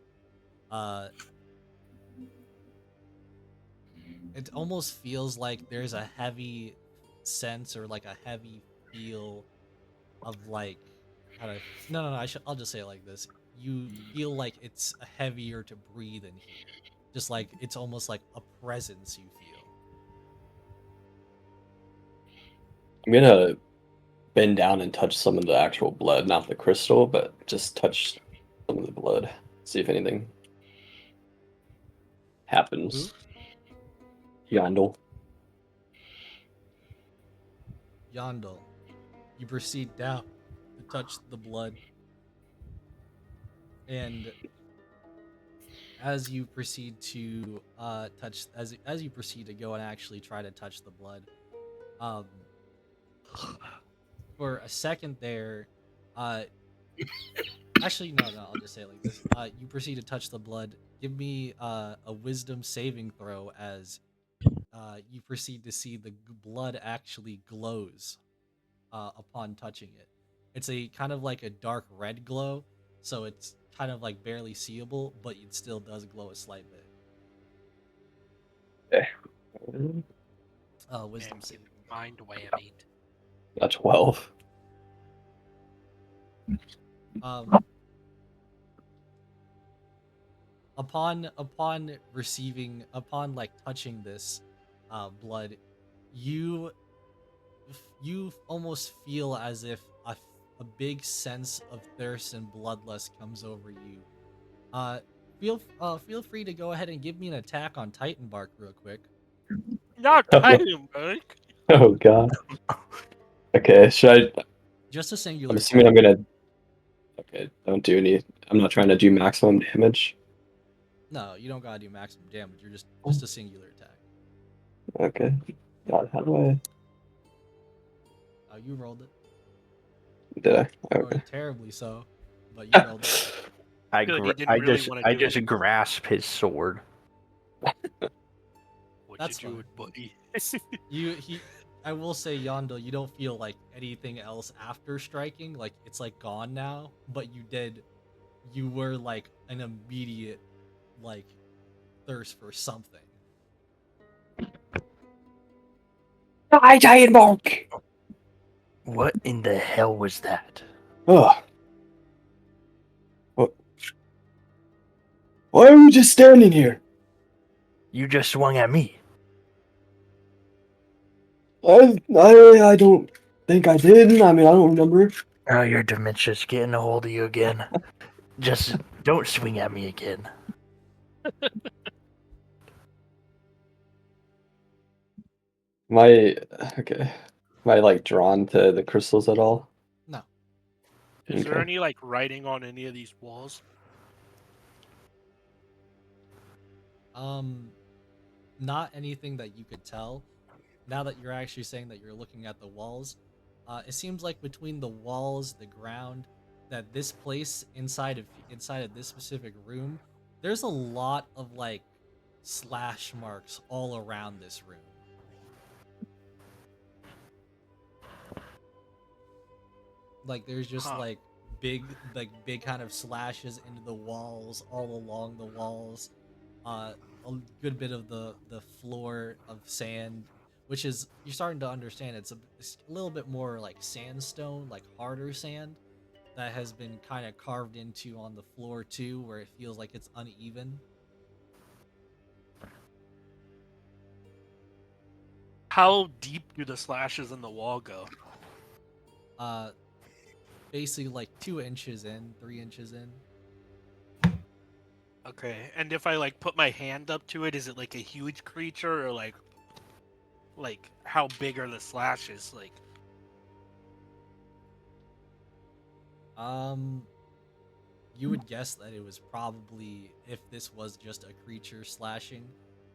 It almost feels like there's a heavy sense or like a heavy feel of like how to no I'll just say it like this. You feel like it's heavier to breathe in here. Just like it's almost like a presence you feel. I'm gonna bend down and touch some of the actual blood, not the crystal, but just touch some of the blood. See if anything happens. Yondel. Yondel, you proceed down to touch the blood, and as you proceed to touch, as you proceed to go and actually try to touch the blood, for a second there, actually no, I'll just say it like this. You proceed to touch the blood. Give me a wisdom saving throw as you proceed to see the blood actually glows upon touching it. It's a kind of like a dark red glow, so it's kind of like barely seeable, but it still does glow a slight bit. Wisdom And saving. mind whammied. That's 12. upon receiving, upon like touching this blood, you you almost feel as if a big sense of thirst and bloodlust comes over you. Uh, feel free to go ahead and give me an attack on Titan Bark real quick. Not Oh, Titan, man. Oh god. Okay, should I? Just a singular. I'm assuming attack. I'm gonna. Okay, don't do any. I'm not trying to do maximum damage. No, you don't gotta do maximum damage. You're just a singular attack. Okay. God, how do I? Oh, you rolled it. Did I? You rolled Okay. it terribly, so, but you rolled it. Good, he didn't really wanna I do just it. grasp his sword. What That's you doing, fine. buddy? I will say, Yondo, you don't feel like anything else after striking. Like it's like gone now, but you were like an immediate like thirst for something. Die, giant monk! What in the hell was that? Ugh. What? Why are we just standing here? You just swung at me. I don't think I did. I mean, I don't remember. Oh, your dementia's getting a hold of you again. Just don't swing at me again. Okay. Am I like drawn to the crystals at all? No. Is there Okay. any like writing on any of these walls? Not anything that you could tell. Now that you're actually saying that you're looking at the walls, it seems like between the walls, the ground, that this place inside of this specific room, there's a lot of like slash marks all around this room. Like there's just Huh. like big kind of slashes into the walls, all along the walls. A good bit of the floor of sand, which is, you're starting to understand, it's a little bit more like sandstone, like harder sand that has been kind of carved into on the floor too, where it feels like it's uneven. How deep do the slashes in the wall go? Uh, basically like 2 inches in, 3 inches in. Okay, and if I like put my hand up to it, is it like a huge creature or like how big are the slashes? Like You would guess that it was probably, if this was just a creature slashing,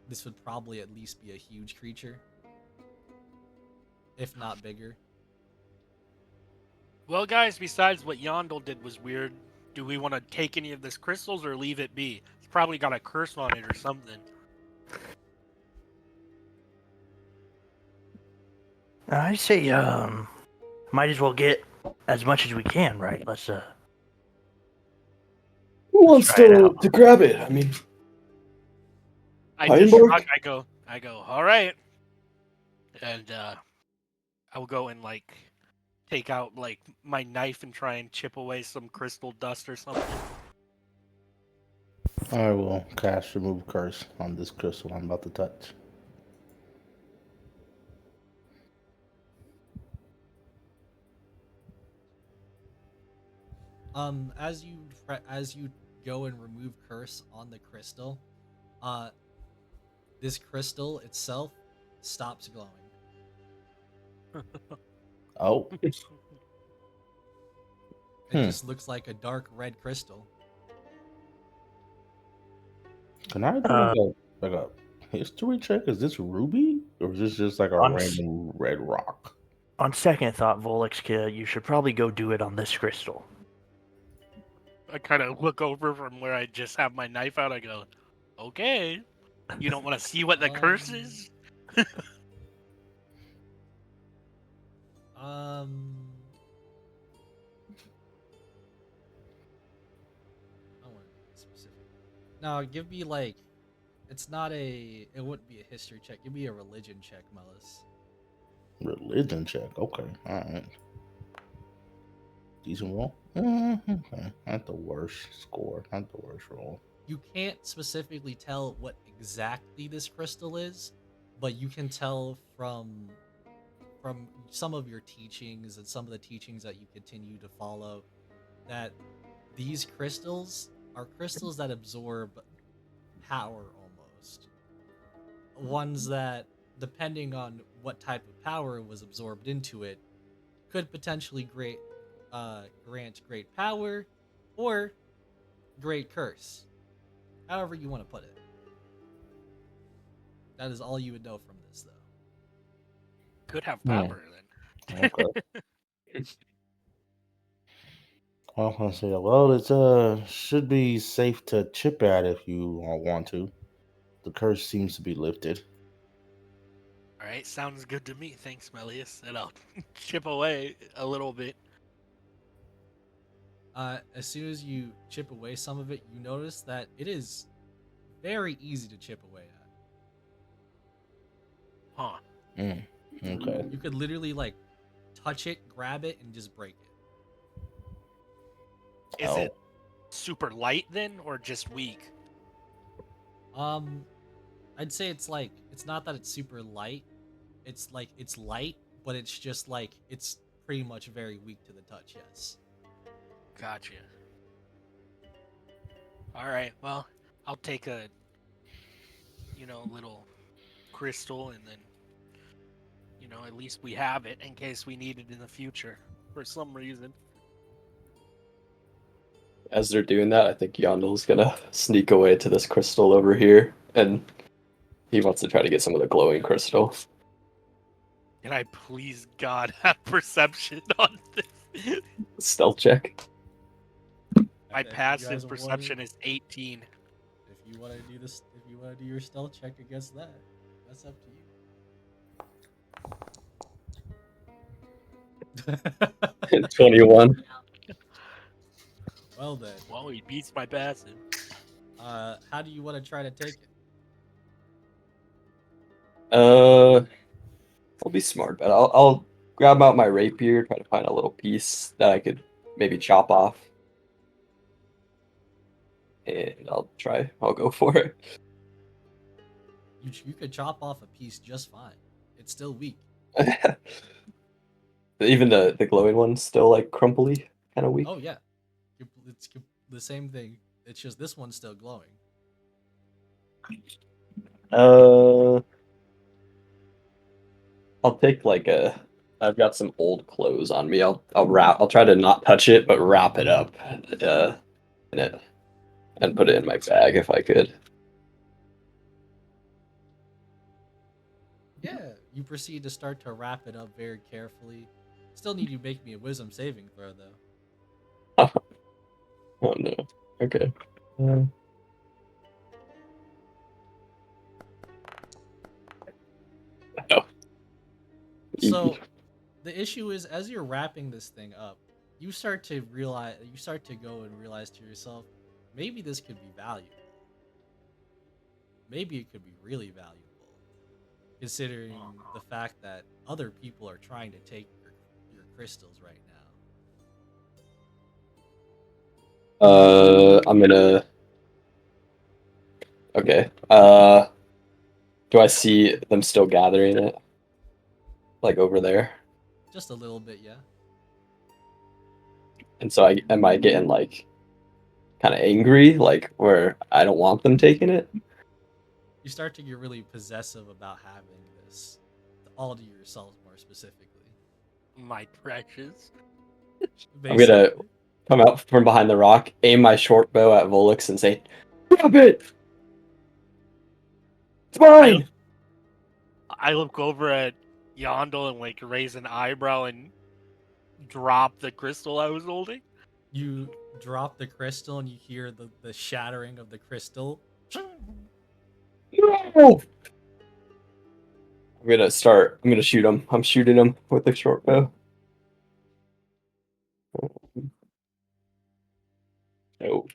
this would probably at least be a huge creature, if not bigger. well, guys, besides what Yondel did was weird, do we want to take any of this crystals or leave it be? It's probably got a curse on it or something. I say, might as well get as much as we can, right? Let's Who wants try it out. to grab it? I mean, I Pine just bark? I go, all right, and I will go and like take out like my knife and try and chip away some crystal dust or something. I will cast remove curse on this crystal I'm about to touch. As you go and remove curse on the crystal, uh this crystal itself stops glowing. Oh, It Hmm. just looks like a dark red crystal. can I do like a history check? Is this ruby or is this just like a On random red rock? on second thought, Volix, you should probably go do it on this crystal. I kind of look over from where I just have my knife out. I go, okay. You don't want to see what the curse is? Um, I want to be specific. No, give me like, it's not a, it wouldn't be a history check. Give me a religion check, Mellis. Religion check. Okay, all right. Decent roll. Okay, not the worst score. Not the worst roll. You can't specifically tell what exactly this crystal is, but you can tell from some of your teachings and some of the teachings that you continue to follow that these crystals are crystals that absorb power almost. Ones that, depending on what type of power was absorbed into it, could potentially grant great power or great curse. However you want to put it. That is all you would know from this, though. Could have Hmm. power then. Okay. I say, well, it's should be safe to chip at if you want to. The curse seems to be lifted. All right, sounds good to me. Thanks, Melius. And I'll chip away a little bit. As soon as you chip away some of it, you notice that it is very easy to chip away at. Huh. Okay. You could literally like touch it, grab it, and just break it. Is Oh. it super light then, or just weak? Um, I'd say it's not that it's super light. It's like it's light, but it's just like it's pretty much very weak to the touch. Yes. Gotcha. All right. Well, I'll take a little crystal, and then at least we have it in case we need it in the future for some reason. As they're doing that, I think Yondel's gonna sneak away to this crystal over here, and he wants to try to get some of the glowing crystal. Can I please God have perception on this? Stealth check. My If you passive guys perception wanna- is 18. If you want to do this, if you want to do your stealth check against that, that's up to you. 21. Well then, Well, he beats my passive. how do you want to try to take it? I'll be smart, but I'll grab out my rapier, try to find a little piece that I could maybe chop off. And I'll go for it. You could chop off a piece just fine. It's still weak. Even the glowing one's still like crumply, kind of weak. Oh yeah, it's the same thing. It's just this one's still glowing. I'll take I've got some old clothes on me. I'll try to not touch it, but wrap it up in it and put it in my bag if I could. Yeah, you proceed to start to wrap it up very carefully. Still need you to make me a wisdom saving throw though. Oh no. Okay. No. So the issue is, as you're wrapping this thing up, you start to go and realize to yourself, maybe this could be valuable. Maybe it could be really valuable, considering the fact that other people are trying to take your crystals right now. I'm gonna. Okay. Do I see them still gathering it? Like over there? Just a little bit, yeah. And so am I getting like kind of angry, like where I don't want them taking it? You start to get really possessive about having this all to yourself, more specifically. My precious. I'm gonna come out from behind the rock, aim my short bow at Volix, and say, "Grab it! It's mine!" I look over at Yondel and like raise an eyebrow and drop the crystal I was holding. You drop the crystal and you hear the shattering of the crystal. No! I'm gonna shoot him. I'm shooting him with the short bow. No.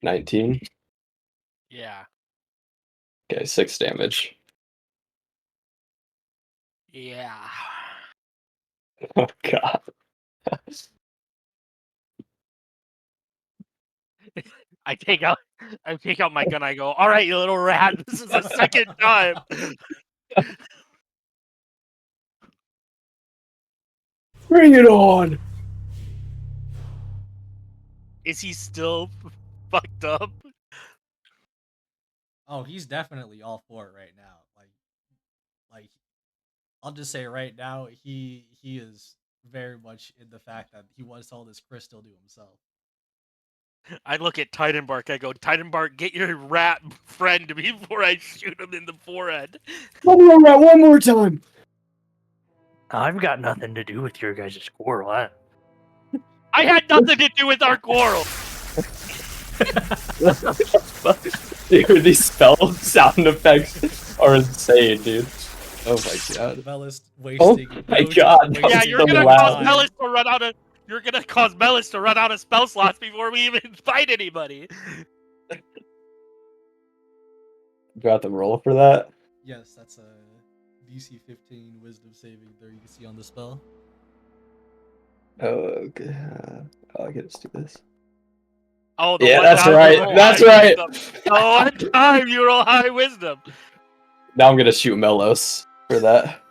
19. Yeah. Okay, 6 damage. Yeah. Oh god. I take out my gun. I go, all right, you little rat. This is the second time. Bring it on. Is he still fucked up? Oh, he's definitely all for it right now. Like I'll just say right now, he is very much in the fact that he wants all this crystal to himself. I look at Titanbark. I go, Titanbark, get your rat friend before I shoot him in the forehead. One more time. I've got nothing to do with your guys' quarrel. I had nothing to do with our quarrel. Dude, these spell sound effects are insane, dude. Oh my god. Melis Oh wasting. my no god. t- that Yeah, was you're so gonna loud. cause Melis to run out of. You're gonna cause Melis to run out of spell slots before we even fight anybody. Do I have to roll for that? Yes, that's a DC 15 Wisdom saving throw you can see on the spell. Oh, okay. Okay, let's do this. Oh, the Yeah, one that's time right. you roll That's high right. wisdom. The one time you roll high wisdom. Now I'm gonna shoot Melos for that.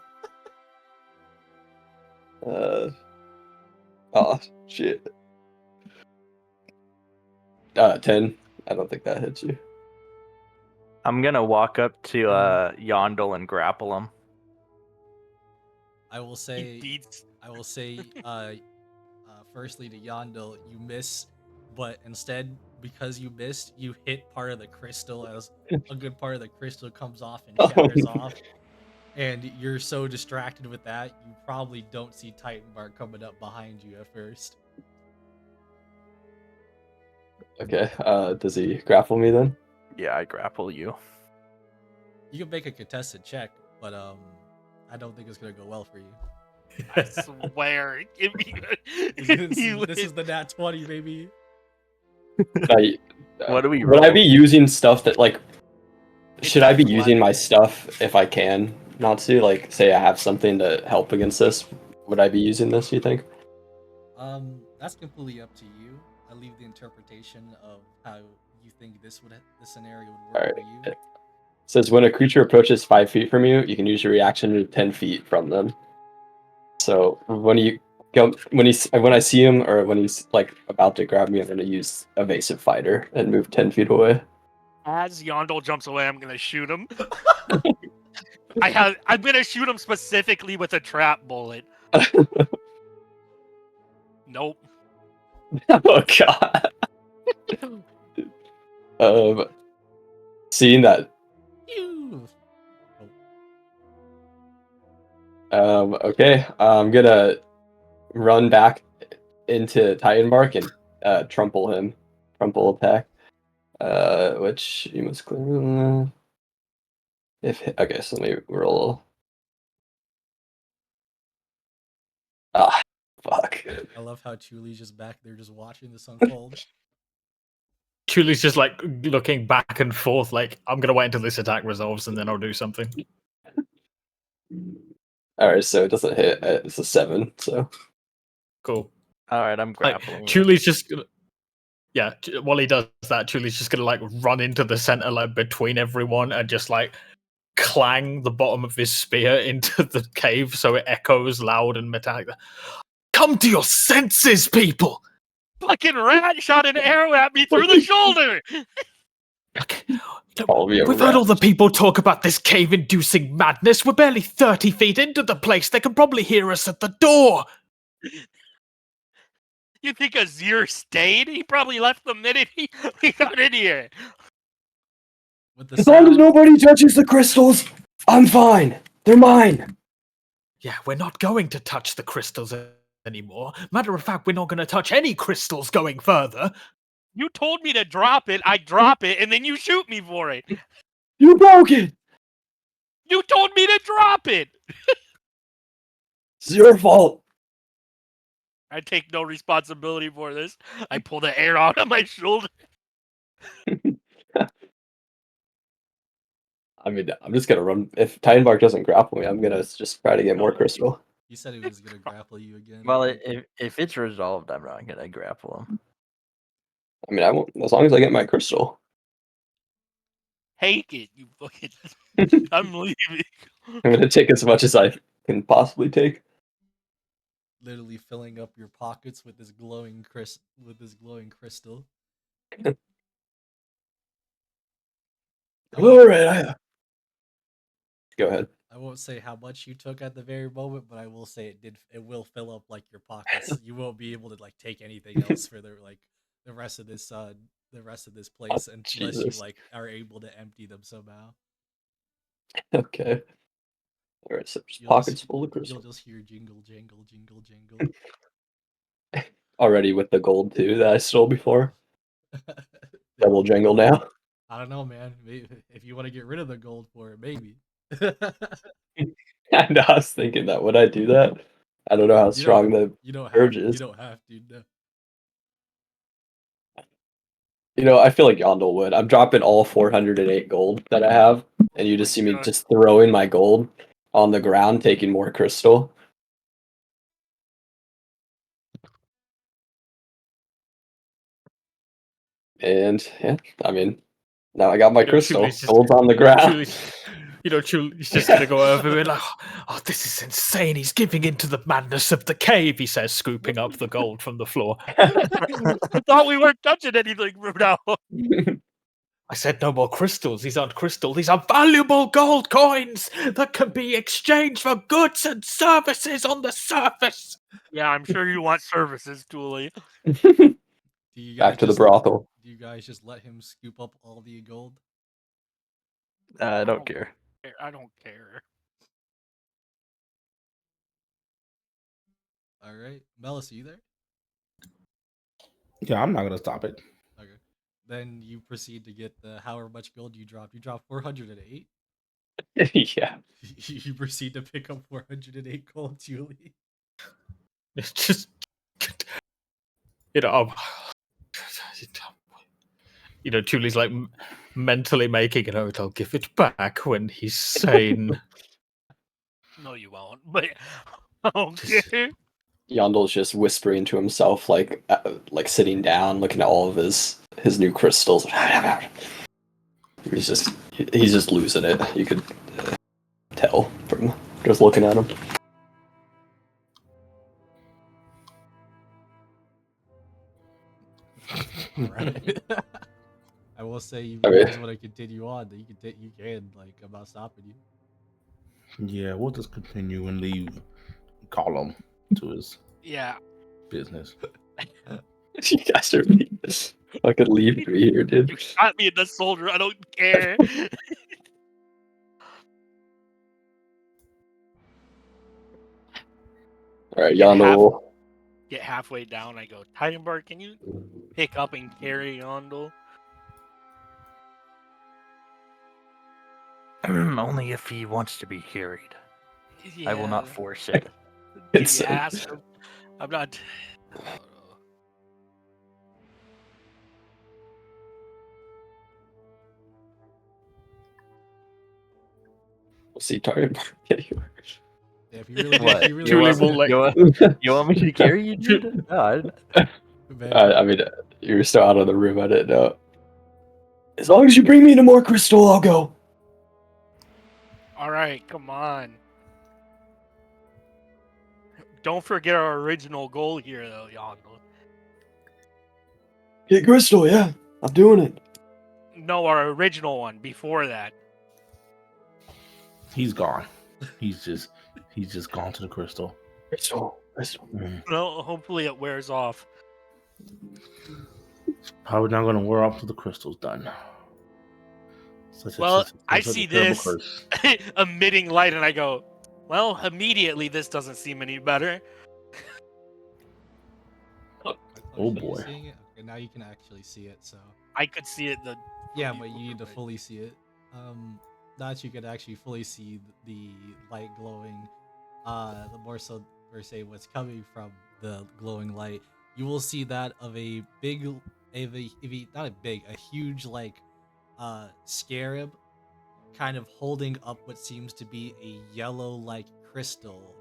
Oh shit. 10. I don't think that hits you. I'm gonna walk up to Yondel and grapple him. I will He say, beats. firstly to Yondel, you miss, but instead, because you missed, you hit part of the crystal as a good part of the crystal comes off and shatters off. And you're so distracted with that, you probably don't see Titanbark coming up behind you at first. Okay. Does he grapple me then? Yeah, I grapple you. You can make a contested check, but I don't think it's gonna go well for you. I swear. Give me. This is the nat 20, baby. What do we Would I roll? be using stuff that like? It's Should I be using my athletic. stuff if I can? Not to like say I have something to help against this. Would I be using this? You think? That's completely up to you. I leave the interpretation of how you think this scenario would work Alright. for you. It says when a creature approaches 5 feet from you, you can use your reaction to move 10 feet from them. So when you go, when I see him or when he's like about to grab me, I'm gonna use evasive fighter and move 10 feet away. As Yondel jumps away, I'm gonna shoot him. I'm gonna shoot him specifically with a trap bullet. Nope. Oh god. Seeing that. Phew. Okay. I'm gonna run back into Titanbark and trample him. Trample attack. Which you must clear. Okay, so let me roll. Ah, fuck. I love how Chuli's just back there just watching this unfold. Chuli's just like looking back and forth, like, I'm gonna wait until this attack resolves and then I'll do something. Alright, so it doesn't hit. It's a 7, so. Cool. Alright, I'm Like, grappling you. Chuli's just gonna. Yeah, while he does that, Chuli's just gonna like run into the center, like between everyone, and just like clang the bottom of his spear into the cave so it echoes loud and metallic. Come to your senses, people! Fucking rat shot an arrow at me through the shoulder. Call me a We've heard all the rat. people talk about this cave-inducing madness. We're barely 30 feet into the place. They can probably hear us at the door. You think Azir stayed? He probably left the minute we got in here. With the As long as sound, nobody touches the crystals, I'm fine. They're mine. Yeah, we're not going to touch the crystals anymore. Matter of fact, we're not going to touch any crystals going further. You told me to drop it, I drop it, and then you shoot me for it. You broke it. You told me to drop it. It's your fault. I take no responsibility for this. I pull the air out of my shoulder. I mean, I'm just gonna run. If Titanbark doesn't grapple me, I'm gonna just try to get more crystal. he said he was gonna grapple you again. Well, if it's resolved, I'm not gonna grapple him. I mean, I won't as long as I get my crystal. Take it, you fucking. I'm leaving. I'm gonna take as much as I can possibly take. Literally filling up your pockets with this glowing crystal. I won't, All right, Go ahead. I won't say how much you took at the very moment, but I will say it will fill up like your pockets. You won't be able to like take anything else for the rest of this Oh, place unless you Jesus. like are able to empty them somehow. Okay. All right. So just You'll just pockets full of you'll crystal. just hear jingle jangle jingle jangle. Already with the gold too that I stole before. The Double jangle now. I don't know, man. Maybe, if you want to get rid of the gold for it, maybe. I know, I was thinking that. Would I do that? I don't know how You don't. strong the You don't have. urge You is. don't have to. No. I feel like Yondel would. I'm dropping all 408 gold that I have, and you Oh just my see me God. just throwing my gold on the ground, taking more crystal. And yeah, I mean, now I got my crystal. Chuli's just, Gold's on the ground. Chuli's just gonna go over and like, oh, this is insane. He's giving in to the madness of the cave. He says, scooping up the gold from the floor. I thought we weren't touching anything from now. I said no more crystals. These aren't crystal. These are valuable gold coins that can be exchanged for goods and services on the surface. Yeah, I'm sure you want services, Dooley. Do you guys Back to the just brothel. do you guys just let him scoop up all the gold? I don't care. I don't care. All right, Melis, are you there? Yeah, I'm not gonna stop it. Okay. Then you proceed to get the however much gold you dropped. You dropped 408. Yeah. You proceed to pick up 408 gold, Julie. It's just, you know, Julie's like mentally making a note. I'll give it back when he's sane. No, you won't. But okay. Yondel's just whispering to himself, like sitting down, looking at all of his new crystals. He's just losing it. You could tell from just looking at him. All right. I will say, if I you mean- guys want to continue on, that you can. Like, I'm not stopping you. Yeah, we'll just continue and leave Column to his Yeah. business. You guys are fucking leave me here, dude. You shot me in the shoulder. I don't care. All right, Get Yondel will. Get halfway down. I go, Titanbar, can you pick up and carry Yondel? Only if he wants to be carried. I will not Yeah. force it. Did It's- you ask him? I'm not. We'll see Target get you. Yeah, if you really, What? if you really Julie want will to, like. You want me to carry you, dude? No, man, I mean, you were still out of the room. I didn't know. As long as you bring me no more crystal, I'll go. All right, come on. Don't forget our original goal here, though, Yondel. Get crystal, yeah. I'm doing it. No, our original one before that. He's gone. He's just gone to the crystal. Crystal. Mm. No, hopefully it wears off. Probably not gonna wear off till the crystal's done. Well, I such a see terrible this. curse. Emitting light, and I go, well, immediately this doesn't seem any better. Oh, Are you boy. seeing it? Okay, now you can actually see it. So I could see it. yeah, but you need to fully see it. Now that you could actually fully see the light glowing, the more so per se what's coming from the glowing light, you will see that of a big, not a big, a huge like scarab, kind of holding up what seems to be a yellow like crystal,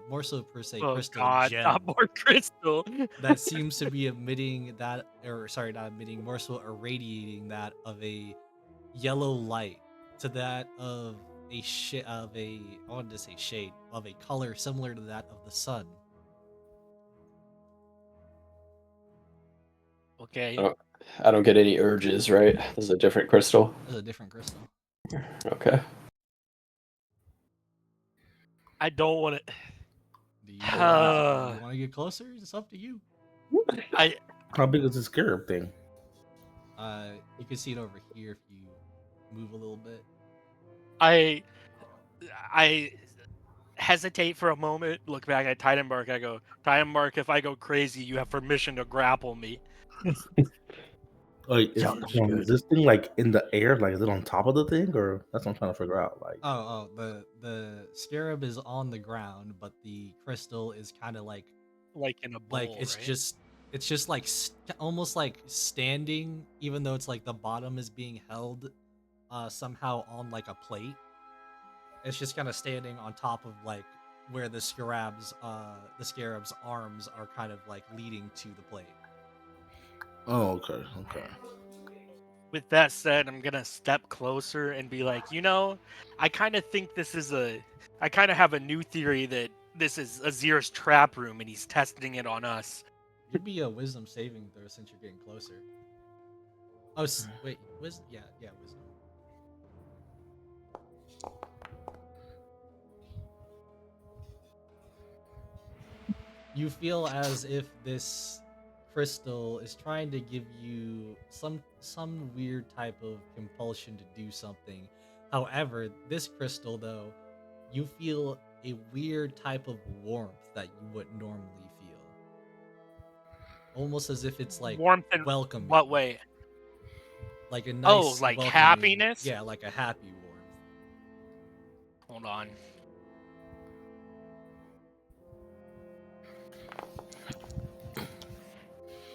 more so per se Oh crystal God, gem not more crystal. that seems to be emitting that, or sorry, not emitting, more so irradiating that of a yellow light to that of I wanted to say shade of a color similar to that of the sun. Okay, I don't get any urges, right? This is a different crystal. There's a different crystal. Okay. I don't want to. Do you want to get closer? It's up to you. I How big is this scarab thing? You can see it over here if you move a little bit. I I hesitate for a moment. Look back at Titanbark. I go, Titanbark. If I go crazy, you have permission to grapple me. Like, Sounds is good. this thing like in the air? Like, is it on top of the thing, or that's what I'm trying to figure out? Like, The scarab is on the ground, but the crystal is kind of like Like in a bowl, it's right? just like almost like standing, even though it's like the bottom is being held somehow on like a plate. It's just kind of standing on top of like where the scarab's arms are kind of like leading to the plate. oh, okay, okay. With that said, I'm gonna step closer and be like, I kind of think I kind of have a new theory that this is Azir's trap room and he's testing it on us. You'd be a wisdom saving throw since you're getting closer. Oh, wait, wisdom? Yeah, wisdom. You feel as if this crystal is trying to give you some weird type of compulsion to do something. However, this crystal though, you feel a weird type of warmth that you wouldn't normally feel. Almost as if it's like Warmth in welcoming. what way? Like a Oh, nice like welcoming, happiness? yeah, like a happy warmth. Hold on.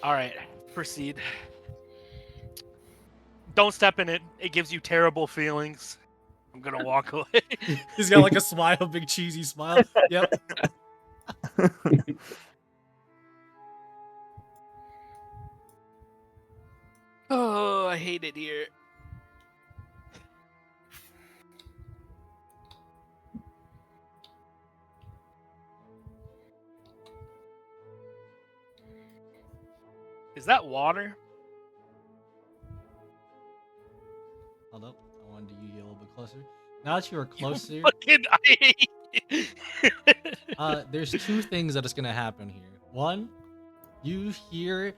All right, proceed. Don't step in it. It gives you terrible feelings. I'm gonna walk away. He's got like a smile, big cheesy smile. Yep. Oh, I hate it here. Is that water? Hold up. I wanted you to get a little bit closer. Now that you are closer, there's two things that is gonna happen here. One, you hear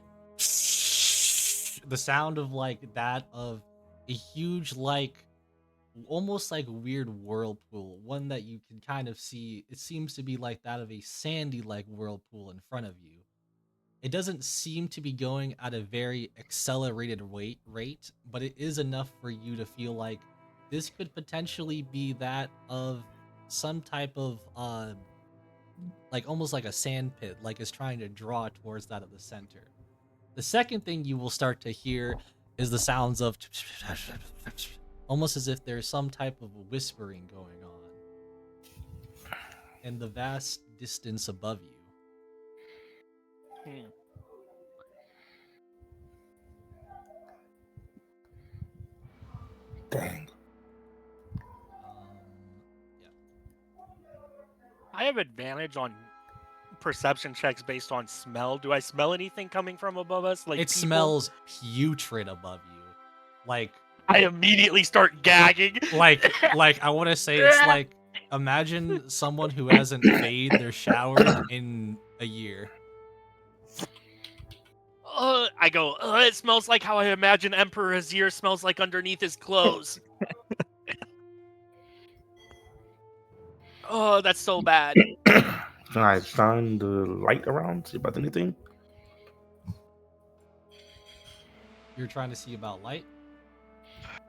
the sound of like that of a huge like almost like weird whirlpool. One that you can kind of see. It seems to be like that of a sandy like whirlpool in front of you. It doesn't seem to be going at a very accelerated rate, but it is enough for you to feel like this could potentially be that of some type of like almost like a sand pit, like it's trying to draw towards that of the center. The second thing you will start to hear is the sounds of almost as if there's some type of whispering going on in the vast distance above you. Dang. Yeah. I have advantage on perception checks based on smell. Do I smell anything coming from above us? Like It people? smells putrid above you. Like I immediately start gagging. like I want to say it's like imagine someone who hasn't bathed or showered in a year. I go, it smells like how I imagine Emperor Azir smells like underneath his clothes. Oh, that's so bad. Can I shine the light around? See about anything? You're trying to see about light?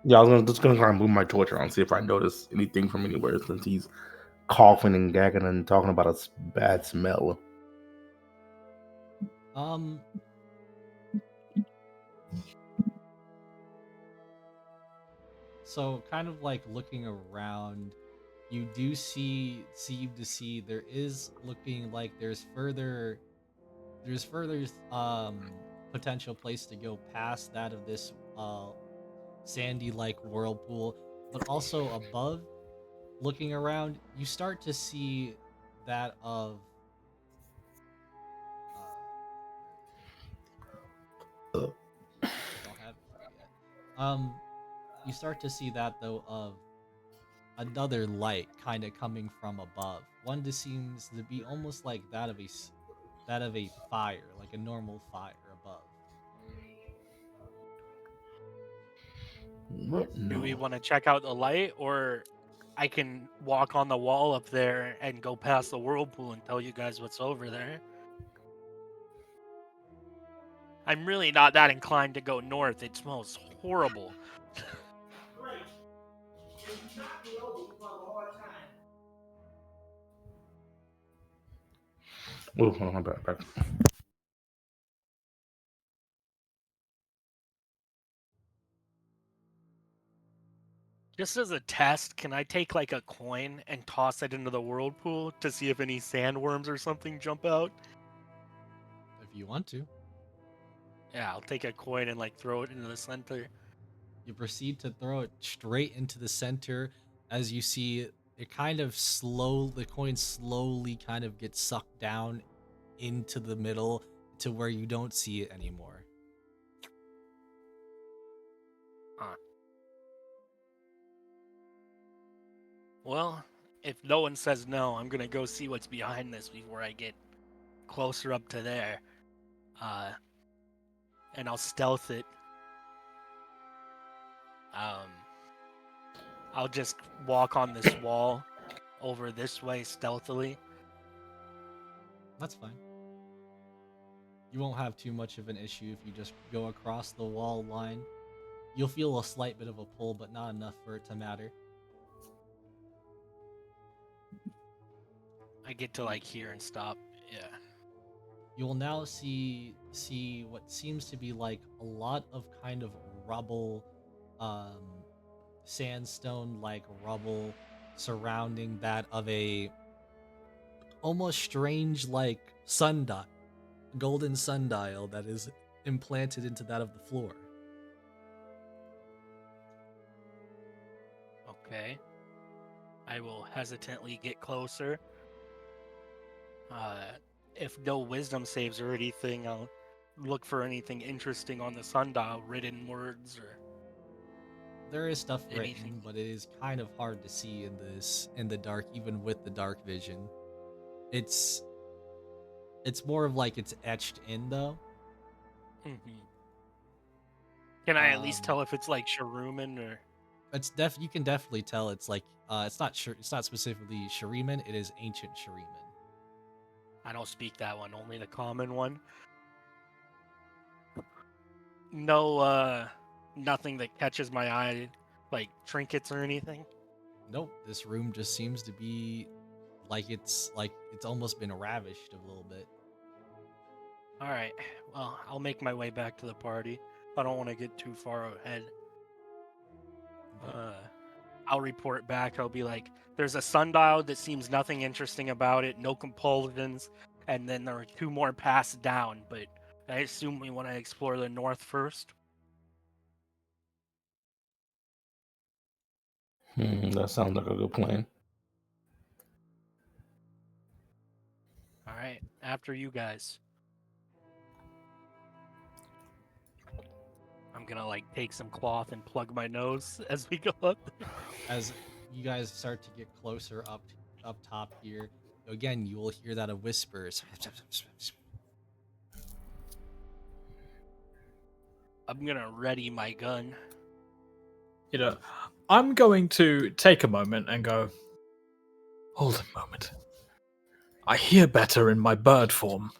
Yeah, I was just gonna try and move my torch around, see if I notice anything from anywhere since he's coughing and gagging and talking about a bad smell. So kind of like looking around, you do seem to see there is looking like there's further potential place to go past that of this sandy like whirlpool, but also above, looking around, you start to see that of don't have it quite yet. You start to see that though of another light kind of coming from above. One that seems to be almost like that of a fire, like a normal fire above. What? Do we No. want to check out the light, or I can walk on the wall up there and go past the whirlpool and tell you guys what's over there? I'm really not that inclined to go north. It smells horrible. Oh, hold on, my bad. Just as a test, can I take like a coin and toss it into the whirlpool to see if any sandworms or something jump out? If you want to, Yeah, I'll take a coin and like throw it into the center. you proceed to throw it straight into the center as you see it kind of the coin slowly kind of gets sucked down into the middle to where you don't see it anymore. Huh. Well, if no one says no, I'm gonna go see what's behind this before I get closer up to there. And I'll stealth it. I'll just walk on this wall over this way stealthily. That's fine. You won't have too much of an issue if you just go across the wall line. You'll feel a slight bit of a pull, but not enough for it to matter. I get to like here and stop. Yeah. You will now see what seems to be like a lot of kind of rubble, um, sandstone like rubble surrounding that of a almost strange like sundial, golden sundial that is implanted into that of the floor. Okay. I will hesitantly get closer. If no wisdom saves or anything, I'll look for anything interesting on the sundial, written words or There is stuff anything. written, but it is kind of hard to see in the dark, even with the dark vision. It's more of like it's etched in though. Mm-hmm. Can I at least Um, tell if it's like Sharuman or? you can definitely tell it's like it's not specifically Shuriman, it is ancient Shuriman. I don't speak that one, only the common one. No, nothing that catches my eye, like trinkets or anything. Nope, this room just seems to be like it's almost been ravished a little bit. All right, well, I'll make my way back to the party. I don't want to get too far ahead. I'll report back. I'll be like, there's a sundial that seems nothing interesting about it, no compulsions, and then there are two more paths down, but I assume we want to explore the north first. That sounds like a good plan. All right, after you guys. I'm gonna like take some cloth and plug my nose as we go up there. As you guys start to get closer up top here, again you will hear that of whispers. I'm gonna ready my gun. I'm going to take a moment and go, hold a moment. I hear better in my bird form.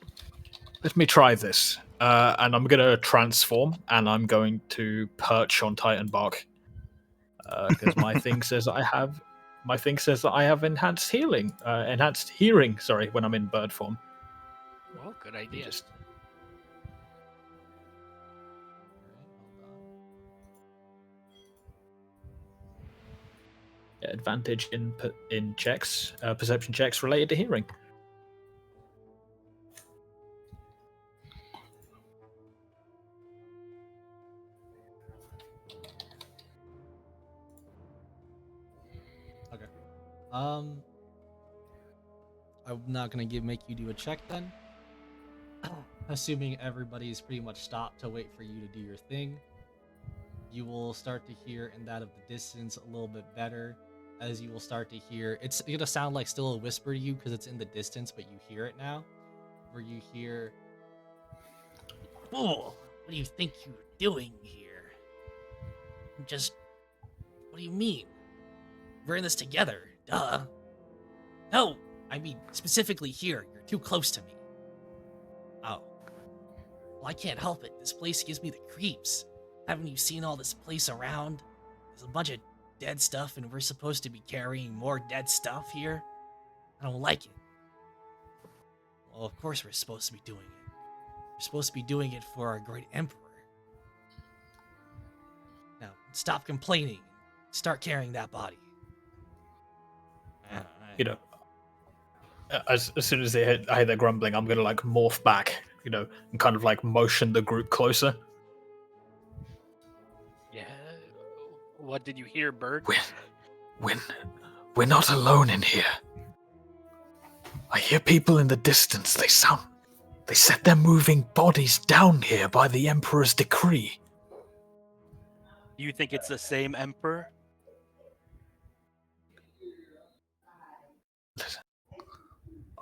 Let me try this. And I'm going to transform, and I'm going to perch on Titan Bark. Because my thing says I have enhanced hearing, sorry, when I'm in bird form. Well, good You idea. just advantage in checks, perception checks related to hearing. Okay. I'm not gonna make you do a check then. Assuming everybody's pretty much stopped to wait for you to do your thing, you will start to hear in that of the distance a little bit better, as you will start to hear it's gonna sound like still a whisper to you because it's in the distance, but you hear it now, where you hear, "Fool, what do you think you're doing here? Just, what do you mean? We're in this together, duh. No, I mean specifically here. You're too close to me. Oh, well, I can't help it. This place gives me the creeps. Haven't you seen all this place around? There's a bunch of dead stuff, and we're supposed to be carrying more dead stuff here? I don't like it. Well, of course we're supposed to be doing it. We're supposed to be doing it for our great emperor. Now, stop complaining and start carrying that body." You know, as soon as I hear their grumbling, I'm gonna like morph back, and kind of like motion the group closer. Yeah. What did you hear, Bird? We're not alone in here. I hear people in the distance. They set their moving bodies down here by the Emperor's decree. Do you think it's the same emperor?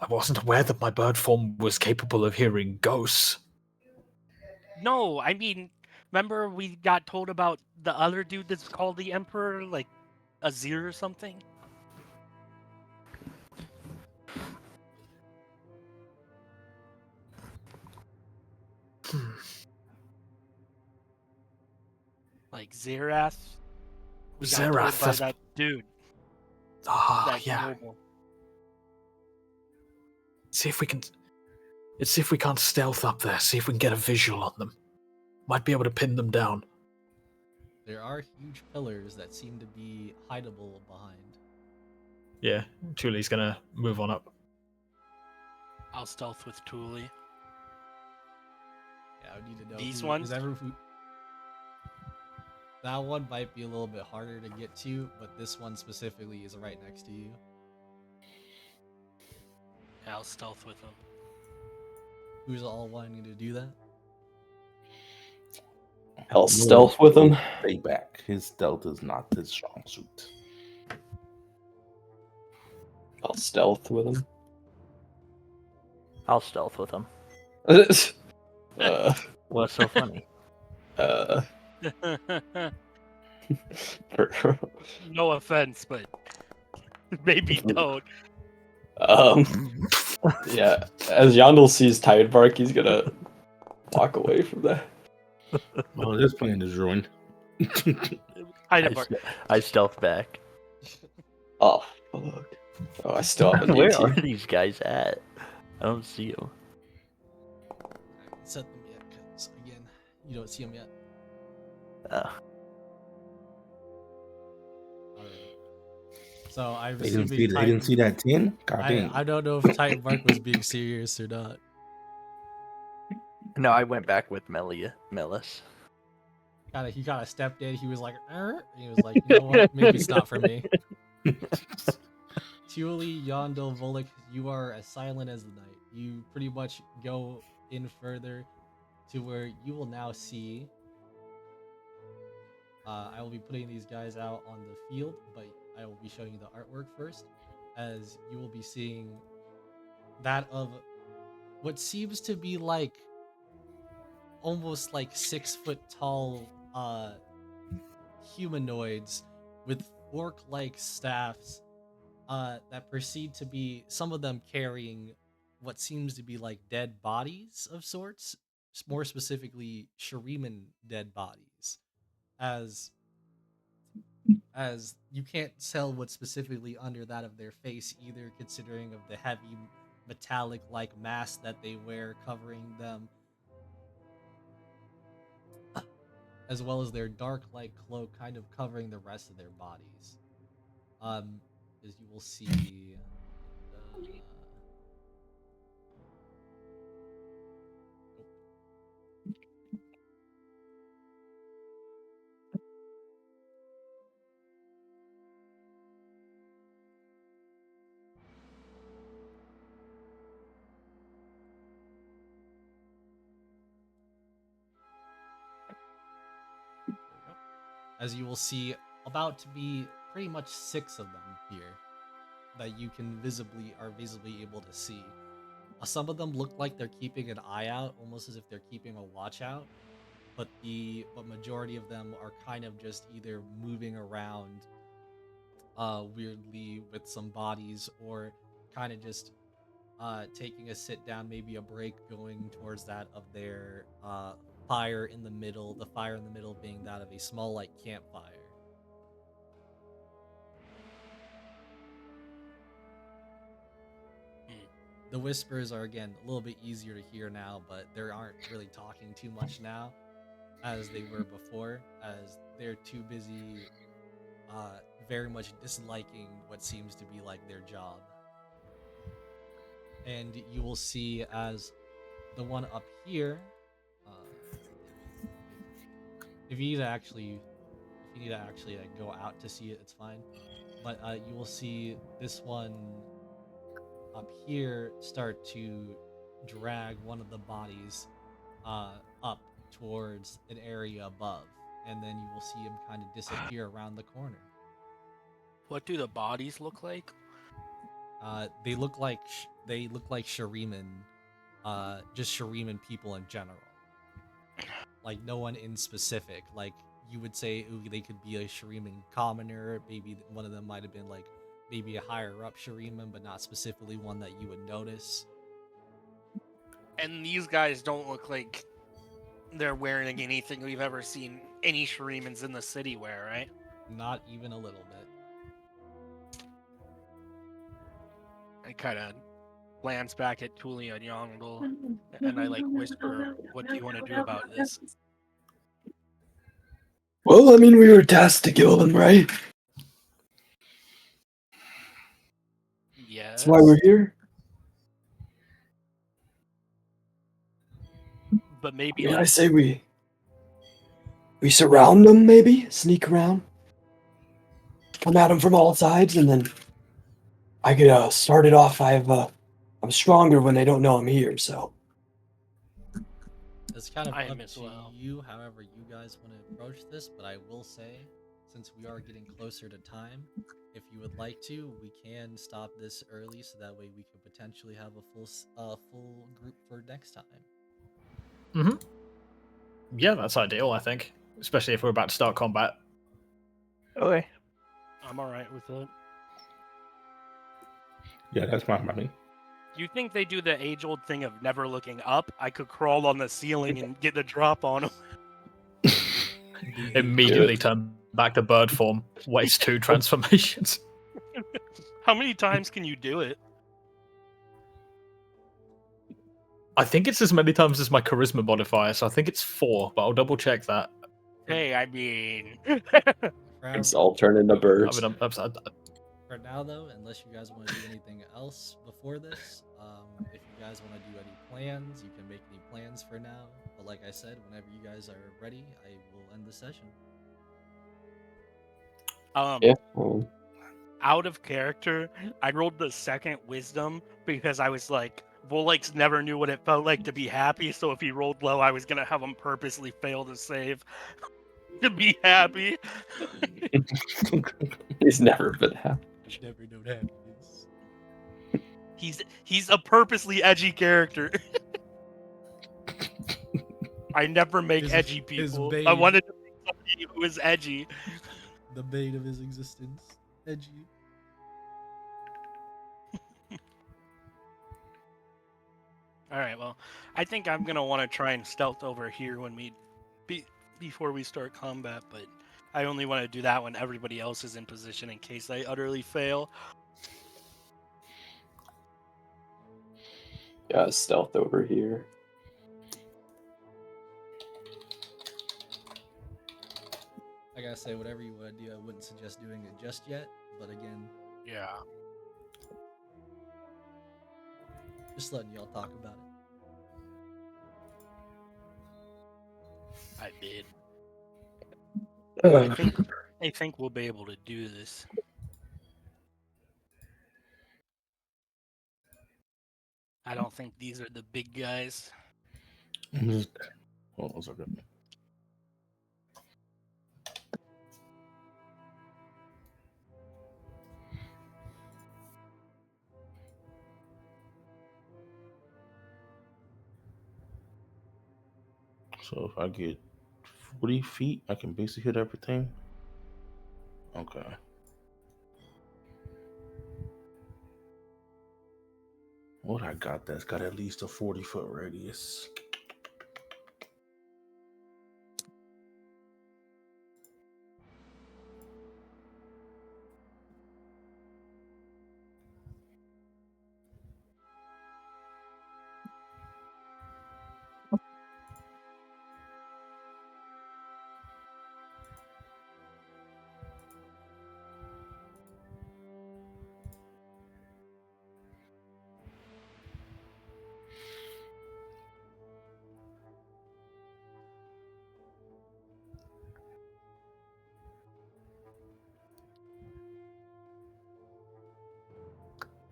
I wasn't aware that my bird form was capable of hearing ghosts. No, I mean, remember we got told about the other dude that's called the emperor, like Azir or something? Like Zerath? We got told Zerath, by that's- that dude. Ah, That yeah. noble. See if we can't stealth up there. See if we can get a visual on them. Might be able to pin them down. There are huge pillars that seem to be hideable behind. Yeah, Chuli's gonna move on up. I'll stealth with Thule. Yeah, I would need to know These who, ones? That one might be a little bit harder to get to, but this one specifically is right next to you. Yeah, I'll stealth with him. Who's all wanting to do that? I'll stealth with him. Stay back. His stealth is not his strong suit. I'll stealth with him. I'll stealth with him. uh, What's so funny? No offense, but maybe don't. yeah. As Yandel sees Tide Bark, he's gonna walk away from that. Well, this plan is ruined. I stealth back. Oh, fuck. Oh, I still have a Where DT. are these guys at? I don't see them. I haven't set them yet, because again, you don't see them yet. So I They didn't see that 10? God damn. I don't know if Titan Bark was being serious or not. No, I went back with Melis. He kind of stepped in. He was like, "Er," and he was like, "You know what? Maybe it's not for me." Thule, Yondel, Volek, you are as silent as the night. You pretty much go in further to where you will now see. I will be putting these guys out on the field, but I will be showing you the artwork first, as you will be seeing that of what seems to be like almost like 6 foot tall humanoids with fork-like staffs that proceed to be, some of them carrying what seems to be like dead bodies of sorts, more specifically Shuriman dead bodies, as you can't tell what's specifically under that of their face either, considering of the heavy metallic like mask that they wear covering them, as well as their dark like cloak kind of covering the rest of their bodies. is you will see. As you will see, about to be pretty much 6 of them here that you can visibly able to see. Some of them look like they're keeping an eye out, almost as if they're keeping a watch out. But the majority of them are kind of just either moving around weirdly with some bodies, or kind of just taking a sit down, maybe a break, going towards that of their fire in the middle. The fire in the middle being that of a small, like, campfire. The whispers are, again, a little bit easier to hear now, but they aren't really talking too much now as they were before, as they're too busy very much disliking what seems to be like their job. And you will see as the one up here, if you need to actually like, go out to see it, it's fine. But you will see this one up here start to drag one of the bodies up towards an area above, and then you will see him kind of disappear around the corner. What do the bodies look like? They look like Shuriman, just Shuriman people in general. Like, no one in specific. Like, you would say, ooh, they could be a Shuriman commoner. Maybe one of them might have been like maybe a higher up Shuriman, but not specifically one that you would notice. And these guys don't look like they're wearing anything we've ever seen any Shurimans in the city wear, right? Not even a little bit. I kind of glance back at Tuli and Yongle, and I like whisper, "What do you want to do about this?" Well, I mean, we were tasked to kill them, right? Yes. That's why we're here. But maybe Yeah, like I say we surround them, maybe sneak around, come at them from all sides, and then I could start it off. I'm stronger when they don't know I'm here, so. It's kind of I am up as to well. you, however you guys want to approach this, but I will say, since we are getting closer to time, if you would like to, we can stop this early, so that way we could potentially have a full group for next time. Mm-hmm. Yeah, that's ideal, I think. Especially if we're about to start combat. Okay. I'm all right with it. Yeah, that's fine by me. You think they do the age-old thing of never looking up? I could crawl on the ceiling and get the drop on them. Immediately turn back to bird form. Waste 2 transformations. How many times can you do it? I think it's as many times as my charisma modifier, so I think it's 4, but I'll double check that. Hey, I mean... It's all turned into birds. I mean, For now, though, unless you guys want to do anything else before this, if you guys want to do any plans, you can make any plans for now. But like I said, whenever you guys are ready, I will end the session. Yeah. Out of character, I rolled the second wisdom because I was like, Volix never knew what it felt like to be happy, so if he rolled low, I was gonna have him purposely fail to save to be happy. He's never been happy. Never known happiness. He's a purposely edgy character. I never make edgy people. I wanted to make somebody who is edgy. The bane of his existence. Edgy. Alright, well, I think I'm gonna want to try and stealth over here when before we start combat, but I only want to do that when everybody else is in position in case I utterly fail. Yeah, stealth over here. I gotta say, whatever you want to do, I wouldn't suggest doing it just yet. But again, Yeah. just letting y'all talk about it. I did. Uh, I think we'll be able to do this. I don't think these are the big guys. Just hold on a second. So if I get 40 feet, I can basically hit everything. Okay. What I got that's got at least a 40-foot radius.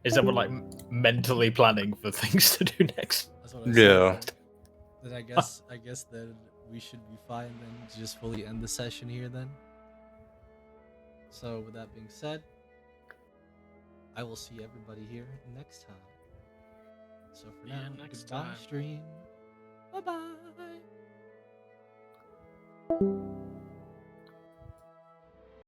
Is everyone like mentally planning for things to do next? That's what I Yeah. said. Then I guess then we should be fine then to just fully end the session here then. So with that being said, I will see everybody here next time. So for Yeah, now, next goodbye time. stream. Bye bye.